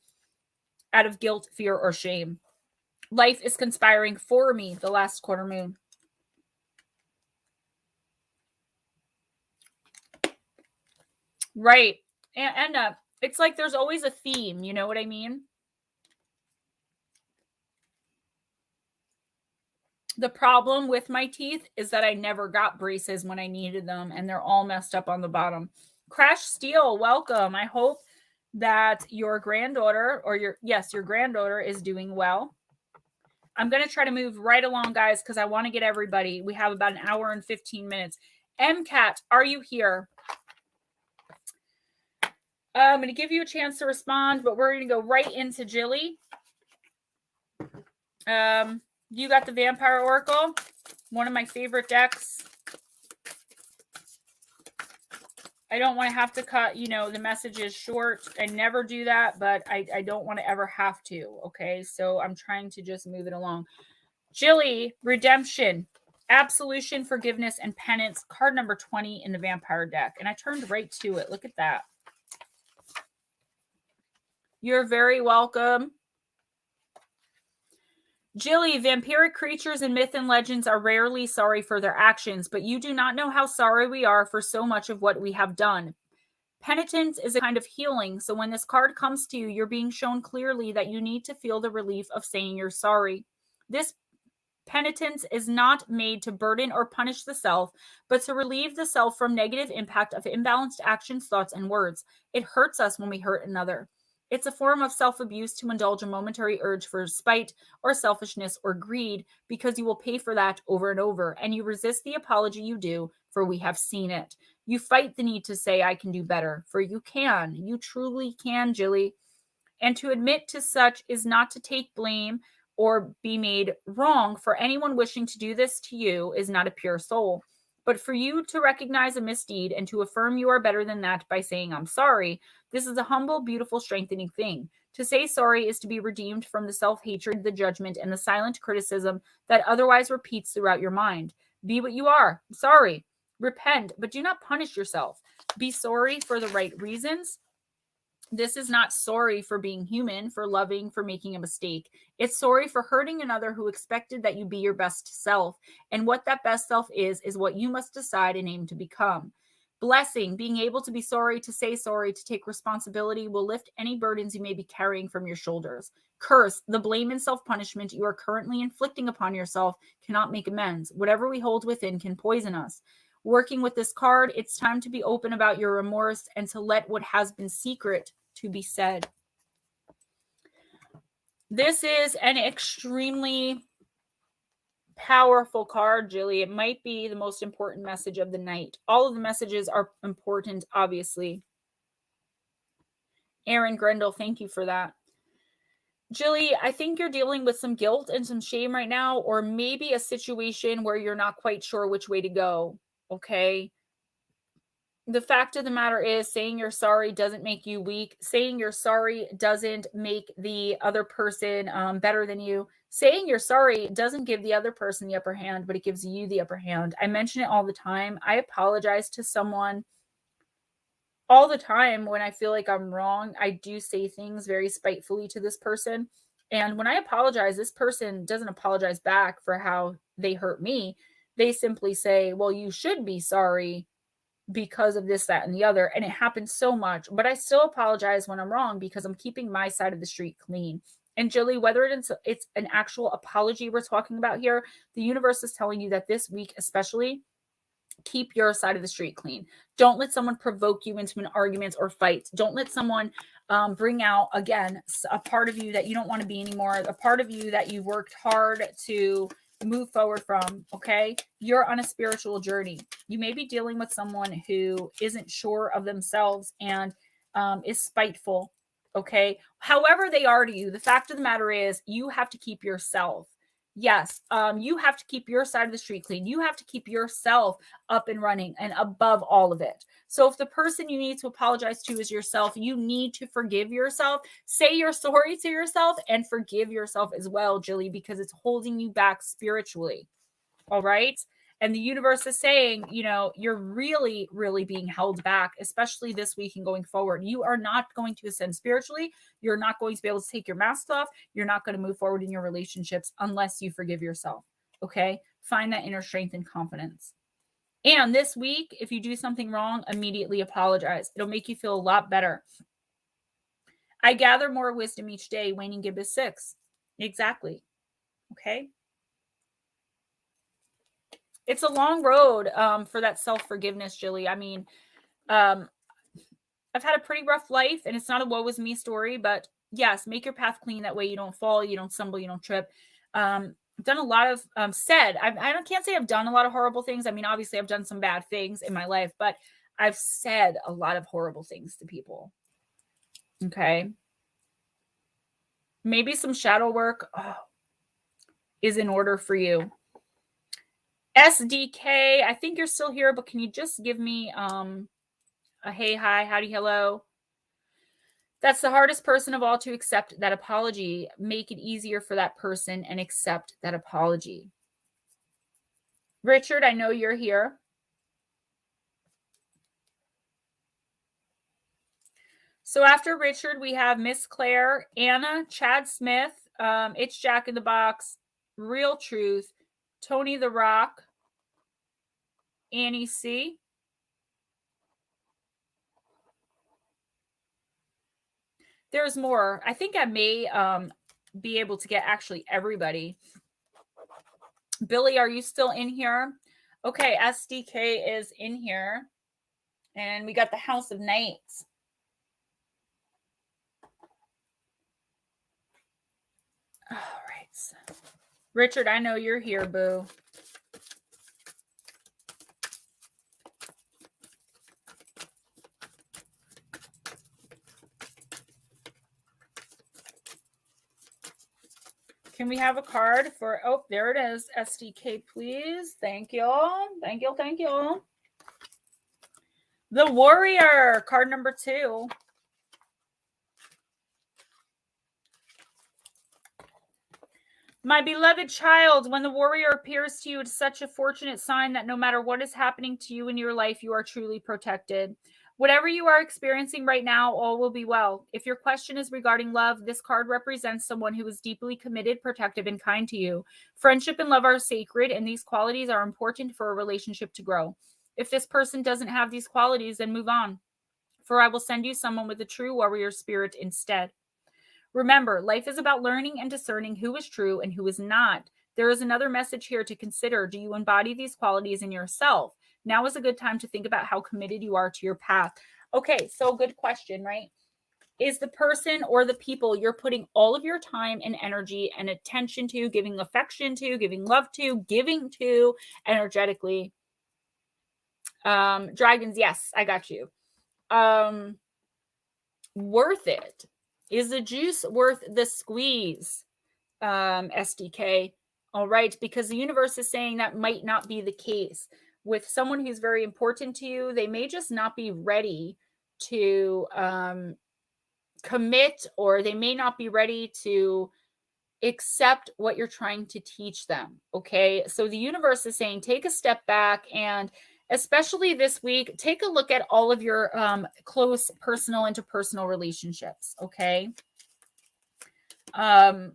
out of guilt, fear, or shame. Life is conspiring for me, the last quarter moon. Right. And it's like there's always a theme, you know what I mean? The problem with my teeth is that I never got braces when I needed them, and they're all messed up on the bottom. Crash Steel, welcome. I hope that your granddaughter or your granddaughter is doing well. I'm going to try to move right along, guys, because I want to get everybody. We have about an hour and 15 minutes. MCAT, are you here? I'm going to give you a chance to respond, but we're going to go right into Jilly. You got the Vampire Oracle, one of my favorite decks. I don't want to have to cut, the messages short. I never do that, but I don't want to ever have to, okay? So I'm trying to just move it along. Jilly, Redemption, Absolution, Forgiveness, and Penance, card number 20 in the Vampire deck. And I turned right to it. Look at that. You're very welcome. Jilly, vampiric creatures in myth and legends are rarely sorry for their actions, but you do not know how sorry we are for so much of what we have done. Penitence is a kind of healing, so when this card comes to you, you're being shown clearly that you need to feel the relief of saying you're sorry. This penitence is not made to burden or punish the self, but to relieve the self from negative impact of imbalanced actions, thoughts, and words. It hurts us when we hurt another. It's a form of self-abuse to indulge a momentary urge for spite or selfishness or greed, because you will pay for that over and over, and you resist the apology you do, for we have seen it. You fight the need to say, I can do better, for you can. You truly can, Jilly. And to admit to such is not to take blame or be made wrong, for anyone wishing to do this to you is not a pure soul. But for you to recognize a misdeed and to affirm you are better than that by saying, I'm sorry, this is a humble, beautiful, strengthening thing. To say sorry is to be redeemed from the self-hatred, the judgment, and the silent criticism that otherwise repeats throughout your mind. Be what you are. Sorry. Repent, but do not punish yourself. Be sorry for the right reasons. This is not sorry for being human, for loving, for making a mistake. It's sorry for hurting another who expected that you be your best self. And what that best self is what you must decide and aim to become. Blessing, being able to be sorry, to say sorry, to take responsibility will lift any burdens you may be carrying from your shoulders. Curse, the blame and self-punishment you are currently inflicting upon yourself cannot make amends. Whatever we hold within can poison us. Working with this card, it's time to be open about your remorse and to let what has been secret to be said. This is an extremely powerful card, Jilly. It might be the most important message of the night. All of the messages are important, obviously. Aaron Grendel, thank you for that. Jilly, I think you're dealing with some guilt and some shame right now, or maybe a situation where you're not quite sure which way to go, okay? The fact of the matter is, saying you're sorry doesn't make you weak. Saying you're sorry doesn't make the other person better than you. Saying you're sorry doesn't give the other person the upper hand, but it gives you the upper hand. I mention it all the time. I apologize to someone all the time when I feel like I'm wrong. I do say things very spitefully to this person. And when I apologize, this person doesn't apologize back for how they hurt me. They simply say, well, you should be sorry because of this, that, and the other. And it happens so much, but I still apologize when I'm wrong because I'm keeping my side of the street clean. And Jilly, whether it's an actual apology we're talking about here, the universe is telling you that this week, especially, keep your side of the street clean. Don't let someone provoke you into an argument or fight. Don't let someone bring out, again, a part of you that you don't want to be anymore, a part of you that you worked hard to move forward from, okay? You're on a spiritual journey. You may be dealing with someone who isn't sure of themselves and is spiteful, okay? However they are to you, the fact of the matter is you have to keep yourself. Yes, you have to keep your side of the street clean. You have to keep yourself up and running and above all of it. So if the person you need to apologize to is yourself, you need to forgive yourself. Say you're sorry to yourself and forgive yourself as well, Jilly, because it's holding you back spiritually. All right. And the universe is saying, you know, you're really, really being held back, especially this week and going forward. You are not going to ascend spiritually. You're not going to be able to take your mask off. You're not going to move forward in your relationships unless you forgive yourself. Okay. Find that inner strength and confidence. And this week, if you do something wrong, immediately apologize. It'll make you feel a lot better. I gather more wisdom each day. Waning Gibbous 6. Exactly. Okay. It's a long road for that self-forgiveness, Jilly. I mean, I've had a pretty rough life, and it's not a woe is me story, but yes, make your path clean. That way you don't fall, you don't stumble, you don't trip. I've done a lot of I can't say I've done a lot of horrible things. I mean, obviously I've done some bad things in my life, but I've said a lot of horrible things to people. Okay. Maybe some shadow work is in order for you. SDK, I think you're still here, but can you just give me a hey, hi, howdy, hello? That's the hardest person of all to accept that apology. Make it easier for that person and accept that apology. Richard, I know you're here. So after Richard, we have Miss Claire, Anna, Chad Smith, It's Jack in the Box, Real Truth, Tony the Rock, Annie C. There's more. I think I may be able to get actually everybody. Billy, are you still in here? Okay, SDK is in here. And we got the House of Knights. All right. Richard, I know you're here, boo. Can we have a card for, oh, there it is. SDK, please. Thank you. Thank you. Thank you. The Warrior, card number 2. My beloved child, when the warrior appears to you, it's such a fortunate sign that no matter what is happening to you in your life, you are truly protected. Whatever you are experiencing right now, all will be well. If your question is regarding love, this card represents someone who is deeply committed, protective, and kind to you. Friendship and love are sacred, and these qualities are important for a relationship to grow. If this person doesn't have these qualities, then move on, for I will send you someone with a true warrior spirit instead. Remember, life is about learning and discerning who is true and who is not. There is another message here to consider. Do you embody these qualities in yourself? Now is a good time to think about how committed you are to your path. Okay, so good question, right? Is the person or the people you're putting all of your time and energy and attention to, giving affection to, giving love to, giving to energetically? Dragons, yes, I got you. Worth it? Is the juice worth the squeeze? SDK. All right, because the universe is saying that might not be the case. With someone who's very important to you, they may just not be ready to commit, or they may not be ready to accept what you're trying to teach them. Okay, so the universe is saying take a step back, and especially this week, take a look at all of your close personal interpersonal relationships. Okay. And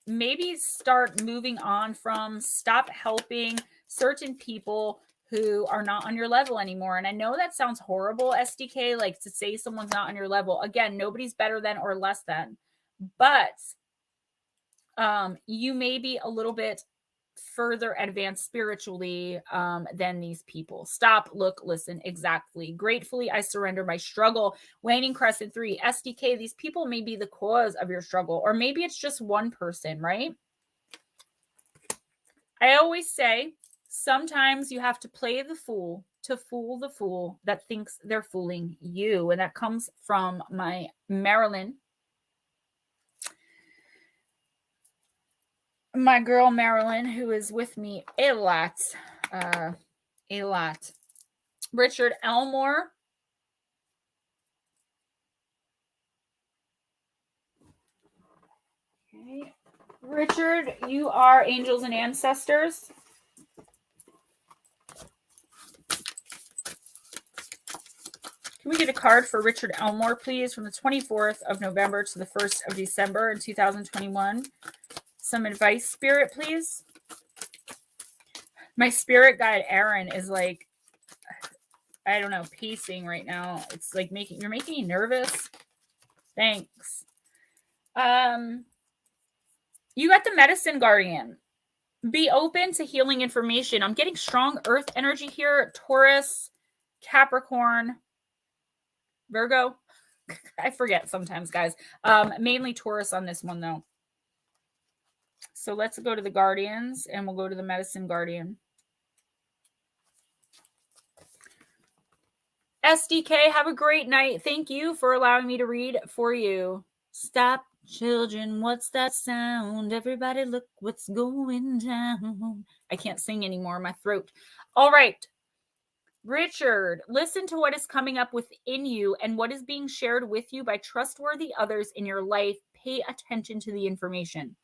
maybe start moving on from, stop helping certain people who are not on your level anymore. And I know that sounds horrible, SDK, like to say someone's not on your level. Again, nobody's better than or less than, but you may be a little bit further advanced spiritually than these people. Stop, look, listen. Exactly. Gratefully, I surrender my struggle. Waning Crescent 3, SDK, these people may be the cause of your struggle, or maybe it's just one person, right? I always say sometimes you have to play the fool to fool the fool that thinks they're fooling you. And that comes from my Marilyn. my girl Marilyn, who is with me a lot. Richard Elmore. Okay. Richard, you are angels and ancestors. Can we get a card for Richard Elmore, please, from the 24th of November to the 1st of December in 2021? Some advice, Spirit, please. My spirit guide, Aaron, is like, I don't know, pacing right now. It's like you're making me nervous. Thanks. You got the Medicine Guardian. Be open to healing information. I'm getting strong earth energy here. Taurus, Capricorn, Virgo. I forget sometimes, guys. Mainly Taurus on this one, though. So let's go to the Guardians, and we'll go to the Medicine Guardian. SDK, have a great night. Thank you for allowing me to read for you. Stop, children. What's that sound? Everybody look what's going down. I can't sing anymore. My throat. All right. Richard, listen to what is coming up within you and what is being shared with you by trustworthy others in your life. Pay attention to the information.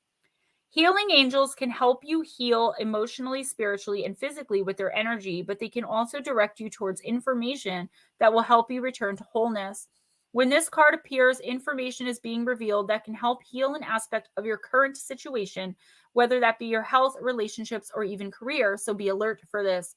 Healing angels can help you heal emotionally, spiritually, and physically with their energy, but they can also direct you towards information that will help you return to wholeness. When this card appears, information is being revealed that can help heal an aspect of your current situation, whether that be your health, relationships, or even career, so be alert for this.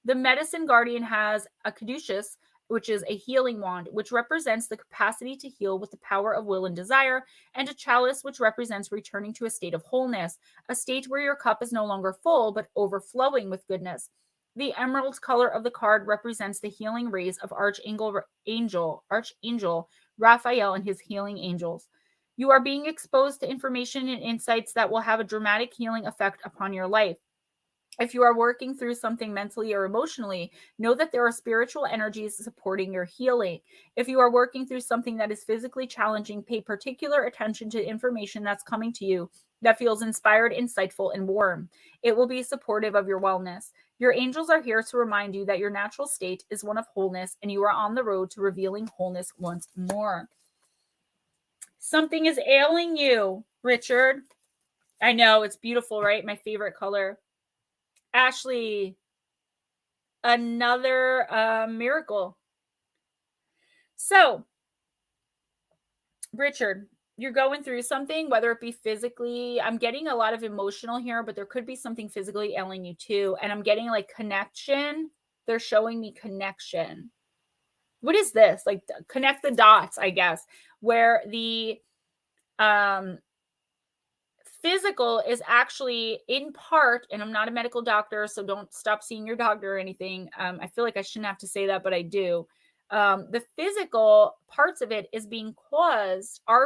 The Medicine Guardian has a caduceus, which is a healing wand, which represents the capacity to heal with the power of will and desire, and a chalice, which represents returning to a state of wholeness, a state where your cup is no longer full, but overflowing with goodness. The emerald color of the card represents the healing rays of Archangel Raphael and his healing angels. You are being exposed to information and insights that will have a dramatic healing effect upon your life. If you are working through something mentally or emotionally, know that there are spiritual energies supporting your healing. If you are working through something that is physically challenging, pay particular attention to information that's coming to you that feels inspired, insightful, and warm. It will be supportive of your wellness. Your angels are here to remind you that your natural state is one of wholeness, and you are on the road to revealing wholeness once more. Something is ailing you, Richard. I know, it's beautiful, right? My favorite color. Ashley, another miracle. So, Richard, you're going through something, whether it be physically. I'm getting a lot of emotional here, but there could be something physically ailing you too. And I'm getting like connection. They're showing me connection. What is this? Like connect the dots, I guess, where the physical is actually in part, and I'm not a medical doctor, so don't stop seeing your doctor or anything. I feel like I shouldn't have to say that, but I do. The physical parts of it are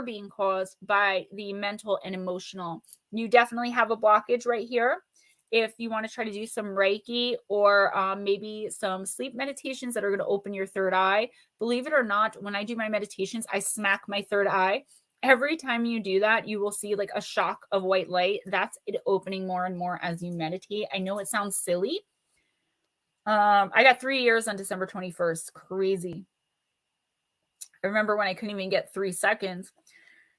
being caused by the mental and emotional. You definitely have a blockage right here. If you want to try to do some Reiki or maybe some sleep meditations that are going to open your third eye, believe it or not, when I do my meditations, I smack my third eye. Every time you do that, you will see like a shock of white light. That's it opening more and more as you meditate. I know it sounds silly. I got 3 years on December 21st. Crazy. I remember when I couldn't even get 3 seconds.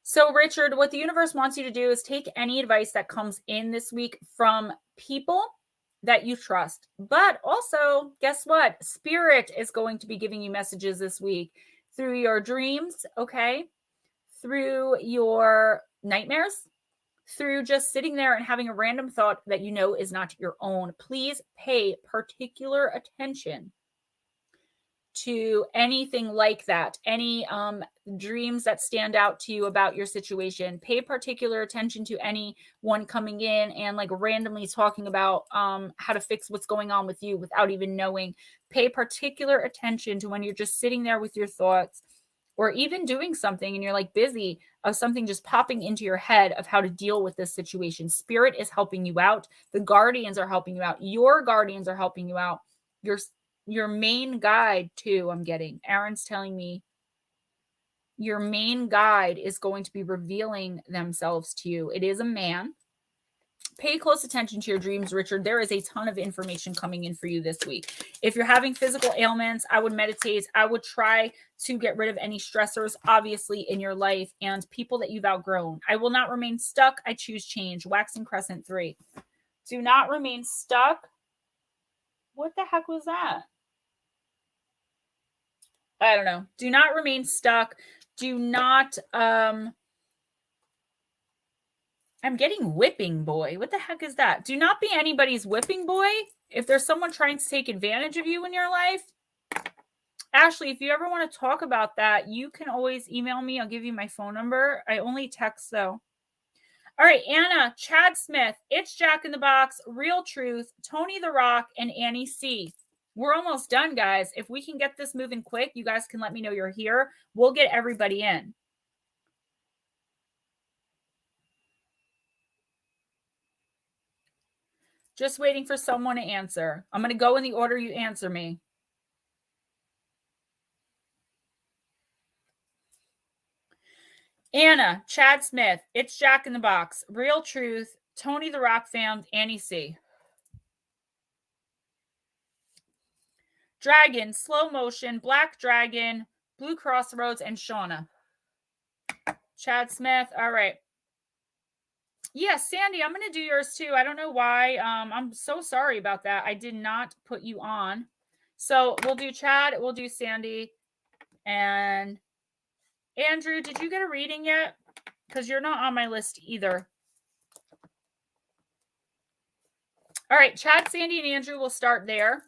So, Richard, what the universe wants you to do is take any advice that comes in this week from people that you trust. But also, guess what? Spirit is going to be giving you messages this week through your dreams, okay? Through your nightmares, through just sitting there and having a random thought that you know is not your own. Please pay particular attention to anything like that, any dreams that stand out to you about your situation. Pay particular attention to anyone coming in and like randomly talking about how to fix what's going on with you without even knowing. Pay particular attention to when you're just sitting there with your thoughts, or even doing something and you're like busy, of something just popping into your head of how to deal with this situation. Spirit is helping you out. The guardians are helping you out. Your guardians are helping you out. Your main guide too, I'm getting. Aaron's telling me your main guide is going to be revealing themselves to you. It is a man. Pay close attention to your dreams, Richard. There is a ton of information coming in for you this week. If you're having physical ailments, I would meditate. I would try to get rid of any stressors, obviously, in your life and people that you've outgrown. I will not remain stuck. I choose change. Waxing Crescent 3. Do not remain stuck. What the heck was that? I don't know. Do not remain stuck. Do not, I'm getting whipping boy. What the heck is that? Do not be anybody's whipping boy. If there's someone trying to take advantage of you in your life. Ashley, if you ever want to talk about that, you can always email me. I'll give you my phone number. I only text though. All right, Anna, Chad Smith, It's Jack in the Box, Real Truth, Tony the Rock, and Annie C. We're almost done, guys. If we can get this moving quick, you guys can let me know you're here. We'll get everybody in. Just waiting for someone to answer. I'm going to go in the order you answer me. Anna, Chad Smith, It's Jack in the Box, Real Truth, Tony the Rock Fam, Annie C. Dragon, Slow Motion, Black Dragon, Blue Crossroads, and Shauna. Chad Smith. All right. Yeah, Sandy, I'm going to do yours too. I don't know why. I'm so sorry about that. I did not put you on. So we'll do Chad, we'll do Sandy, and Andrew, did you get a reading yet? Because you're not on my list either. All right, Chad, Sandy, and Andrew will start there.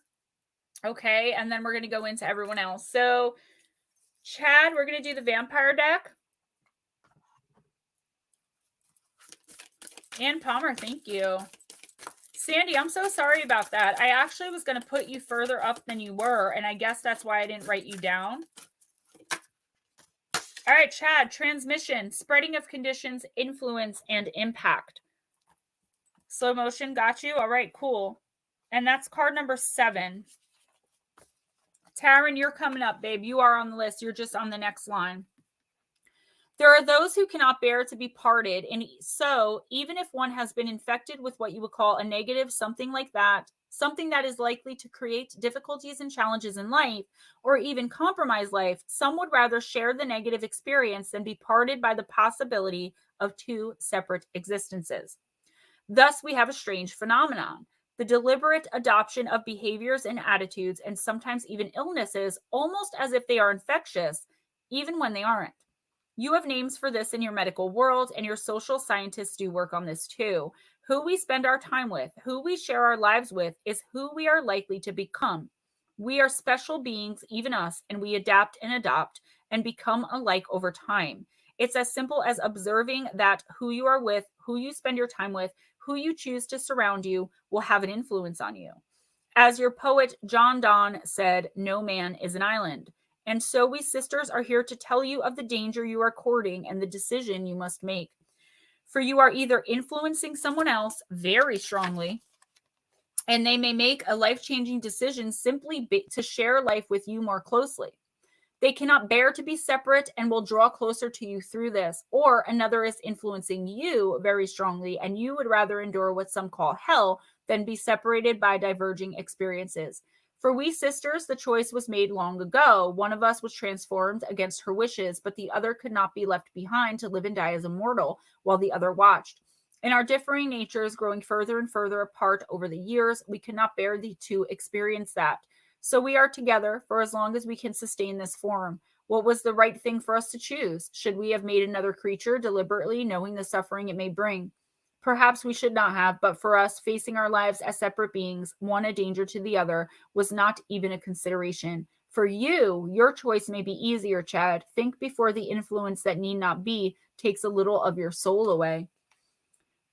Okay, and then we're going to go into everyone else. So, Chad, we're going to do the vampire deck. Ann Palmer, thank you. Sandy, I'm so sorry about that. I actually was going to put you further up than you were, and I guess that's why I didn't write you down. All right, Chad, transmission, spreading of conditions, influence, and impact. Slow motion, got you. All right, cool. And that's card number 7. Taryn, you're coming up, babe. You are on the list. You're just on the next line. There are those who cannot bear to be parted, and so even if one has been infected with what you would call a negative, something like that, something that is likely to create difficulties and challenges in life, or even compromise life, some would rather share the negative experience than be parted by the possibility of 2 separate existences. Thus, we have a strange phenomenon. The deliberate adoption of behaviors and attitudes, and sometimes even illnesses, almost as if they are infectious, even when they aren't. You have names for this in your medical world, and your social scientists do work on this too. Who we spend our time with, who we share our lives with, is who we are likely to become. We are special beings, even us, and we adapt and adopt and become alike over time. It's as simple as observing that who you are with, who you spend your time with, who you choose to surround you will have an influence on you. As your poet John Donne said, no man is an island. And so we sisters are here to tell you of the danger you are courting and the decision you must make. For you are either influencing someone else very strongly, and they may make a life-changing decision simply to share life with you more closely. They cannot bear to be separate and will draw closer to you through this. Or another is influencing you very strongly, and you would rather endure what some call hell than be separated by diverging experiences. For we sisters, the choice was made long ago. One of us was transformed against her wishes, but the other could not be left behind to live and die as a mortal while the other watched. In our differing natures, growing further and further apart over the years, we cannot bear the 2 experience that. So we are together for as long as we can sustain this form. What was the right thing for us to choose? Should we have made another creature deliberately, knowing the suffering it may bring? Perhaps we should not have, but for us, facing our lives as separate beings, one a danger to the other, was not even a consideration. For you, your choice may be easier, Chad. Think before the influence that need not be takes a little of your soul away.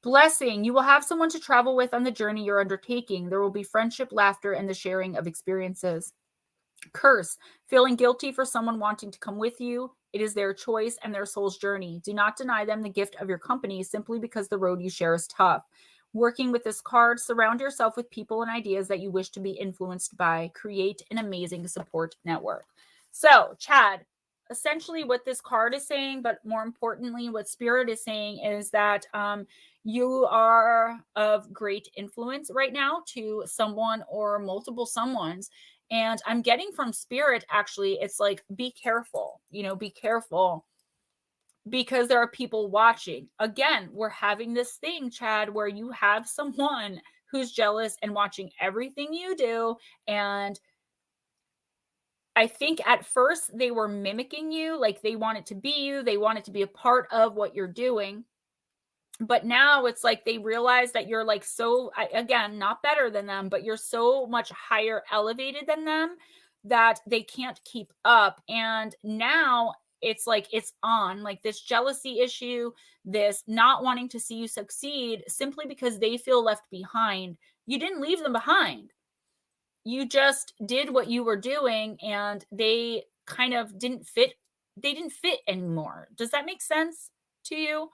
Blessing, you will have someone to travel with on the journey you're undertaking. There will be friendship, laughter, and the sharing of experiences. Curse, feeling guilty for someone wanting to come with you. It is their choice and their soul's journey. Do not deny them the gift of your company simply because the road you share is tough. Working with this card, surround yourself with people and ideas that you wish to be influenced by. Create an amazing support network. So, Chad, essentially what this card is saying, but more importantly, what Spirit is saying is that you are of great influence right now to someone or multiple someones. And I'm getting from Spirit, actually, it's like, be careful, be careful, because there are people watching. Again, we're having this thing, Chad, where you have someone who's jealous and watching everything you do. And I think at first they were mimicking you, like they want it to be you, they want it to be a part of what you're doing. But now it's like they realize that you're like, so, again, not better than them, but you're so much higher elevated than them that they can't keep up. And now it's like it's on, like this jealousy issue, this not wanting to see you succeed simply because they feel left behind. You didn't leave them behind. You just did what you were doing, and they kind of didn't fit. They didn't fit anymore. Does that make sense to you?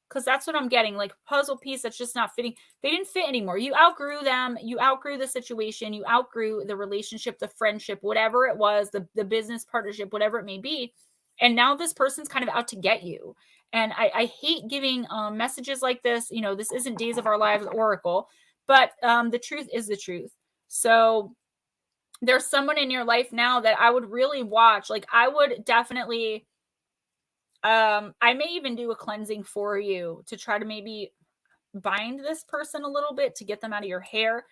Because that's what I'm getting, like puzzle piece that's just not fitting. They didn't fit anymore. You outgrew them. You outgrew the situation. You outgrew the relationship, the friendship, whatever it was, the business partnership, whatever it may be. And now this person's kind of out to get you. And I hate giving messages like this. This isn't Days of Our Lives Oracle, but the truth is the truth. So there's someone in your life now that I would really watch. Like, I would definitely, I may even do a cleansing for you to try to maybe bind this person a little bit to get them out of your hair.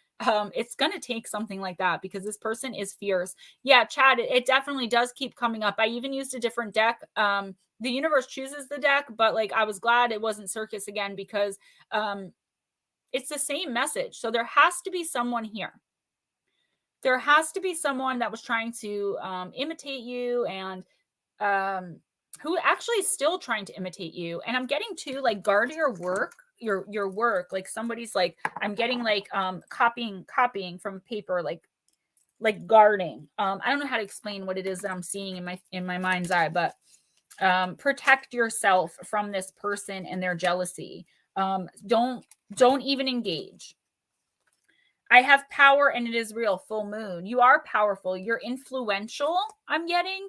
It's going to take something like that because this person is fierce. Yeah, Chad, it definitely does keep coming up. I even used a different deck. The universe chooses the deck, but like, I was glad it wasn't Circus again, because it's the same message. So there has to be someone here. There has to be someone that was trying to imitate you, and who actually is still trying to imitate you. And I'm getting to like, guard your work, your work. Like somebody's like, I'm getting like copying from paper, like guarding. I don't know how to explain what it is that I'm seeing in my mind's eye, but protect yourself from this person and their jealousy. Don't even engage. I have power and it is real. Full moon. You are powerful. You're influential, I'm getting.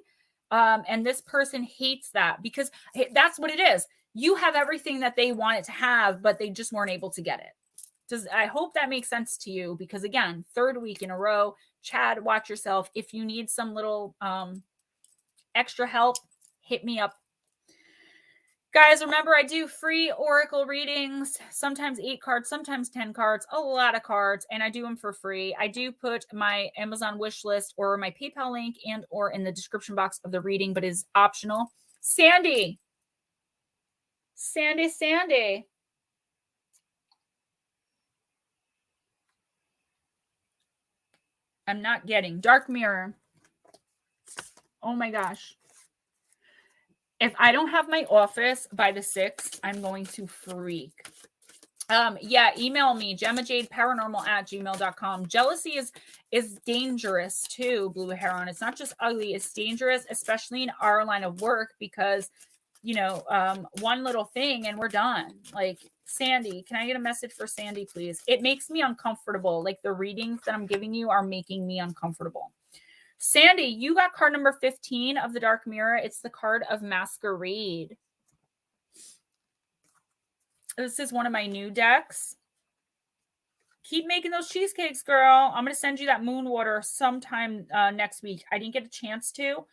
And this person hates that, because that's what it is. You have everything that they wanted to have, but they just weren't able to get it. I hope that makes sense to you, because again, 3rd week in a row. Chad, watch yourself. If you need some little extra help, hit me up. Guys, remember, I do free oracle readings, sometimes 8 cards, sometimes 10 cards, a lot of cards, and I do them for free. I do put my Amazon wish list or my PayPal link and or in the description box of the reading, but is optional. Sandy. I'm not getting Dark Mirror. Oh my gosh. If I don't have my office by the 6th, I'm going to freak. Yeah, email me, GemmaJadeParanormal@gmail.com. Jealousy is dangerous too, Blue Heron. It's not just ugly, it's dangerous, especially in our line of work, because, one little thing and we're done. Like, Sandy, can I get a message for Sandy, please? It makes me uncomfortable. Like, the readings that I'm giving you are making me uncomfortable. Sandy, you got card number 15 of the Dark Mirror. It's the card of Masquerade. This is one of my new decks. Keep making those cheesecakes, girl. I'm going to send you that moon water sometime next week. I didn't get a chance to.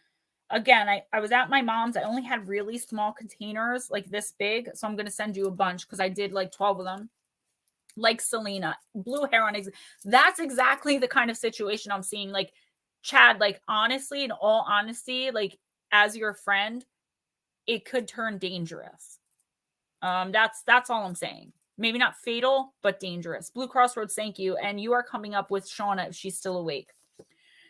Again, I was at my mom's. I only had really small containers, like this big. So I'm going to send you a bunch, because I did like 12 of them. Like Selena, Blue Heron. That's exactly the kind of situation I'm seeing. Like, Chad, like, honestly, in all honesty, like, as your friend, it could turn dangerous. That's all I'm saying. Maybe not fatal, but dangerous. Blue Crossroads, thank you. And you are coming up with Shauna if she's still awake.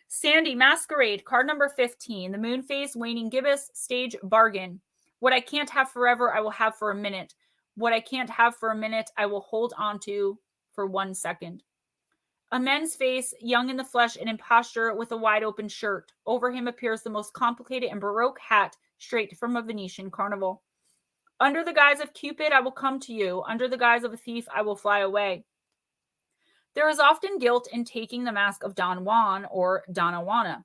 Sandy, Masquerade, card number 15. The moon phase, waning gibbous, stage bargain. What I can't have forever, I will have for a minute. What I can't have for a minute, I will hold on to for 1 second. A man's face, young in the flesh and in posture, with a wide open shirt. Over him appears the most complicated and baroque hat, straight from a Venetian carnival. Under the guise of Cupid, I will come to you. Under the guise of a thief, I will fly away. There is often guilt in taking the mask of Don Juan or Donna Juana.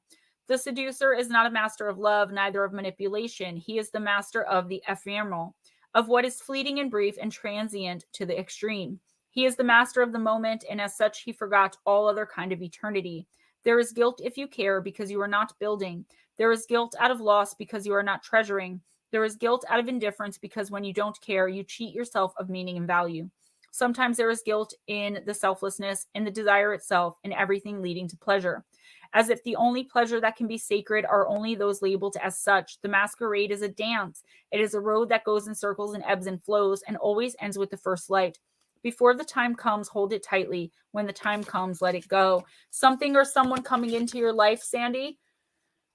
The seducer is not a master of love, neither of manipulation. He is the master of the ephemeral, of what is fleeting and brief and transient to the extreme. He is the master of the moment, and as such, he forgot all other kind of eternity. There is guilt if you care, because you are not building. There is guilt out of loss, because you are not treasuring. There is guilt out of indifference, because when you don't care, you cheat yourself of meaning and value. Sometimes there is guilt in the selflessness, in the desire itself, in everything leading to pleasure. As if the only pleasure that can be sacred are only those labeled as such. The masquerade is a dance. It is a road that goes in circles and ebbs and flows and always ends with the first light. Before the time comes, hold it tightly. When the time comes, let it go. Something or someone coming into your life, Sandy,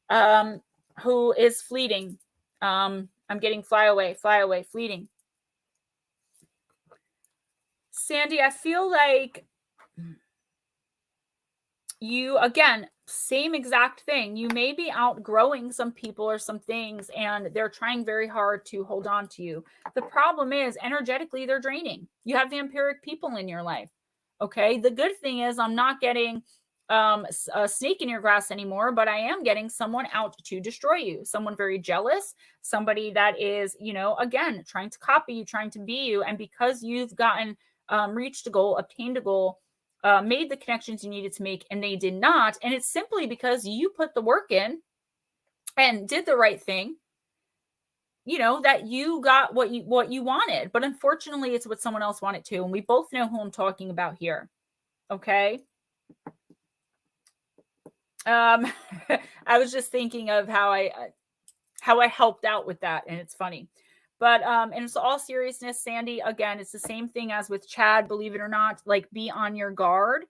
who is fleeting. I'm getting fly away, fleeting. Sandy, I feel like you, again, same exact thing. You may be outgrowing some people or some things, and they're trying very hard to hold on to you. The problem is, energetically, they're draining. You have vampiric people in your life. Okay. The good thing is, I'm not getting a snake in your grass anymore, but I am getting someone out to destroy you. Someone very jealous, somebody that is, again, trying to copy you, trying to be you. And because you've gotten, reached a goal, obtained a goal, made the connections you needed to make, and they did not. And it's simply because you put the work in and did the right thing, that you got what you wanted. But unfortunately, it's what someone else wanted too. And we both know who I'm talking about here. Okay. I was just thinking of how I helped out with that, and it's funny. But in all seriousness, Sandy, again, it's the same thing as with Chad, believe it or not. Like, be on your guard.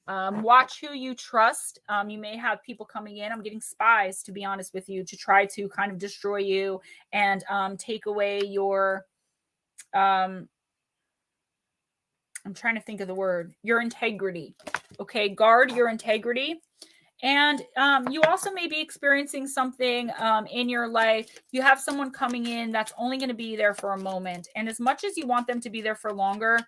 Watch who you trust. You may have people coming in. I'm getting spies, to be honest with you, to try to kind of destroy you and take away your I'm trying to think of the word, your integrity. Okay, guard your integrity. And you also may be experiencing something in your life. You have someone coming in that's only going to be there for a moment. And as much as you want them to be there for longer,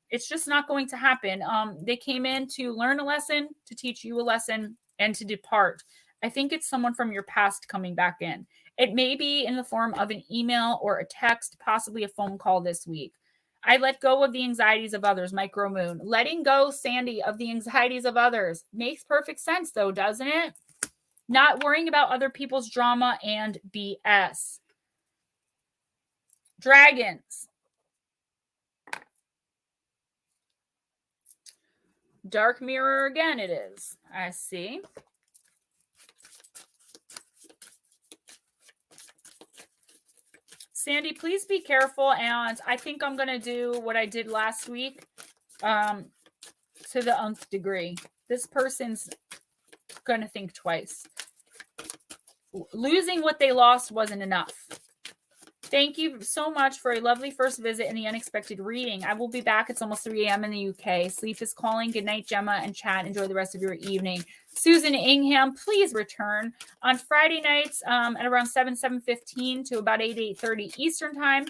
it's just not going to happen. They came in to learn a lesson, to teach you a lesson, and to depart. I think it's someone from your past coming back in. It may be in the form of an email or a text, possibly a phone call this week. I let go of the anxieties of others, Micro Moon. Letting go, Sandy, of the anxieties of others. Makes perfect sense, though, doesn't it? Not worrying about other people's drama and BS. Dragons. Dark mirror again it is. I see. Sandy, please be careful. And I think I'm going to do what I did last week to the nth degree. This person's going to think twice. Losing what they lost wasn't enough. Thank you so much for a lovely first visit and the unexpected reading. I will be back. It's almost 3 a.m. in the UK. Sleep is calling. Good night, Gemma and Chad. Enjoy the rest of your evening. Susan Ingham, please return on Friday nights at around 7:15 to about 8:30 Eastern Time,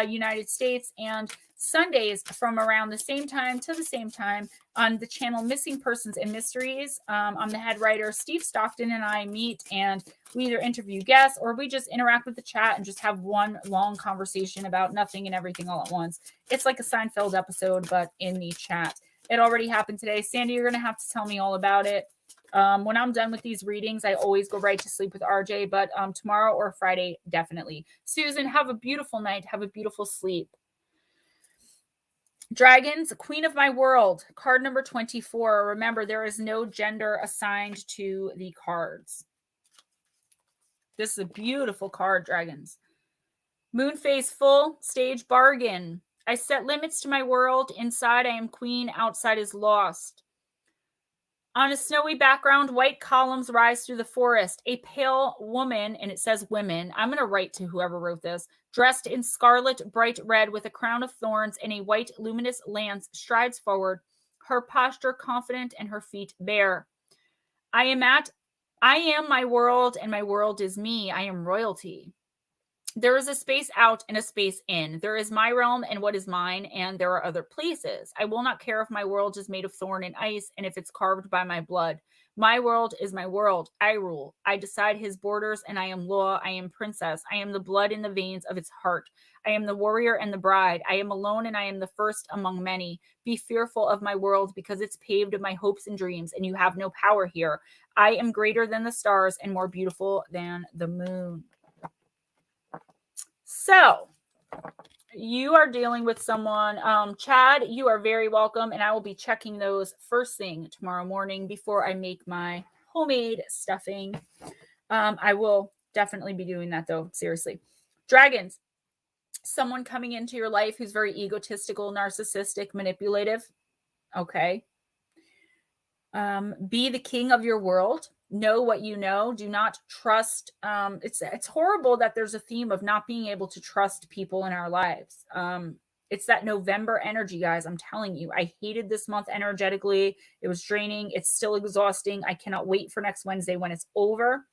United States, and Sundays from around the same time to the same time on the channel Missing Persons and Mysteries. I'm the head writer. Steve Stockton and I meet, and we either interview guests or we just interact with the chat and just have one long conversation about nothing and everything all at once. It's like a Seinfeld episode, but in the chat. It already happened today. Sandy, you're going to have to tell me all about it. When I'm done with these readings, I always go right to sleep with RJ, but tomorrow or Friday, definitely. Susan, have a beautiful night. Have a beautiful sleep. Dragons, Queen of My World, card number 24. Remember, there is no gender assigned to the cards. This is a beautiful card, Dragons. Moon phase full, stage bargain. I set limits to my world. Inside, I am queen. Outside is lost. On a snowy background, white columns rise through the forest. A pale woman, and it says women. I'm going to write to whoever wrote this. Dressed in scarlet, bright red, with a crown of thorns and a white luminous lance, strides forward, her posture confident and her feet bare. I am my world, and my world is me. I am royalty. There is a space out and a space in. There is my realm and what is mine, and there are other places. I will not care if my world is made of thorn and ice, and if it's carved by my blood. My world is my world. I rule. I decide his borders, and I am law. I am princess. I am the blood in the veins of its heart. I am the warrior and the bride. I am alone, and I am the first among many. Be fearful of my world, because it's paved of my hopes and dreams, and you have no power here. I am greater than the stars and more beautiful than the moon. So you are dealing with someone, Chad, you are very welcome. And I will be checking those first thing tomorrow morning before I make my homemade stuffing. I will definitely be doing that though. Seriously. Dragons, someone coming into your life who's very egotistical, narcissistic, manipulative. Okay. Be the king of your world. Know what you know. Do not trust. It's horrible that there's a theme of not being able to trust people in our lives. It's that November energy, guys. I'm telling you, I hated this month energetically. It was draining. It's still exhausting. I cannot wait for next Wednesday when it's over.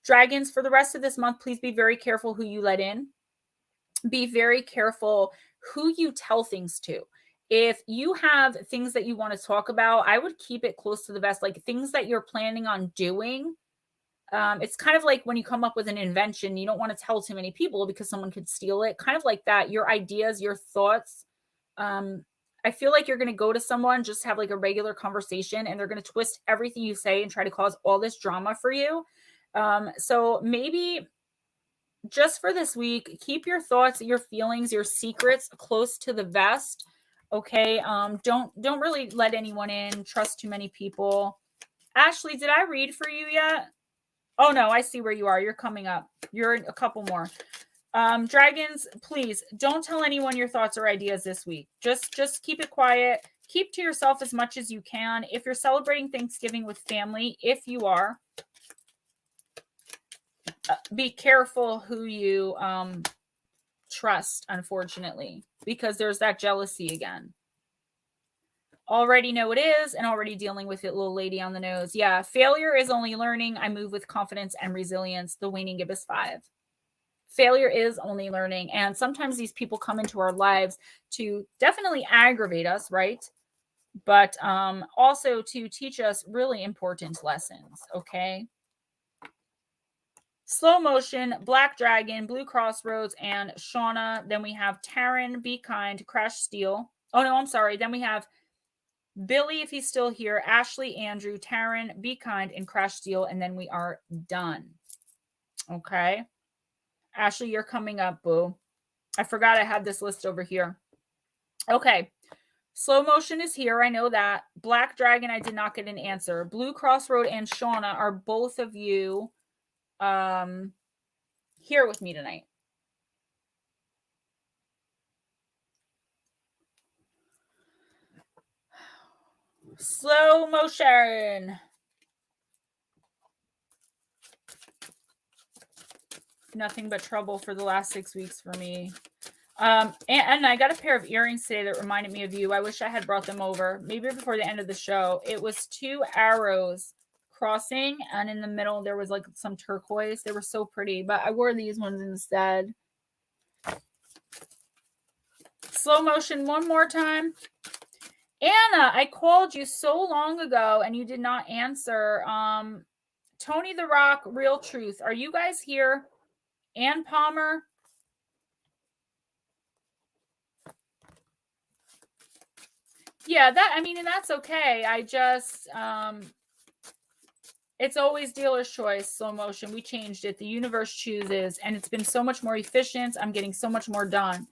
Dragons, for the rest of this month, please be very careful who you let in. Be very careful who you tell things to. If you have things that you want to talk about, I would keep it close to the vest, like things that you're planning on doing. It's kind of like when you come up with an invention, you don't want to tell too many people because someone could steal it. Kind of like that. Your ideas, your thoughts. I feel like you're going to go to someone, just have like a regular conversation, and they're going to twist everything you say and try to cause all this drama for you. So maybe just for this week, keep your thoughts, your feelings, your secrets close to the vest. Okay. Don't really let anyone in. Trust too many people. Ashley, did I read for you yet? Oh no, I see where you are. You're coming up. You're a couple more. Dragons, please don't tell anyone your thoughts or ideas this week. Just keep it quiet. Keep to yourself as much as you can. If you're celebrating Thanksgiving with family, if you are, be careful who you trust, unfortunately, because there's that jealousy again. Already know it is, and already dealing with it, little lady on the nose. Yeah, failure is only learning. I move with confidence and resilience. The waning gibbous 5. Failure is only learning, and sometimes these people come into our lives to definitely aggravate us, right? But also to teach us really important lessons, okay? Slow Motion, Black Dragon, Blue Crossroads, and Shauna. Then we have Taryn, Be Kind, Crash Steel. Oh, no, I'm sorry. Then we have Billy, if he's still here, Ashley, Andrew, Taryn, Be Kind, and Crash Steel. And then we are done. Okay. Ashley, you're coming up, boo. I forgot I had this list over here. Okay. Slow Motion is here. I know that. Black Dragon, I did not get an answer. Blue Crossroad and Shauna are both of you here with me tonight. Slow Motion. Nothing but trouble for the last 6 weeks for me. And I got a pair of earrings today that reminded me of you. I wish I had brought them over. Maybe before the end of the show. It was 2 arrows crossing, and in the middle there was like some turquoise. They were so pretty, but I wore these ones instead. Slow Motion one more time. Anna, I called you so long ago and you did not answer. Tony the Rock, Real Truth. Are you guys here? Ann Palmer. Yeah, and that's okay. I just, it's always dealer's choice, Slow Motion. We changed it. The universe chooses, and it's been so much more efficient. I'm getting so much more done.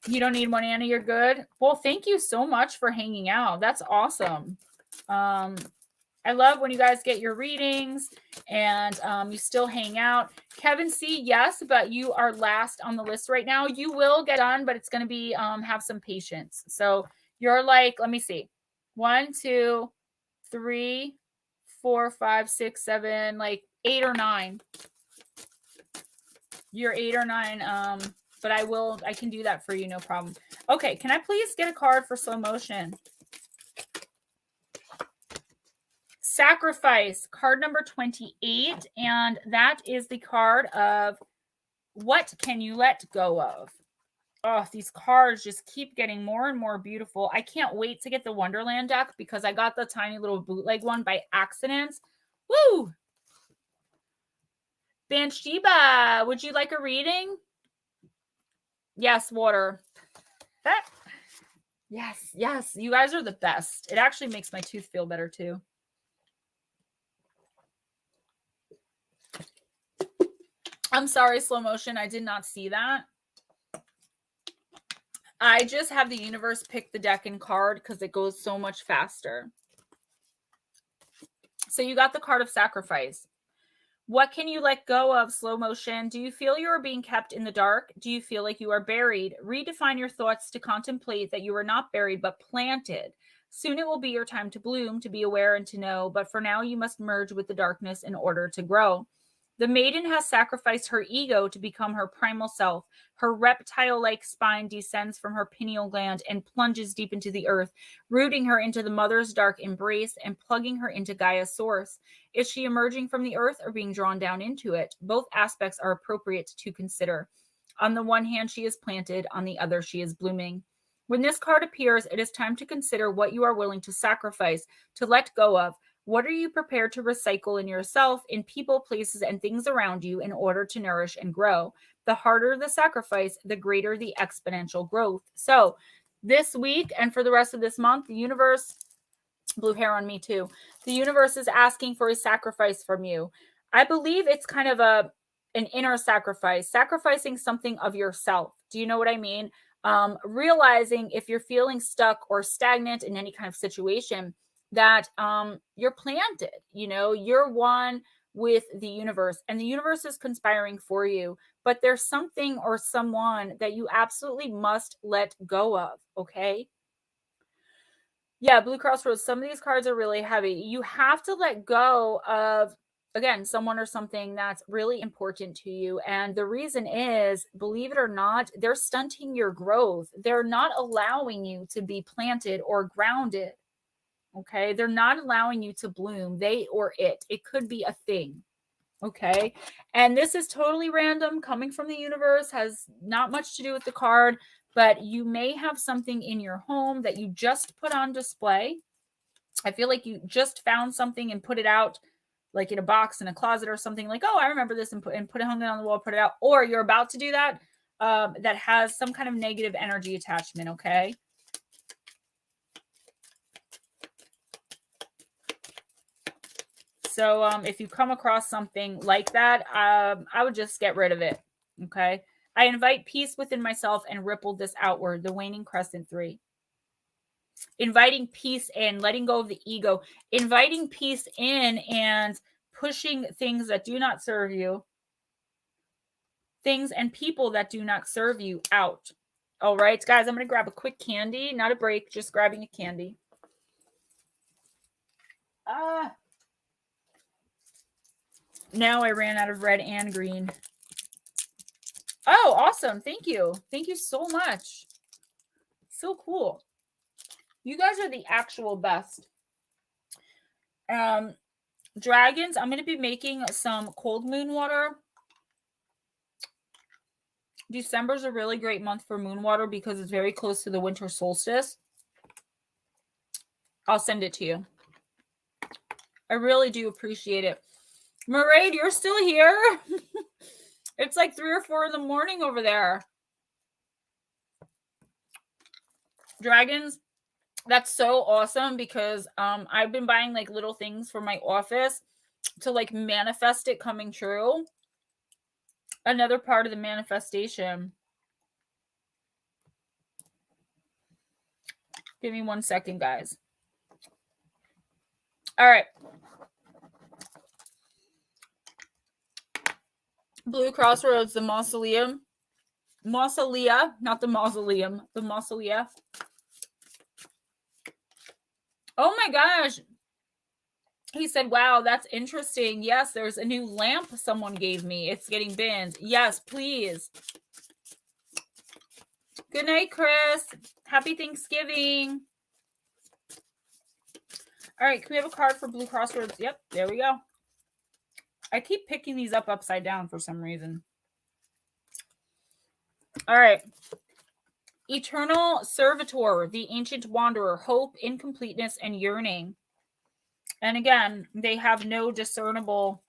You don't need one, Anna. You're good. Well, thank you so much for hanging out. That's awesome. I love when you guys get your readings and you still hang out. Kevin C, yes, but you are last on the list right now. You will get on, but it's going to be have some patience. So you're like, let me see, 1, 2, 3, 4, 5, 6, 7, like 8 or 9. You're 8 or 9. But I can do that for you, no problem. Okay, can I please get a card for Slow Motion? Sacrifice, card number 28. And that is the card of what can you let go of? Oh, these cards just keep getting more and more beautiful. I can't wait to get the Wonderland deck because I got the tiny little bootleg one by accident. Woo! Banshiba, would you like a reading? Yes, water. Yes, yes. You guys are the best. It actually makes my tooth feel better too. I'm sorry, slow motion. I did not see that. I just have the universe pick the deck and card because it goes so much faster. So you got the card of sacrifice. What can you let go of, slow motion? Do you feel you are being kept in the dark? Do you feel like you are buried? Redefine your thoughts to contemplate that you are not buried but planted. Soon it will be your time to bloom, to be aware and to know, but for now you must merge with the darkness in order to grow. The maiden has sacrificed her ego to become her primal self. Her reptile-like spine descends from her pineal gland and plunges deep into the earth, rooting her into the mother's dark embrace and plugging her into Gaia's source. Is she emerging from the earth or being drawn down into it? Both aspects are appropriate to consider. On the one hand, she is planted. On the other, she is blooming. When this card appears, it is time to consider what you are willing to sacrifice, to let go of. What are you prepared to recycle in yourself, in people, places, and things around you in order to nourish and grow? The harder the sacrifice, the greater the exponential growth. So this week and for the rest of this month, the universe, blue hair on me too, the universe is asking for a sacrifice from you. I believe it's kind of an inner sacrifice, sacrificing something of yourself. Do you know what I mean? Realizing if you're feeling stuck or stagnant in any kind of situation, that you're planted, you're one with the universe and the universe is conspiring for you, but there's something or someone that you absolutely must let go of. Okay. Yeah. Blue Crossroads. Some of these cards are really heavy. You have to let go of, again, someone or something that's really important to you. And the reason is, believe it or not, they're stunting your growth. They're not allowing you to be planted or grounded. Okay. They're not allowing you to bloom. It could be a thing. Okay. And this is totally random, coming from the universe, has not much to do with the card, but you may have something in your home that you just put on display. I feel like you just found something and put it out, like in a box in a closet or something, like, oh, I remember this, and put it hung it on the wall, put it out, or you're about to do that, that has some kind of negative energy attachment. Okay. So if you come across something like that, I would just get rid of it. Okay. I invite peace within myself and ripple this outward. The waning crescent 3. Inviting peace in, letting go of the ego, inviting peace in and pushing things that do not serve you, things and people that do not serve you out. All right, guys, I'm going to grab a quick candy, not a break, just grabbing a candy. Now I ran out of red and green. Oh, awesome. Thank you. Thank you so much. So cool. You guys are the actual best. Dragons, I'm going to be making some cold moon water. December's a really great month for moon water because it's very close to the winter solstice. I'll send it to you. I really do appreciate it. Mermaid, you're still here? It's like 3 or 4 in the morning over there. Dragons, that's so awesome because I've been buying like little things for my office to like manifest it coming true. Another part of the manifestation. Give me 1 second, guys. All right. Blue Crossroads, the mausoleum. Mausolea, not the mausoleum, the mausolea. Oh my gosh. He said, wow, that's interesting. Yes, there's a new lamp someone gave me. It's getting binned. Yes, please. Good night, Chris. Happy Thanksgiving. All right, can we have a card for Blue Crossroads? Yep, there we go. I keep picking these up upside down for some reason. All right. Eternal Servitor, the Ancient Wanderer, hope, incompleteness, and yearning. And again, they have no discernible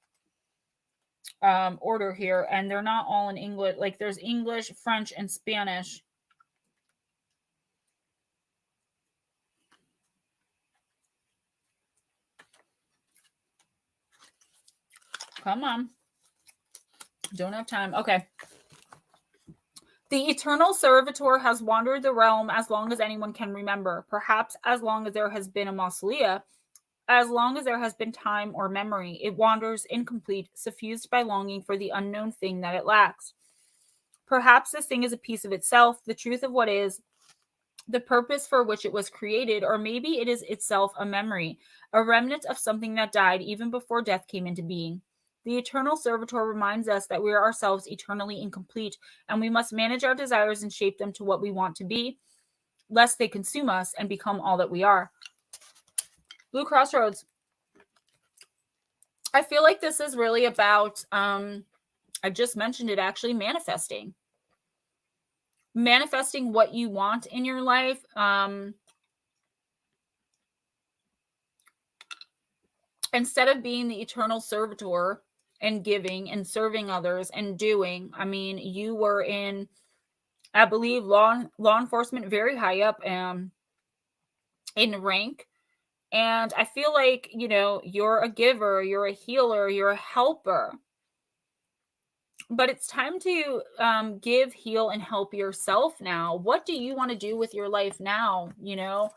order here, and they're not all in English. Like there's English, French, and Spanish. Come on. Don't have time. Okay. The Eternal Servitor has wandered the realm as long as anyone can remember, perhaps as long as there has been a mausolea, as long as there has been time or memory. It wanders incomplete, suffused by longing for the unknown thing that it lacks. Perhaps this thing is a piece of itself, the truth of what is, the purpose for which it was created, or maybe it is itself a memory, a remnant of something that died even before death came into being. The Eternal Servitor reminds us that we are ourselves eternally incomplete, and we must manage our desires and shape them to what we want to be, lest they consume us and become all that we are. Blue Crossroads. I feel like this is really about, I just mentioned it actually, manifesting. Manifesting what you want in your life. Instead of being the eternal servitor and giving and serving others and doing, I mean, you were in, I believe, law enforcement, very high up in rank. And I feel like, you know, you're a giver, you're a healer, you're a helper. But it's time to give, heal, and help yourself now. What do you want to do with your life now? You know,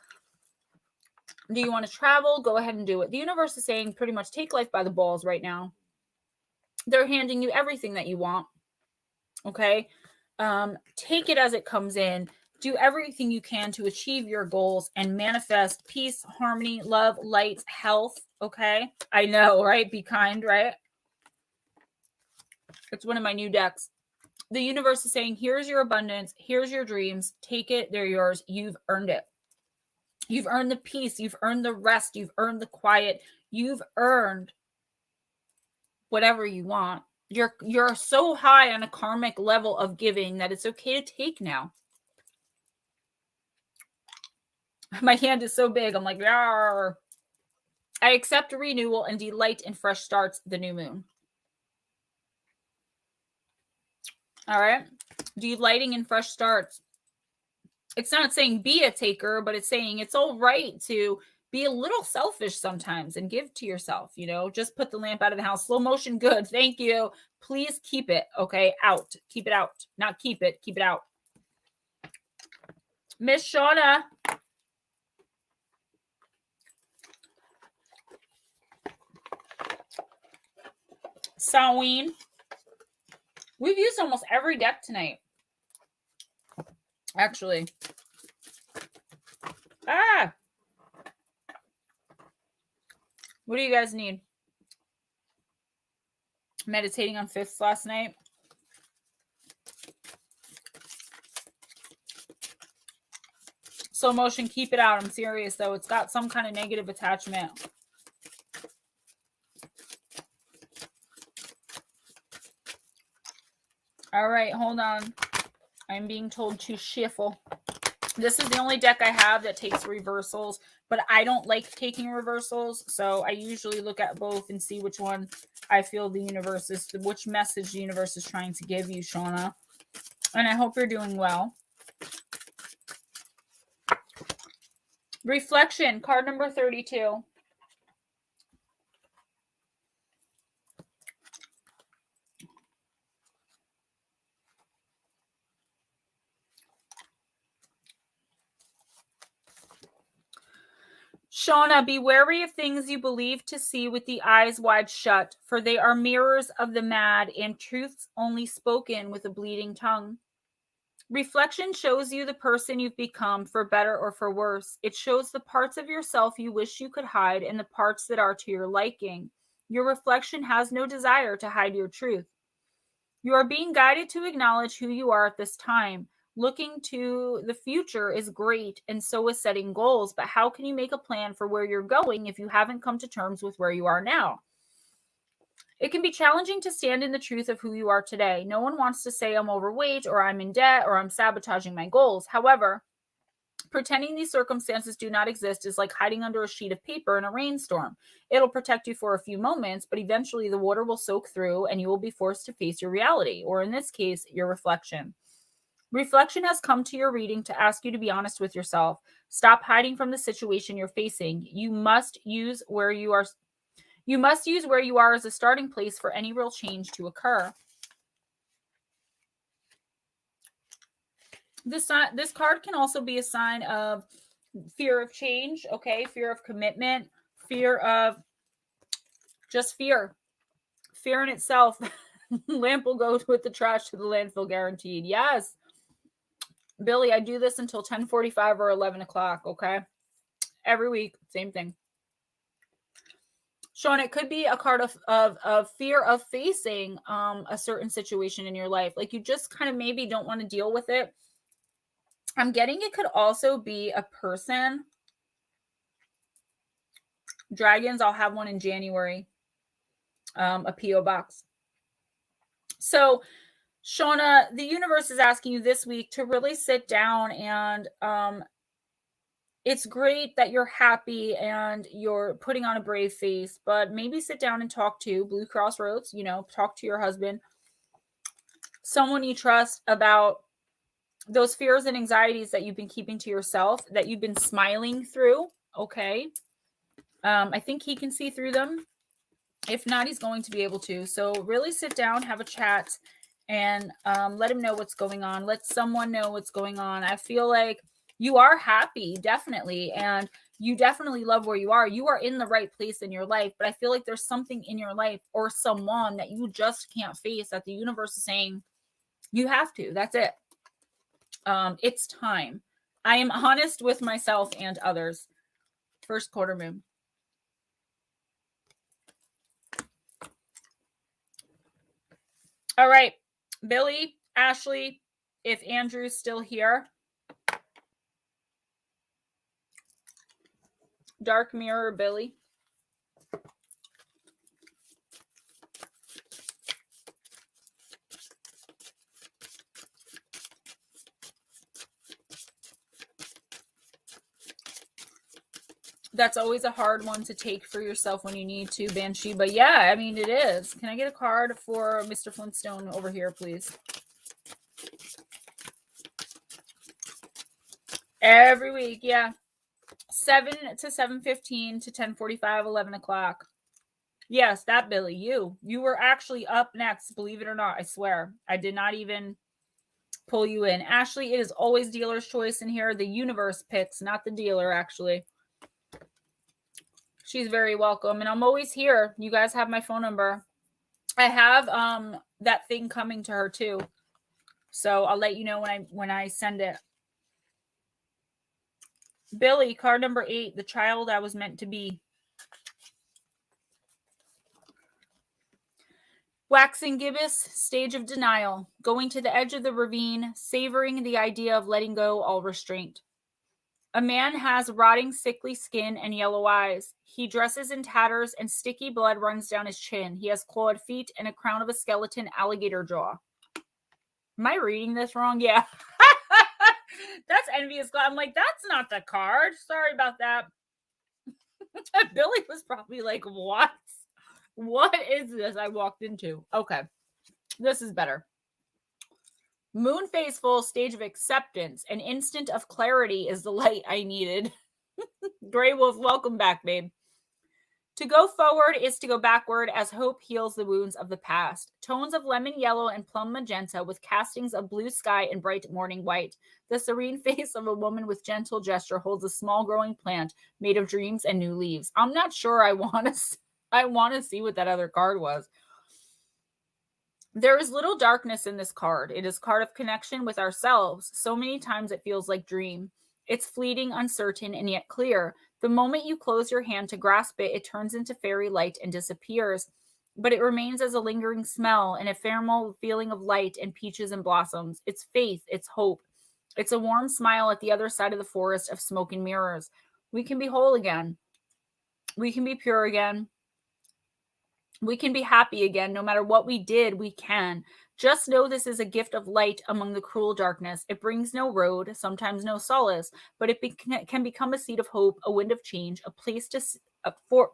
do you want to travel? Go ahead and do it. The universe is saying pretty much take life by the balls right now. They're handing you everything that you want. Okay. Take it as it comes in. Do everything you can to achieve your goals and manifest peace, harmony, love, light, health. Okay. I know, right? Be kind, right? It's one of my new decks. The universe is saying, here's your abundance. Here's your dreams. Take it. They're yours. You've earned it. You've earned the peace. You've earned the rest. You've earned the quiet. You've earned whatever you want. You're so high on a karmic level of giving that it's okay to take now. My hand is so big. I'm like, yarr. I accept a renewal and delight in fresh starts, the new moon. All right. Delighting in fresh starts. It's not saying be a taker, but it's saying it's all right to be a little selfish sometimes and give to yourself, you know, just put the lamp out of the house. Slow motion. Good. Thank you. Please keep it. Okay. Out. Keep it out. Not keep it. Keep it out. Miss Shauna. Samhain. We've used almost every deck tonight. Actually. What do you guys need? Meditating on fifths last night. Slow motion, keep it out. I'm serious though. It's got some kind of negative attachment. All right, hold on. I'm being told to shuffle. This is the only deck I have that takes reversals, but I don't like taking reversals, so I usually look at both and see which one I feel the universe is, which message the universe is trying to give you, Shauna. And I hope you're doing well. Reflection, card number 32. Shauna, be wary of things you believe to see with the eyes wide shut, for they are mirrors of the mad and truths only spoken with a bleeding tongue. Reflection shows you the person you've become, for better or for worse. It shows the parts of yourself you wish you could hide and the parts that are to your liking. Your reflection has no desire to hide your truth. You are being guided to acknowledge who you are at this time. Looking to the future is great, and so is setting goals, but how can you make a plan for where you're going if you haven't come to terms with where you are now? It can be challenging to stand in the truth of who you are today. No one wants to say I'm overweight or I'm in debt or I'm sabotaging my goals. However, pretending these circumstances do not exist is like hiding under a sheet of paper in a rainstorm. It'll protect you for a few moments, but eventually the water will soak through and you will be forced to face your reality, or in this case, your reflection. Reflection has come to your reading to ask you to be honest with yourself. Stop hiding from the situation you're facing. You must use where you are as a starting place for any real change to occur. This card can also be a sign of fear of change, okay? Fear of commitment, fear of just fear. Fear in itself. Lamp will go with the trash to the landfill guaranteed. Yes. Billy, I do this until 10:45 or 11 o'clock, okay? Every week, same thing. Sean, it could be a card of fear of facing a certain situation in your life. Like you just kind of maybe don't want to deal with it. I'm getting it could also be a person. Dragons, I'll have one in January. A P.O. box. So, Shauna, the universe is asking you this week to really sit down and it's great that you're happy and you're putting on a brave face, but maybe sit down and talk to Blue Crossroads, talk to your husband, someone you trust about those fears and anxieties that you've been keeping to yourself, that you've been smiling through. Okay. I think he can see through them. If not, he's going to be able to. So really sit down, have a chat, and let him know what's going on. Let someone know what's going on. I feel like you are happy, definitely. And you definitely love where you are. You are in the right place in your life. But I feel like there's something in your life or someone that you just can't face, that the universe is saying, you have to. That's it. It's time. I am honest with myself and others. First quarter moon. All right, Billy, Ashley, if Andrew's still here. Dark Mirror, Billy. That's always a hard one to take for yourself when you need to, Banshee. But yeah, I mean, it is. Can I get a card for Mr. Flintstone over here, please? Every week, yeah. 7 to 7:15 to 10:45, 11 o'clock. Yes, that Billy, you were actually up next, believe it or not. I swear. I did not even pull you in. Ashley, it is always dealer's choice in here. The universe picks, not the dealer, actually. She's very welcome. And I'm always here. You guys have my phone number. I have that thing coming to her too. So I'll let you know when I send it. Billy, card number 8, the child I was meant to be. Waxing gibbous, stage of denial, going to the edge of the ravine, savoring the idea of letting go all restraint. A man has rotting, sickly skin and yellow eyes. He dresses in tatters and sticky blood runs down his chin. He has clawed feet and a crown of a skeleton alligator jaw. Am I reading this wrong? Yeah. That's envious. I'm like, that's not the card. Sorry about that. Billy was probably like, what? What is this I walked into? Okay. This is better. Moon phase full, stage of acceptance. An instant of clarity is the light I needed. Grey Wolf, welcome back, babe. To go forward is to go backward as hope heals the wounds of the past. Tones of lemon yellow and plum magenta with castings of blue sky and bright morning white. The serene face of a woman with gentle gesture holds a small growing plant made of dreams and new leaves. I'm not sure I want to see what that other card was. There is little darkness in this card. It is card of connection with ourselves. So many times it feels like dream. It's fleeting, uncertain, and yet clear. The moment you close your hand to grasp it, it turns into fairy light and disappears. But it remains as a lingering smell, an ephemeral feeling of light and peaches and blossoms. It's faith, it's hope. It's a warm smile at the other side of the forest of smoke and mirrors. We can be whole again. We can be pure again. We can be happy again. No matter what we did, we can. Just know this is a gift of light among the cruel darkness. It brings no road, sometimes no solace, but it can become a seed of hope, a wind of change, a place to for.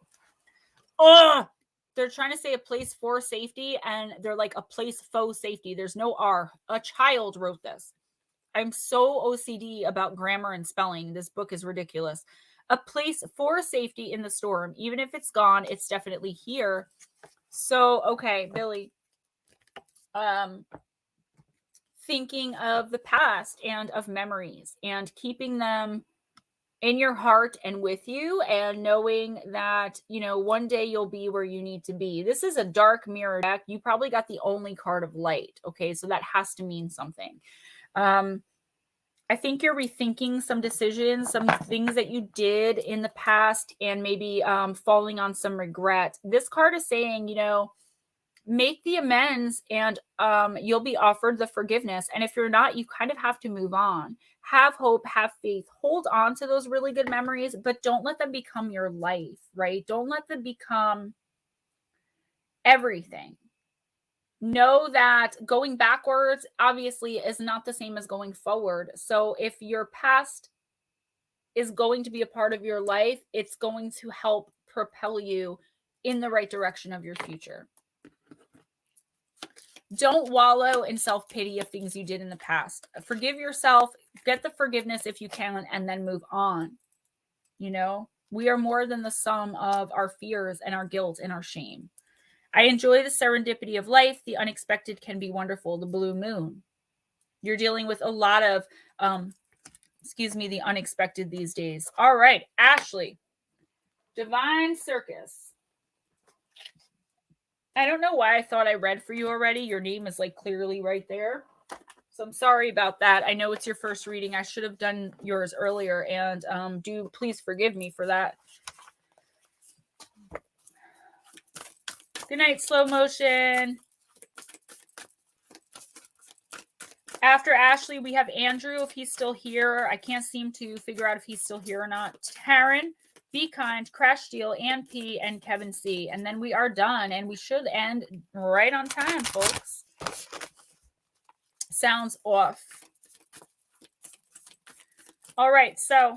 Oh, they're trying to say a place for safety, and they're like a place faux safety. There's no R. A child wrote this. I'm so OCD about grammar and spelling. This book is ridiculous. A place for safety in the storm. Even if it's gone, it's definitely here. So, okay, Billy. Thinking of the past and of memories and keeping them in your heart and with you, and knowing that, you know, one day you'll be where you need to be. This is a dark mirror deck. You probably got the only card of light. Okay, so that has to mean something. I think you're rethinking some decisions, some things that you did in the past, and maybe falling on some regret. This card is saying, you know, make the amends, and you'll be offered the forgiveness. And if you're not, you kind of have to move on. Have hope, have faith, hold on to those really good memories, but don't let them become your life, right? Don't let them become everything. Know that going backwards obviously is not the same as going forward. So if your past is going to be a part of your life, it's going to help propel you in the right direction of your future. Don't wallow in self-pity of things you did in the past. Forgive yourself, get the forgiveness if you can, and then move on. You know, we are more than the sum of our fears and our guilt and our shame. I enjoy the serendipity of life. The unexpected can be wonderful. The blue moon. You're dealing with a lot of, the unexpected these days. All right, Ashley. Divine Circus. I don't know why I thought I read for you already. Your name is like clearly right there. So I'm sorry about that. I know it's your first reading. I should have done yours earlier, and do please forgive me for that. Good night, slow motion. After Ashley, we have Andrew, if he's still here. I can't seem to figure out if he's still here or not. Taryn, Be Kind, Crash Deal, Ann P, and Kevin C. And then we are done, and we should end right on time, folks. Sounds off. All right, so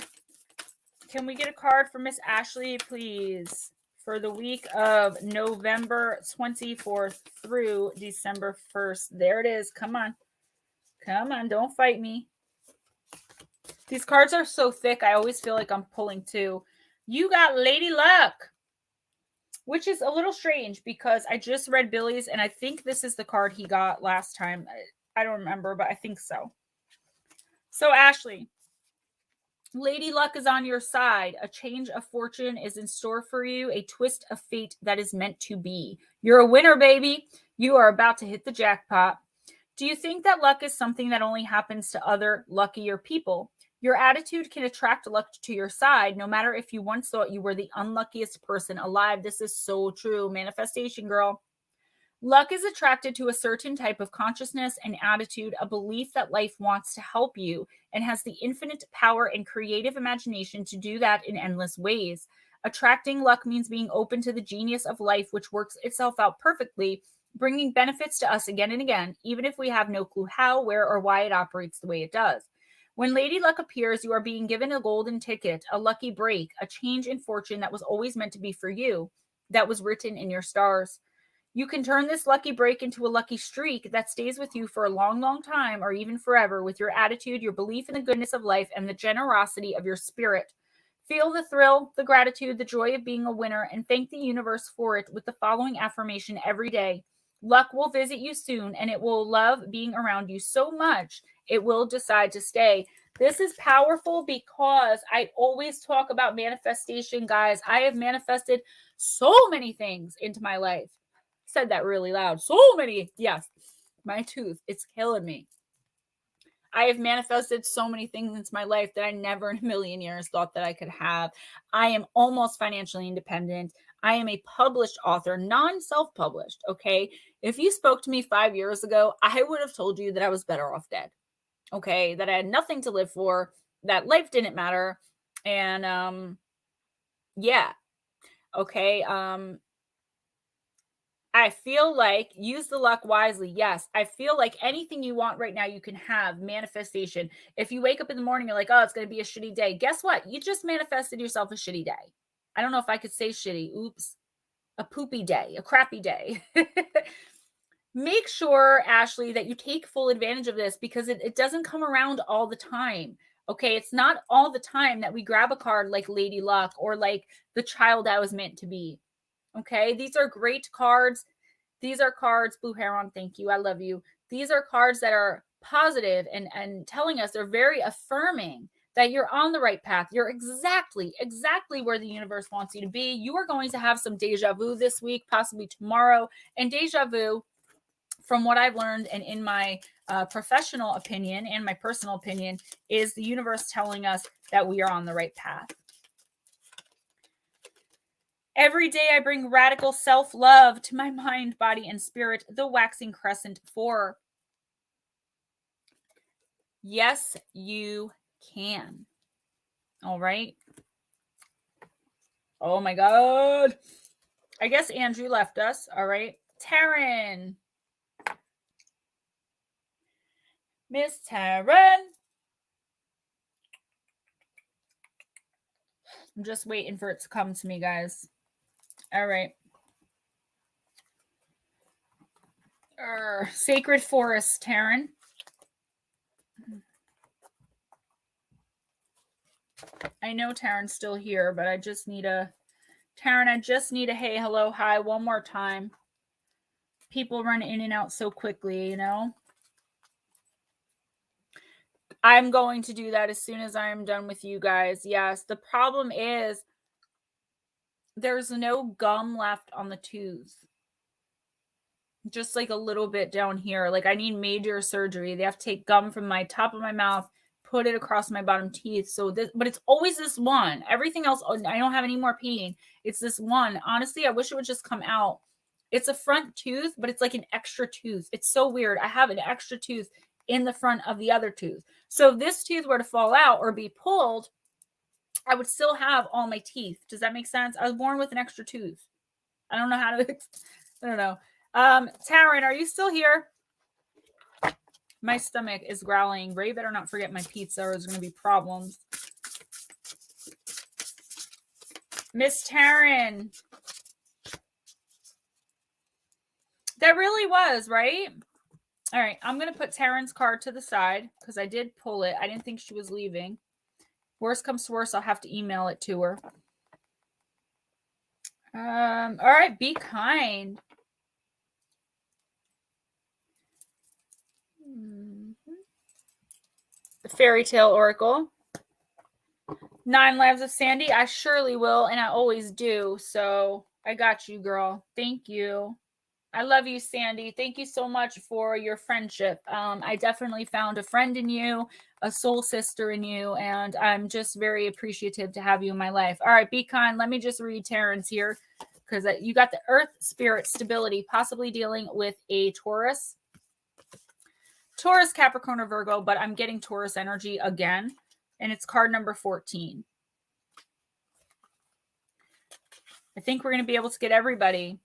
can we get a card for Miss Ashley, please, for the week of November 24th through December 1st? There it is. Come on. Come on, don't fight me. These cards are so thick, I always feel like I'm pulling two. You got Lady Luck, which is a little strange because I just read Billy's, and I think this is the card he got last time. I don't remember, but I think so. So, Ashley, Lady Luck is on your side. A change of fortune is in store for you, a twist of fate that is meant to be. You're a winner, baby. You are about to hit the jackpot. Do you think that luck is something that only happens to other luckier people? Your attitude can attract luck to your side, no matter if you once thought you were the unluckiest person alive. This is so true. Manifestation, girl. Luck is attracted to a certain type of consciousness and attitude, a belief that life wants to help you and has the infinite power and creative imagination to do that in endless ways. Attracting luck means being open to the genius of life, which works itself out perfectly, bringing benefits to us again and again, even if we have no clue how, where, or why it operates the way it does. When Lady Luck appears, you are being given a golden ticket, a lucky break, a change in fortune that was always meant to be for you, that was written in your stars. You can turn this lucky break into a lucky streak that stays with you for a long, long time, or even forever, with your attitude, your belief in the goodness of life, and the generosity of your spirit. Feel the thrill, the gratitude, the joy of being a winner, and thank the universe for it with the following affirmation every day. Luck will visit you soon, and it will love being around you so much, it will decide to stay. This is powerful because I always talk about manifestation, guys. I have manifested so many things into my life. Said that really loud. So many. Yes, my tooth, it's killing me. I have manifested so many things into my life that I never in a million years thought that I could have. I am almost financially independent. I am a published author, non-self-published, okay? If you spoke to me 5 years ago, I would have told you that I was better off dead. okay, that I had nothing to live for, that life didn't matter. And yeah, okay. I feel like use the luck wisely. Yes. I feel like anything you want right now, you can have manifestation. If you wake up in the morning, you're like, oh, it's going to be a shitty day. Guess what? You just manifested yourself a shitty day. I don't know if I could say shitty. Oops. A poopy day, a crappy day. Make sure, Ashley, that you take full advantage of this because it doesn't come around all the time. Okay. It's not all the time that we grab a card like Lady Luck or like the child I was meant to be. Okay. These are great cards. These are cards, Blue Heron, thank you. I love you. These are cards that are positive and telling us, they're very affirming that you're on the right path. You're exactly where the universe wants you to be. You are going to have some deja vu this week, possibly tomorrow. And deja vu, from what I've learned and in my professional opinion and my personal opinion, is the universe telling us that we are on the right path. Every day I bring radical self-love to my mind, body, and spirit. The waxing crescent 4. Yes, you can. All right. Oh my God. I guess Andrew left us. All right. Taryn. Miss Taryn. I'm just waiting for it to come to me, guys. All right. Sacred Forest, Taryn. I know Taryn's still here, but I just need a hey, hello, hi one more time. People run in and out so quickly, you know. I'm going to do that as soon as I am done with you guys. Yes, the problem is there's no gum left on the tooth. Just like a little bit down here. Like I need major surgery. They have to take gum from my top of my mouth, put it across my bottom teeth. So this, but it's always this one. Everything else, I don't have any more pain. It's this one. Honestly, I wish it would just come out. It's a front tooth, but it's like an extra tooth. It's so weird. I have an extra tooth in the front of the other tooth. So if this tooth were to fall out or be pulled, I would still have all my teeth. Does that make sense? I was born with an extra tooth. I don't know how to, I don't know. Taryn, are you still here? My stomach is growling. Ray better not forget my pizza or there's going to be problems. Miss Taryn. That really was, right? All right, I'm going to put Taryn's card to the side because I did pull it. I didn't think she was leaving. Worst comes to worst, I'll have to email it to her. All right, be kind. The Faerytale Oracle. 9 Lives of Sandy. I surely will, and I always do. So I got you, girl. Thank you. I love you, Sandy. Thank you so much for your friendship. I definitely found a friend in you, a soul sister in you, and I'm just very appreciative to have you in my life. All right, be kind. Let me just read Terrence here because you got the Earth Spirit stability, possibly dealing with a Taurus. Taurus, Capricorn, or Virgo, but I'm getting Taurus energy again, and it's card number 14. I think we're going to be able to get everybody.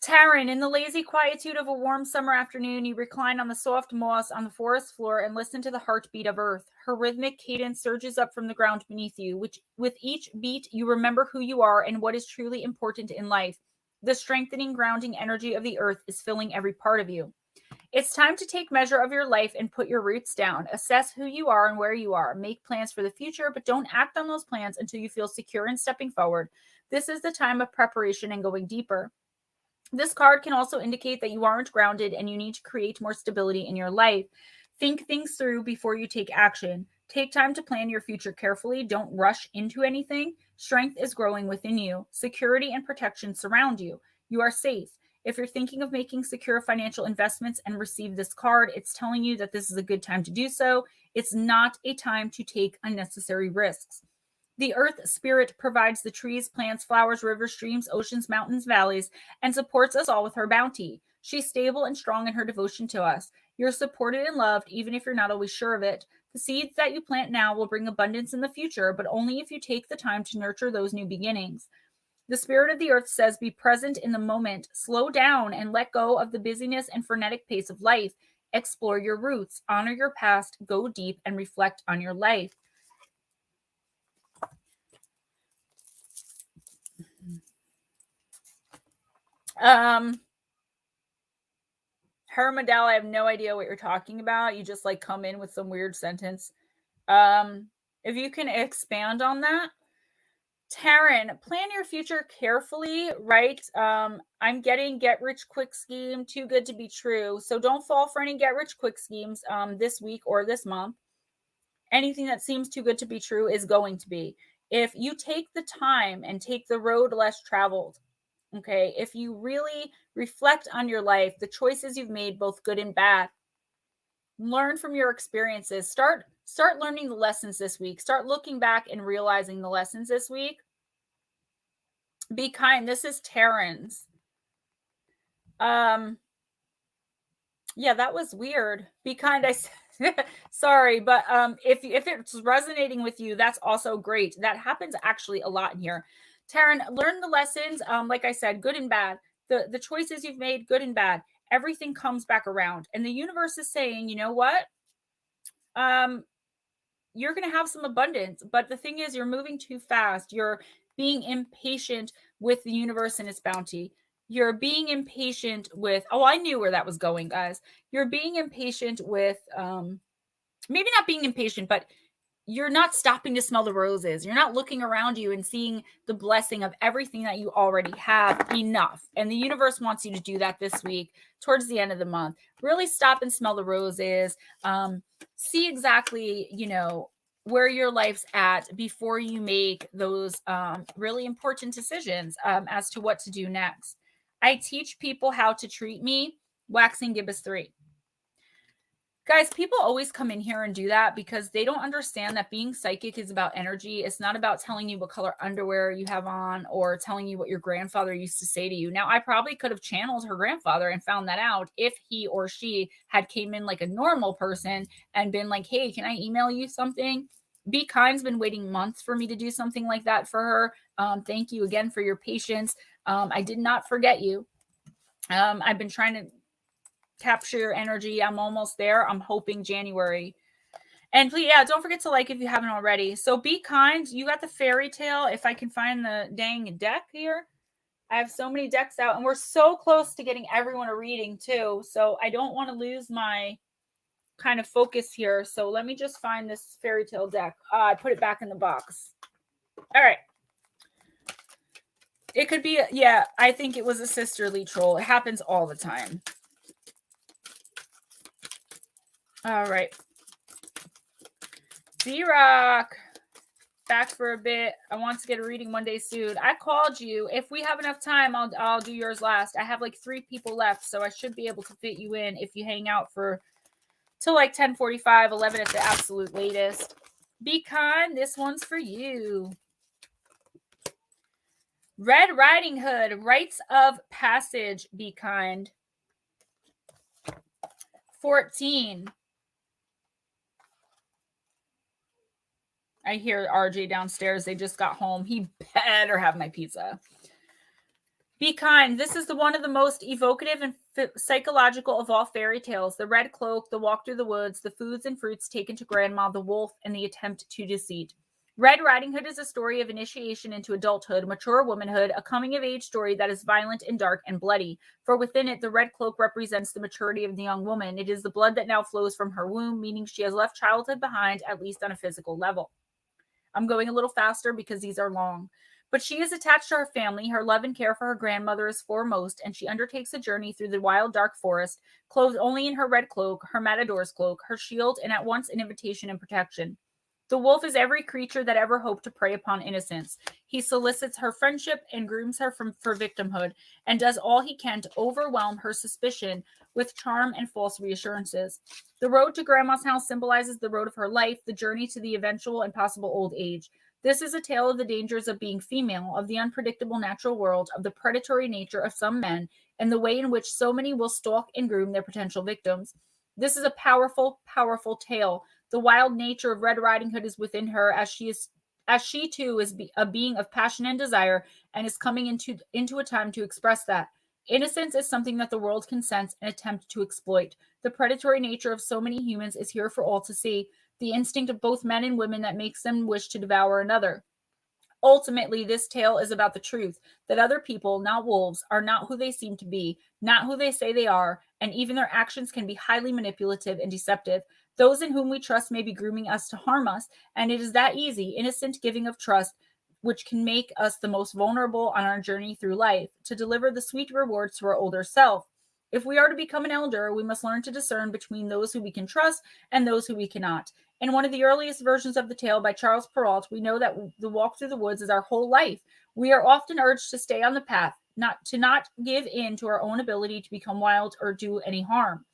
Taryn, in the lazy quietude of a warm summer afternoon, you recline on the soft moss on the forest floor and listen to the heartbeat of earth. Her rhythmic cadence surges up from the ground beneath you, which with each beat, you remember who you are and what is truly important in life. The strengthening, grounding energy of the earth is filling every part of you. It's time to take measure of your life and put your roots down. Assess who you are and where you are. Make plans for the future, but don't act on those plans until you feel secure in stepping forward. This is the time of preparation and going deeper. This card can also indicate that you aren't grounded and you need to create more stability in your life. Think things through before you take action. Take time to plan your future carefully. Don't rush into anything. Strength is growing within you. Security and protection surround you. You are safe. If you're thinking of making secure financial investments and receive this card, it's telling you that this is a good time to do so. It's not a time to take unnecessary risks. The earth spirit provides the trees, plants, flowers, rivers, streams, oceans, mountains, valleys, and supports us all with her bounty. She's stable and strong in her devotion to us. You're supported and loved, even if you're not always sure of it. The seeds that you plant now will bring abundance in the future, but only if you take the time to nurture those new beginnings. The spirit of the earth says, be present in the moment, slow down and let go of the busyness and frenetic pace of life. Explore your roots, honor your past, go deep, and reflect on your life. Hermadel, I have no idea what you're talking about. You just like come in with some weird sentence. If you can expand on that. Taryn, plan your future carefully, right? I'm getting get rich quick scheme, too good to be true. So don't fall for any get rich quick schemes this week or this month. Anything that seems too good to be true is going to be. If you take the time and take the road less traveled, okay, if you really reflect on your life, the choices you've made, both good and bad, learn from your experiences, start learning the lessons this week, start looking back and realizing the lessons this week. Be kind. This is Terrence. Yeah, that was weird. Be kind. I sorry, but if it's resonating with you, that's also great. That happens actually a lot in here. Taryn, learn the lessons. Like I said, good and bad. The choices you've made, good and bad. Everything comes back around, and the universe is saying, you know what? You're going to have some abundance, but the thing is, you're moving too fast. You're being impatient with the universe and its bounty. You're being impatient with, I knew where that was going, guys. You're being impatient with, maybe not being impatient, but you're not stopping to smell the roses. You're not looking around you and seeing the blessing of everything that you already have enough. And the universe wants you to do that this week, towards the end of the month. Really stop and smell the roses. See exactly, where your life's at before you make those really important decisions as to what to do next. I teach people how to treat me. Waxing Gibbous 3. Guys, people always come in here and do that because they don't understand that being psychic is about energy. It's not about telling you what color underwear you have on or telling you what your grandfather used to say to you. Now, I probably could have channeled her grandfather and found that out if he or she had came in like a normal person and been like, hey, can I email you something? Be Kind's been waiting months for me to do something like that for her. Thank you again for your patience. I did not forget you. I've been trying to capture your energy. I'm almost there. I'm hoping January. And please, don't forget to like if you haven't already. So Be Kind. You got the Faerytale. If I can find the dang deck here. I have so many decks out, and we're so close to getting everyone a reading too. So I don't want to lose my kind of focus here. So let me just find this Faerytale deck. I put it back in the box. All right. It could be, I think it was a sisterly troll. It happens all the time. All right. Z-Rock. Back for a bit. I want to get a reading one day soon. I called you. If we have enough time, I'll do yours last. I have like 3 people left, so I should be able to fit you in if you hang out for till like 10:45, 11 at the absolute latest. Be Kind. This one's for you. Red Riding Hood. Rites of Passage. Be Kind. 14. I hear RJ downstairs. They just got home. He better have my pizza. Be Kind. This is one of the most evocative and psychological of all fairy tales. The red cloak, the walk through the woods, the foods and fruits taken to grandma, the wolf, and the attempt to deceit. Red Riding Hood is a story of initiation into adulthood, mature womanhood, a coming-of-age story that is violent and dark and bloody. For within it, the red cloak represents the maturity of the young woman. It is the blood that now flows from her womb, meaning she has left childhood behind, at least on a physical level. I'm going a little faster because these are long. But she is attached to her family. Her love and care for her grandmother is foremost, and she undertakes a journey through the wild, dark forest, clothed only in her red cloak, her matador's cloak, her shield, and at once an invitation and protection. The wolf is every creature that ever hoped to prey upon innocence. He solicits her friendship and grooms her for victimhood, and does all he can to overwhelm her suspicion with charm and false reassurances. The road to Grandma's house symbolizes the road of her life, the journey to the eventual and possible old age. This is a tale of the dangers of being female, of the unpredictable natural world, of the predatory nature of some men, and the way in which so many will stalk and groom their potential victims. This is a powerful, powerful tale. The wild nature of Red Riding Hood is within her, as she too is a being of passion and desire, and is coming into a time to express that. Innocence is something that the world can sense and attempt to exploit. The predatory nature of so many humans is here for all to see. The instinct of both men and women that makes them wish to devour another. Ultimately, this tale is about the truth that other people, not wolves, are not who they seem to be, not who they say they are, and even their actions can be highly manipulative and deceptive. Those in whom we trust may be grooming us to harm us, and it is that easy, innocent giving of trust which can make us the most vulnerable on our journey through life, to deliver the sweet rewards to our older self. If we are to become an elder, we must learn to discern between those who we can trust and those who we cannot. In one of the earliest versions of the tale by Charles Perrault, we know that the walk through the woods is our whole life. We are often urged to stay on the path, not give in to our own ability to become wild or do any harm.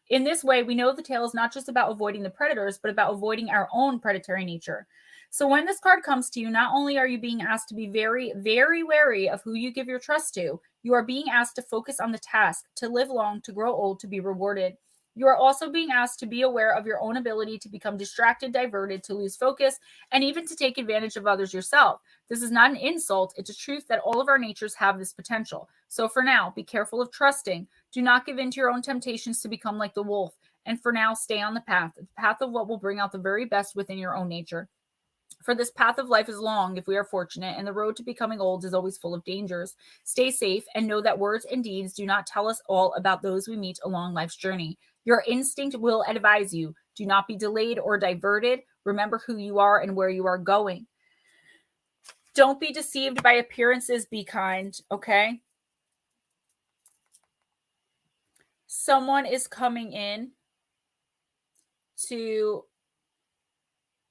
In this way, we know the tale is not just about avoiding the predators, but about avoiding our own predatory nature. So when this card comes to you, not only are you being asked to be very, very wary of who you give your trust to, you are being asked to focus on the task, to live long, to grow old, to be rewarded. You are also being asked to be aware of your own ability to become distracted, diverted, to lose focus, and even to take advantage of others yourself. This is not an insult. It's a truth that all of our natures have this potential. So for now, be careful of trusting. Do not give in to your own temptations to become like the wolf. And for now, stay on the path of what will bring out the very best within your own nature. For this path of life is long if we are fortunate, and the road to becoming old is always full of dangers. Stay safe and know that words and deeds do not tell us all about those we meet along life's journey. Your instinct will advise you. Do not be delayed or diverted. Remember who you are and where you are going. Don't be deceived by appearances. Be kind, okay? Someone is coming in to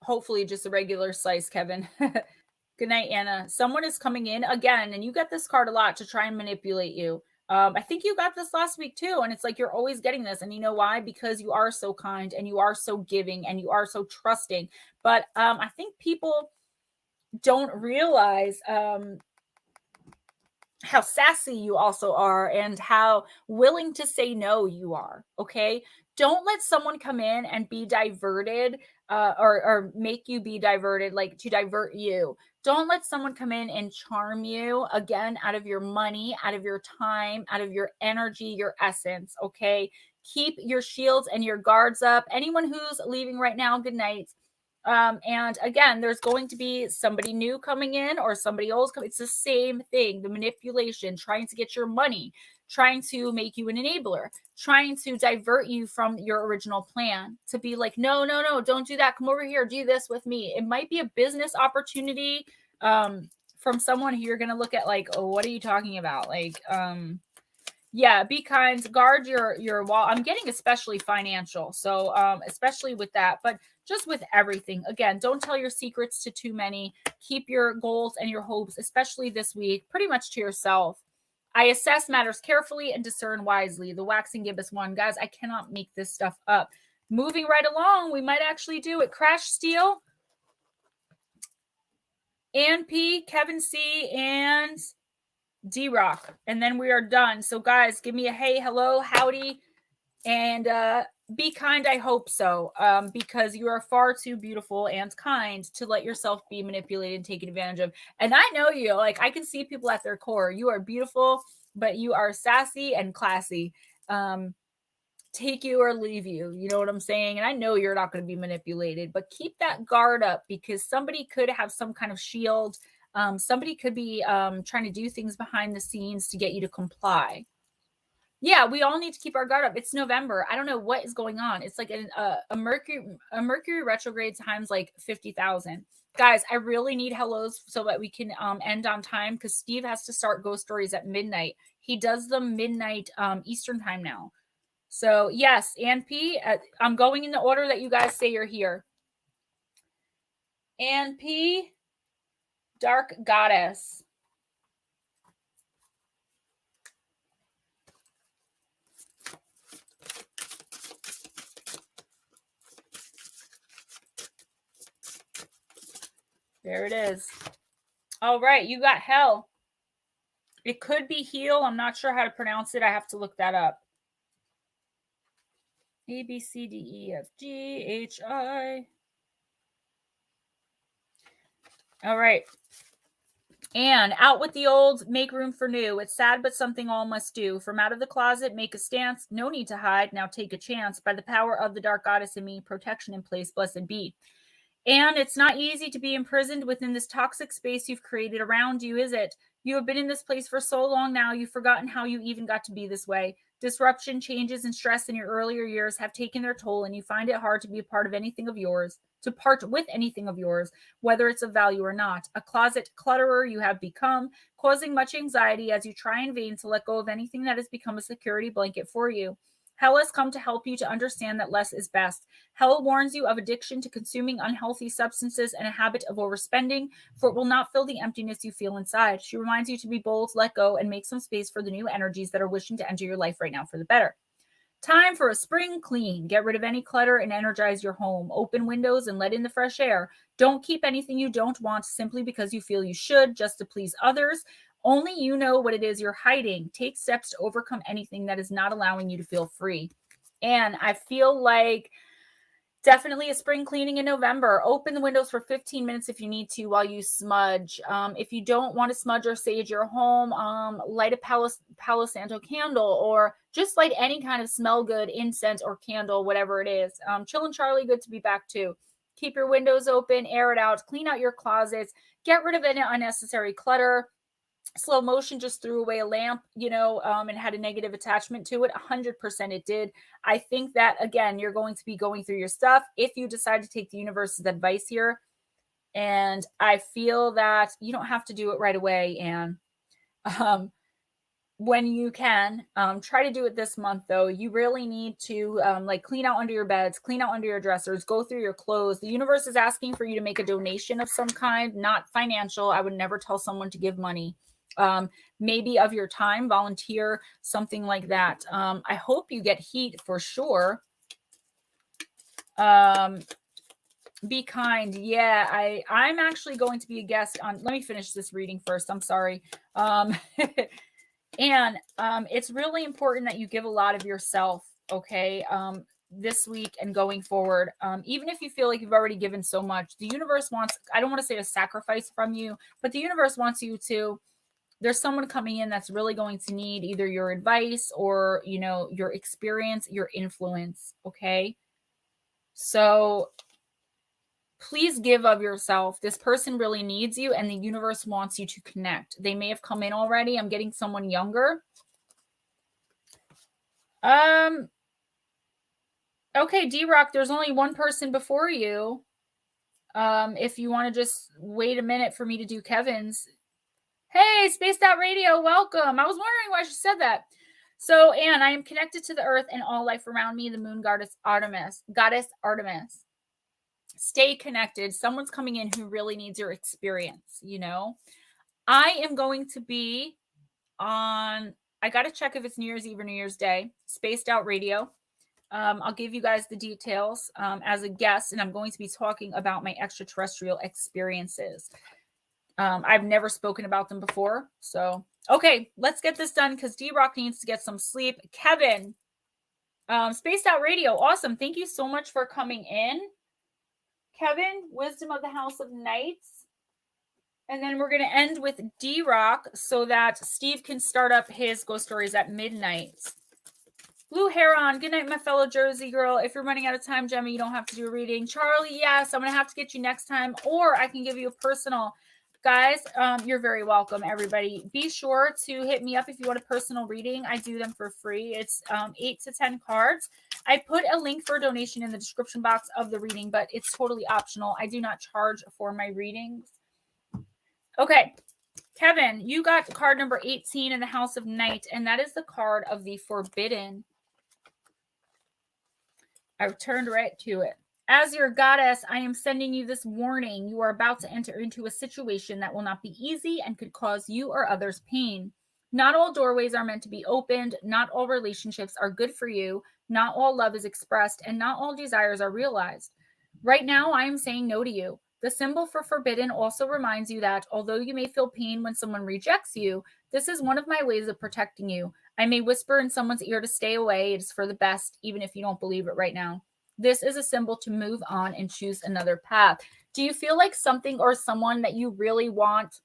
hopefully just a regular slice, Kevin. Good night, Anna. Someone is coming in again, and you get this card a lot to try and manipulate you. I think you got this last week too, and it's like you're always getting this. And you know why? Because you are so kind and you are so giving and you are so trusting. But I think people don't realize how sassy you also are and how willing to say no you are. Okay. Don't let someone come in and be diverted or make you be diverted, like to divert you. Don't let someone come in and charm you again out of your money, out of your time, out of your energy, your essence. Okay. Keep your shields and your guards up. Anyone who's leaving right now, good night. And again, there's going to be somebody new coming in or somebody else coming. It's the same thing. The manipulation, trying to get your money, trying to make you an enabler, trying to divert you from your original plan, to be like, no, don't do that. Come over here, do this with me. It might be a business opportunity from someone who you're going to look at like, oh, what are you talking about? Like, yeah, be kind, guard your wall. I'm getting especially financial. So especially with that, but just with everything. Again, don't tell your secrets to too many. Keep your goals and your hopes, especially this week, pretty much to yourself. I assess matters carefully and discern wisely. The waxing gibbous one. Guys, I cannot make this stuff up. Moving right along, we might actually do it. Crash Steel, Ann P, Kevin C, and D-Rock. And then we are done. So guys, give me a hey, hello, howdy, and be kind. I hope so, because you are far too beautiful and kind to let yourself be manipulated and taken advantage of. And I know you, like I can see people at their core. You are beautiful, but you are sassy and classy. Take you or leave you. You know what I'm saying? And I know you're not going to be manipulated, but keep that guard up, because somebody could have some kind of shield. Somebody could be trying to do things behind the scenes to get you to comply. Yeah, we all need to keep our guard up. It's November. I don't know what is going on. It's like a Mercury retrograde times like 50,000. Guys, I really need hellos so that we can end on time, because Steve has to start ghost stories at midnight. He does them midnight Eastern time now. So yes, Ann P, I'm going in the order that you guys say you're here. Ann P, Dark Goddess. There it is. All right, you got Hell. It could be Heal. I'm not sure how to pronounce it. I have to look that up. A, B, C, D, E, F, G, H, I. All right. And out with the old, make room for new. It's sad, but something all must do. From out of the closet, make a stance. No need to hide. Now take a chance. By the power of the dark goddess in me, protection in place, blessed be. And it's not easy to be imprisoned within this toxic space you've created around you, is it? You have been in this place for so long now, you've forgotten how you even got to be this way. Disruption, changes, and stress in your earlier years have taken their toll, and you find it hard to be a part of anything of yours, to part with anything of yours, whether it's of value or not. A closet clutterer you have become, causing much anxiety as you try in vain to let go of anything that has become a security blanket for you. Hell has come to help you to understand that less is best. Hell warns you of addiction to consuming unhealthy substances and a habit of overspending, for it will not fill the emptiness you feel inside. She reminds you to be bold, let go, and make some space for the new energies that are wishing to enter your life right now for the better. Time for a spring clean. Get rid of any clutter and energize your home. Open windows and let in the fresh air. Don't keep anything you don't want simply because you feel you should, just to please others. Only you know what it is you're hiding. Take steps to overcome anything that is not allowing you to feel free. And I feel like definitely a spring cleaning in November. Open the windows for 15 minutes if you need to while you smudge. If you don't want to smudge or sage your home, light a Palo Santo candle, or just light any kind of smell good incense or candle, whatever it is. Chill and Charlie, good to be back too. Keep your windows open, air it out, clean out your closets, get rid of any unnecessary clutter. Slow motion just threw away a lamp, and had a negative attachment to it. 100% it did. I think that, again, you're going to be going through your stuff if you decide to take the universe's advice here. And I feel that you don't have to do it right away. And when you can, try to do it this month, though. You really need to clean out under your beds, clean out under your dressers, go through your clothes. The universe is asking for you to make a donation of some kind, not financial. I would never tell someone to give money. Maybe of your time, volunteer, something like that. I hope you get heat for sure. Be kind. Yeah, I'm actually going to be a guest on, let me finish this reading first. I'm sorry. And it's really important that you give a lot of yourself, okay? This week and going forward, even if you feel like you've already given so much, the universe wants, I don't want to say a sacrifice from you, but the universe wants you to, there's someone coming in that's really going to need either your advice or, your experience, your influence. Okay. So please give of yourself. This person really needs you, and the universe wants you to connect. They may have come in already. I'm getting someone younger. Okay, D-Rock, there's only one person before you. If you want to just wait a minute for me to do Kevin's. Hey, Spaced Out Radio, welcome. I was wondering why she said that. So, Anne, I am connected to the earth and all life around me, the moon goddess Artemis. Stay connected. Someone's coming in who really needs your experience, I am going to be on, I got to check if it's New Year's Eve or New Year's Day, Spaced Out Radio. I'll give you guys the details as a guest, and I'm going to be talking about my extraterrestrial experiences. I've never spoken about them before. So, okay, let's get this done because D-Rock needs to get some sleep. Kevin, Spaced Out Radio, awesome. Thank you so much for coming in. Kevin, Wisdom of the House of Knights. And then we're going to end with D-Rock so that Steve can start up his ghost stories at midnight. Blue Heron, good night, my fellow Jersey girl. If you're running out of time, Gemma, you don't have to do a reading. Charlie, yes, I'm going to have to get you next time, or I can give you a personal. Guys, you're very welcome, everybody. Be sure to hit me up if you want a personal reading. I do them for free. It's 8 to 10 cards. I put a link for a donation in the description box of the reading, but it's totally optional. I do not charge for my readings. Okay, Kevin, you got card number 18 in the House of Night, and that is the card of the Forbidden. I've turned right to it. As your goddess, I am sending you this warning. You are about to enter into a situation that will not be easy and could cause you or others pain. Not all doorways are meant to be opened. Not all relationships are good for you. Not all love is expressed, and not all desires are realized. Right now, I am saying no to you. The symbol for forbidden also reminds you that although you may feel pain when someone rejects you, this is one of my ways of protecting you. I may whisper in someone's ear to stay away. It is for the best, even if you don't believe it right now. This is a symbol to move on and choose another path. Do you feel like something or someone that you really want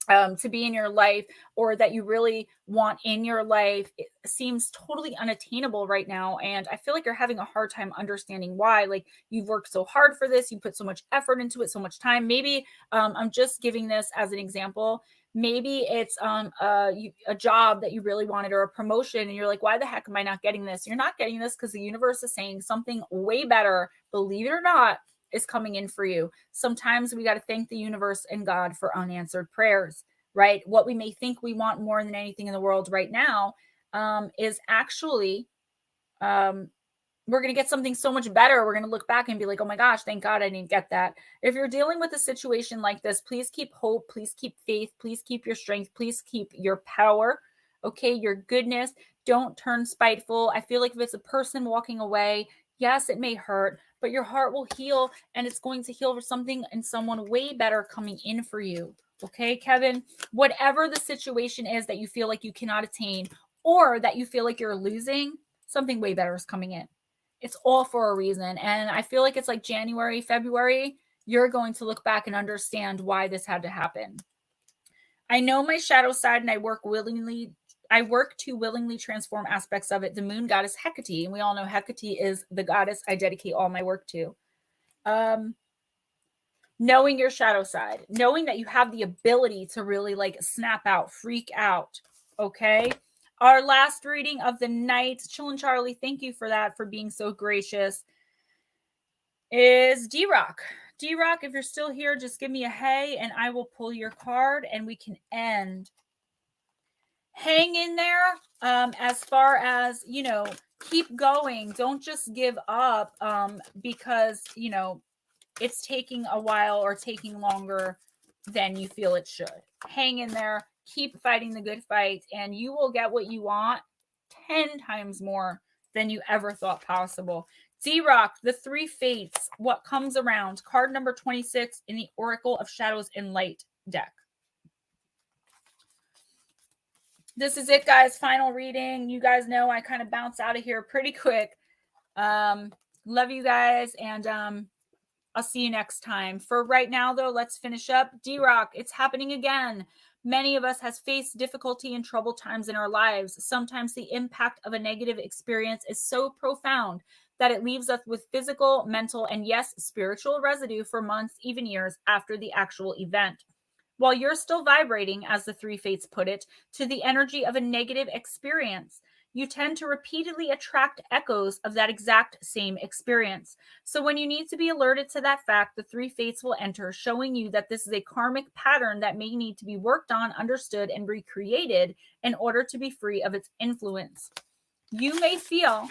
to be in your life, or that you really want in your life, it seems totally unattainable right now? And I feel like you're having a hard time understanding why. Like, you've worked so hard for this, you put so much effort into it, so much time. Maybe I'm just giving this as an example. Maybe it's a job that you really wanted, or a promotion, and you're like, why the heck am I not getting this? You're not getting this because the universe is saying something way better, believe it or not, is coming in for you. Sometimes we got to thank the universe and God for unanswered prayers, right? What we may think we want more than anything in the world right now is actually, we're going to get something so much better. We're going to look back and be like, oh my gosh, thank God I didn't get that. If you're dealing with a situation like this, please keep hope, please keep faith, please keep your strength, please keep your power, okay, your goodness. Don't turn spiteful. I feel like if it's a person walking away, yes, it may hurt, but your heart will heal, and it's going to heal for something and someone way better coming in for you. Okay, Kevin, whatever the situation is that you feel like you cannot attain, or that you feel like you're losing, something way better is coming in. It's all for a reason. And I feel like it's like January, February, you're going to look back and understand why this had to happen. I know my shadow side, and I work to willingly transform aspects of it. The moon goddess Hecate, and we all know Hecate is the goddess I dedicate all my work to. Knowing your shadow side, knowing that you have the ability to really like snap out, freak out. Okay. Our last reading of the night, Chillin' Charlie, thank you for that, for being so gracious, is D-Rock. D-Rock, if you're still here, just give me a hey and I will pull your card and we can end. Hang in there. As far as, keep going. Don't just give up because, it's taking a while or taking longer than you feel it should. Hang in there. Keep fighting the good fight, and you will get what you want 10 times more than you ever thought possible. D-Rock, the three fates, what comes around. Card number 26 in the Oracle of Shadows and Light deck. This is it, guys. Final reading. You guys know I kind of bounce out of here pretty quick. Love you guys, and I'll see you next time. For right now, though, let's finish up. D-Rock, it's happening again. Many of us has faced difficulty and troubled times in our lives. Sometimes the impact of a negative experience is so profound that it leaves us with physical, mental, and yes, spiritual residue for months, even years after the actual event. While you're still vibrating, as the three fates put it, to the energy of a negative experience, you tend to repeatedly attract echoes of that exact same experience. So when you need to be alerted to that fact, the three fates will enter, showing you that this is a karmic pattern that may need to be worked on, understood, and recreated in order to be free of its influence. You may feel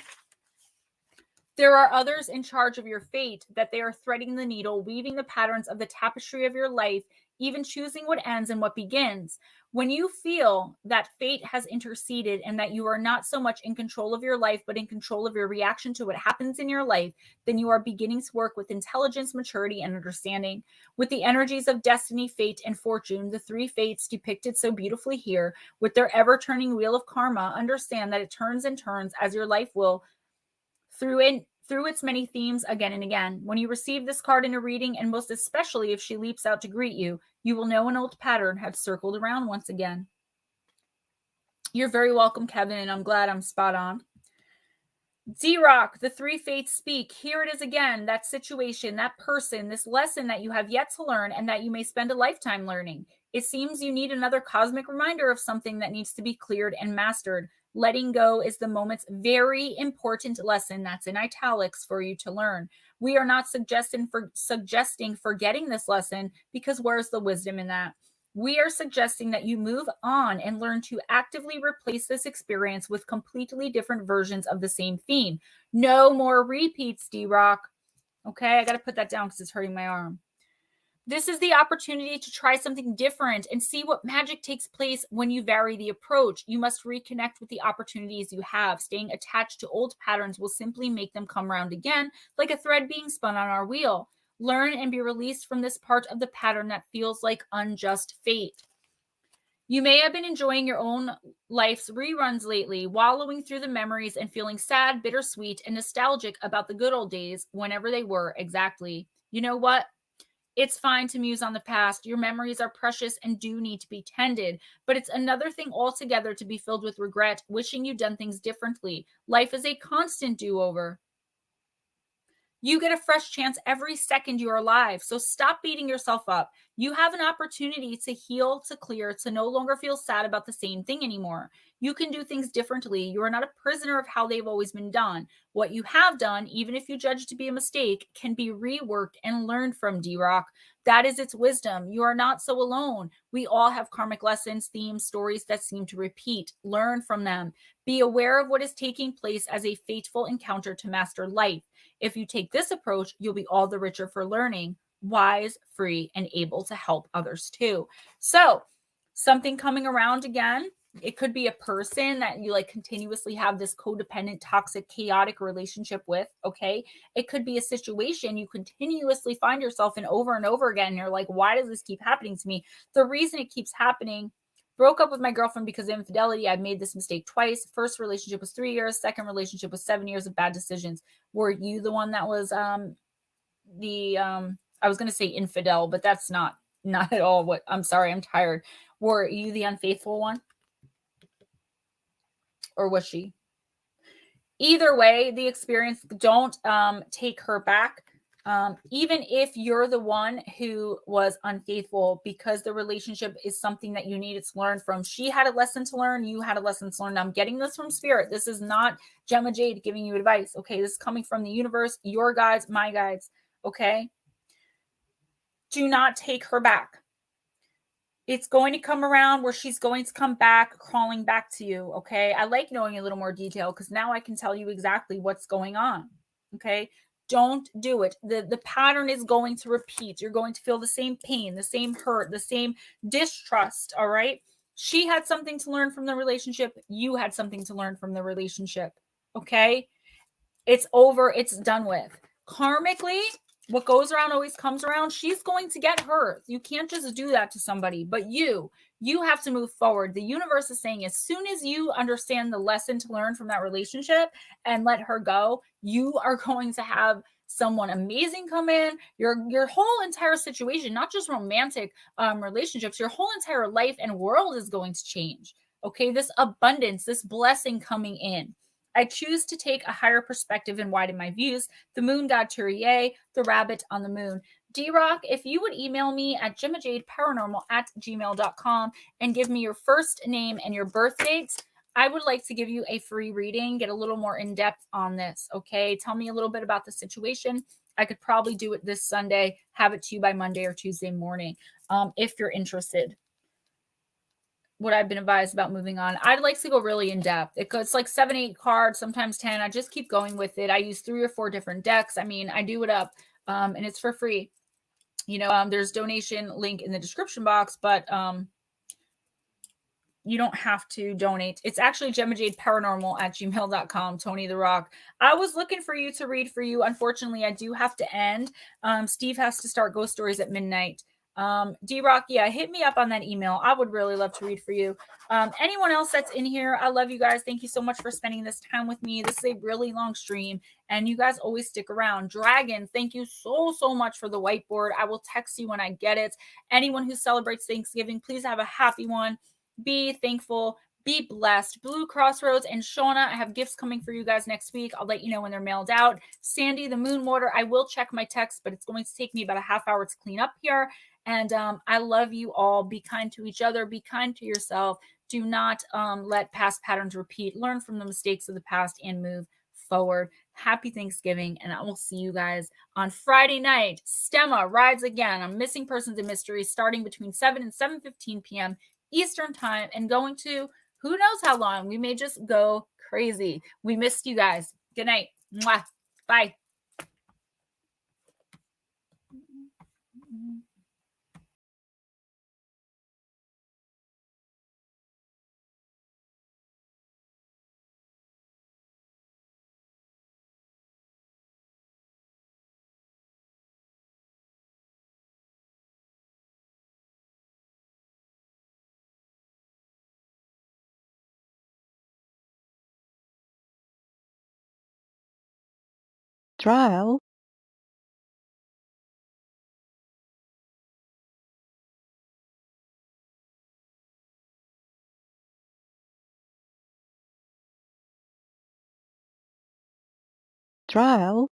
there are others in charge of your fate, that they are threading the needle, weaving the patterns of the tapestry of your life, even choosing what ends and what begins. When you feel that fate has interceded and that you are not so much in control of your life, but in control of your reaction to what happens in your life, then you are beginning to work with intelligence, maturity, and understanding. With the energies of destiny, fate, and fortune, the three fates depicted so beautifully here, with their ever-turning wheel of karma, understand that it turns and turns as your life will, through its many themes again and again. When you receive this card in a reading, and most especially if she leaps out to greet you, you will know an old pattern had circled around once again. You're very welcome, Kevin, and I'm glad I'm spot on. D-Rock, the three fates speak. Here it is again, that situation, that person, this lesson that you have yet to learn and that you may spend a lifetime learning. It seems you need another cosmic reminder of something that needs to be cleared and mastered. Letting go is the moment's very important lesson that's in italics for you to learn. We are not suggesting forgetting this lesson, because where's the wisdom in that? We are suggesting that you move on and learn to actively replace this experience with completely different versions of the same theme. No more repeats, D-Rock. Okay, I got to put that down because it's hurting my arm. This is the opportunity to try something different and see what magic takes place when you vary the approach. You must reconnect with the opportunities you have. Staying attached to old patterns will simply make them come round again, like a thread being spun on our wheel. Learn and be released from this part of the pattern that feels like unjust fate. You may have been enjoying your own life's reruns lately, wallowing through the memories and feeling sad, bittersweet, and nostalgic about the good old days, whenever they were exactly. You know what? It's fine to muse on the past. Your memories are precious and do need to be tended. But it's another thing altogether to be filled with regret, wishing you'd done things differently. Life is a constant do over. You get a fresh chance every second you're alive. So stop beating yourself up. You have an opportunity to heal, to clear, to no longer feel sad about the same thing anymore. You can do things differently. You are not a prisoner of how they've always been done. What you have done, even if you judge it to be a mistake, can be reworked and learned from, D-Rock. That is its wisdom. You are not so alone. We all have karmic lessons, themes, stories that seem to repeat. Learn from them. Be aware of what is taking place as a fateful encounter to master life. If you take this approach, you'll be all the richer for learning, wise, free, and able to help others too. So, something coming around again. It could be a person that you like continuously have this codependent, toxic, chaotic relationship with. Okay. It could be a situation you continuously find yourself in over and over again. And you're like, why does this keep happening to me? The reason it keeps happening, broke up with my girlfriend because of infidelity. I've made this mistake twice. First relationship was 3 years. Second relationship was 7 years of bad decisions. Were you the one that was I was going to say infidel, but that's not at all what. I'm sorry, I'm tired. Were you the unfaithful one, or was she? Either way, the experience, don't take her back. Even if you're the one who was unfaithful, because the relationship is something that you needed to learn from. She had a lesson to learn. You had a lesson to learn. I'm getting this from spirit. This is not Gemma Jade giving you advice. Okay. This is coming from the universe, your guides, my guides. Okay. Do not take her back. It's going to come around where she's going to come back, crawling back to you. Okay. I like knowing a little more detail because now I can tell you exactly what's going on. Okay. Don't do it. The pattern is going to repeat. You're going to feel the same pain, the same hurt, the same distrust. All right. She had something to learn from the relationship. You had something to learn from the relationship. Okay. It's over. It's done with. Karmically, what goes around always comes around. She's going to get hurt. You can't just do that to somebody, but you have to move forward. The universe is saying as soon as you understand the lesson to learn from that relationship and let her go, you are going to have someone amazing come in. Your whole entire situation, not just romantic relationships, your whole entire life and world is going to change. Okay, this abundance, this blessing coming in. I choose to take a higher perspective and widen my views. The moon god Turier, the rabbit on the moon. D-Rock, if you would email me at gemmajadeParanormal@gmail.com and give me your first name and your birth dates, I would like to give you a free reading, get a little more in depth on this. Okay. Tell me a little bit about the situation. I could probably do it this Sunday, have it to you by Monday or Tuesday morning, if you're interested. What I've been advised about moving on. I'd like to go really in depth. It's like 7, 8 cards, sometimes 10. I just keep going with it. I use 3 or 4 different decks. I mean, I do it up, and it's for free. There's donation link in the description box, but you don't have to donate. It's actually GemmaJadeParanormal@gmail.com, Tony the Rock. I was looking for you to read for you. Unfortunately, I do have to end. Steve has to start ghost stories at midnight. D-Rock, yeah, hit me up on that email. I would really love to read for you. Anyone else that's in here, I love you guys. Thank you so much for spending this time with me. This is a really long stream, and you guys always stick around. Dragon, thank you so much for the whiteboard. I will text you when I get it. Anyone who celebrates Thanksgiving, please have a happy one. Be thankful. Be blessed. Blue Crossroads and Shauna, I have gifts coming for you guys next week. I'll let you know when they're mailed out. Sandy, the Moon Water, I will check my text, but it's going to take me about a half hour to clean up here. And I love you all. Be kind to each other. Be kind to yourself. Do not let past patterns repeat. Learn from the mistakes of the past and move forward. Happy Thanksgiving, and I will see you guys on Friday night. Stemma rides again on Missing Persons and Mysteries, starting between 7 and 7:15 p.m. Eastern time, and going to who knows how long. We may just go crazy. We missed you guys. Good night. Mwah. Bye. trial, trial,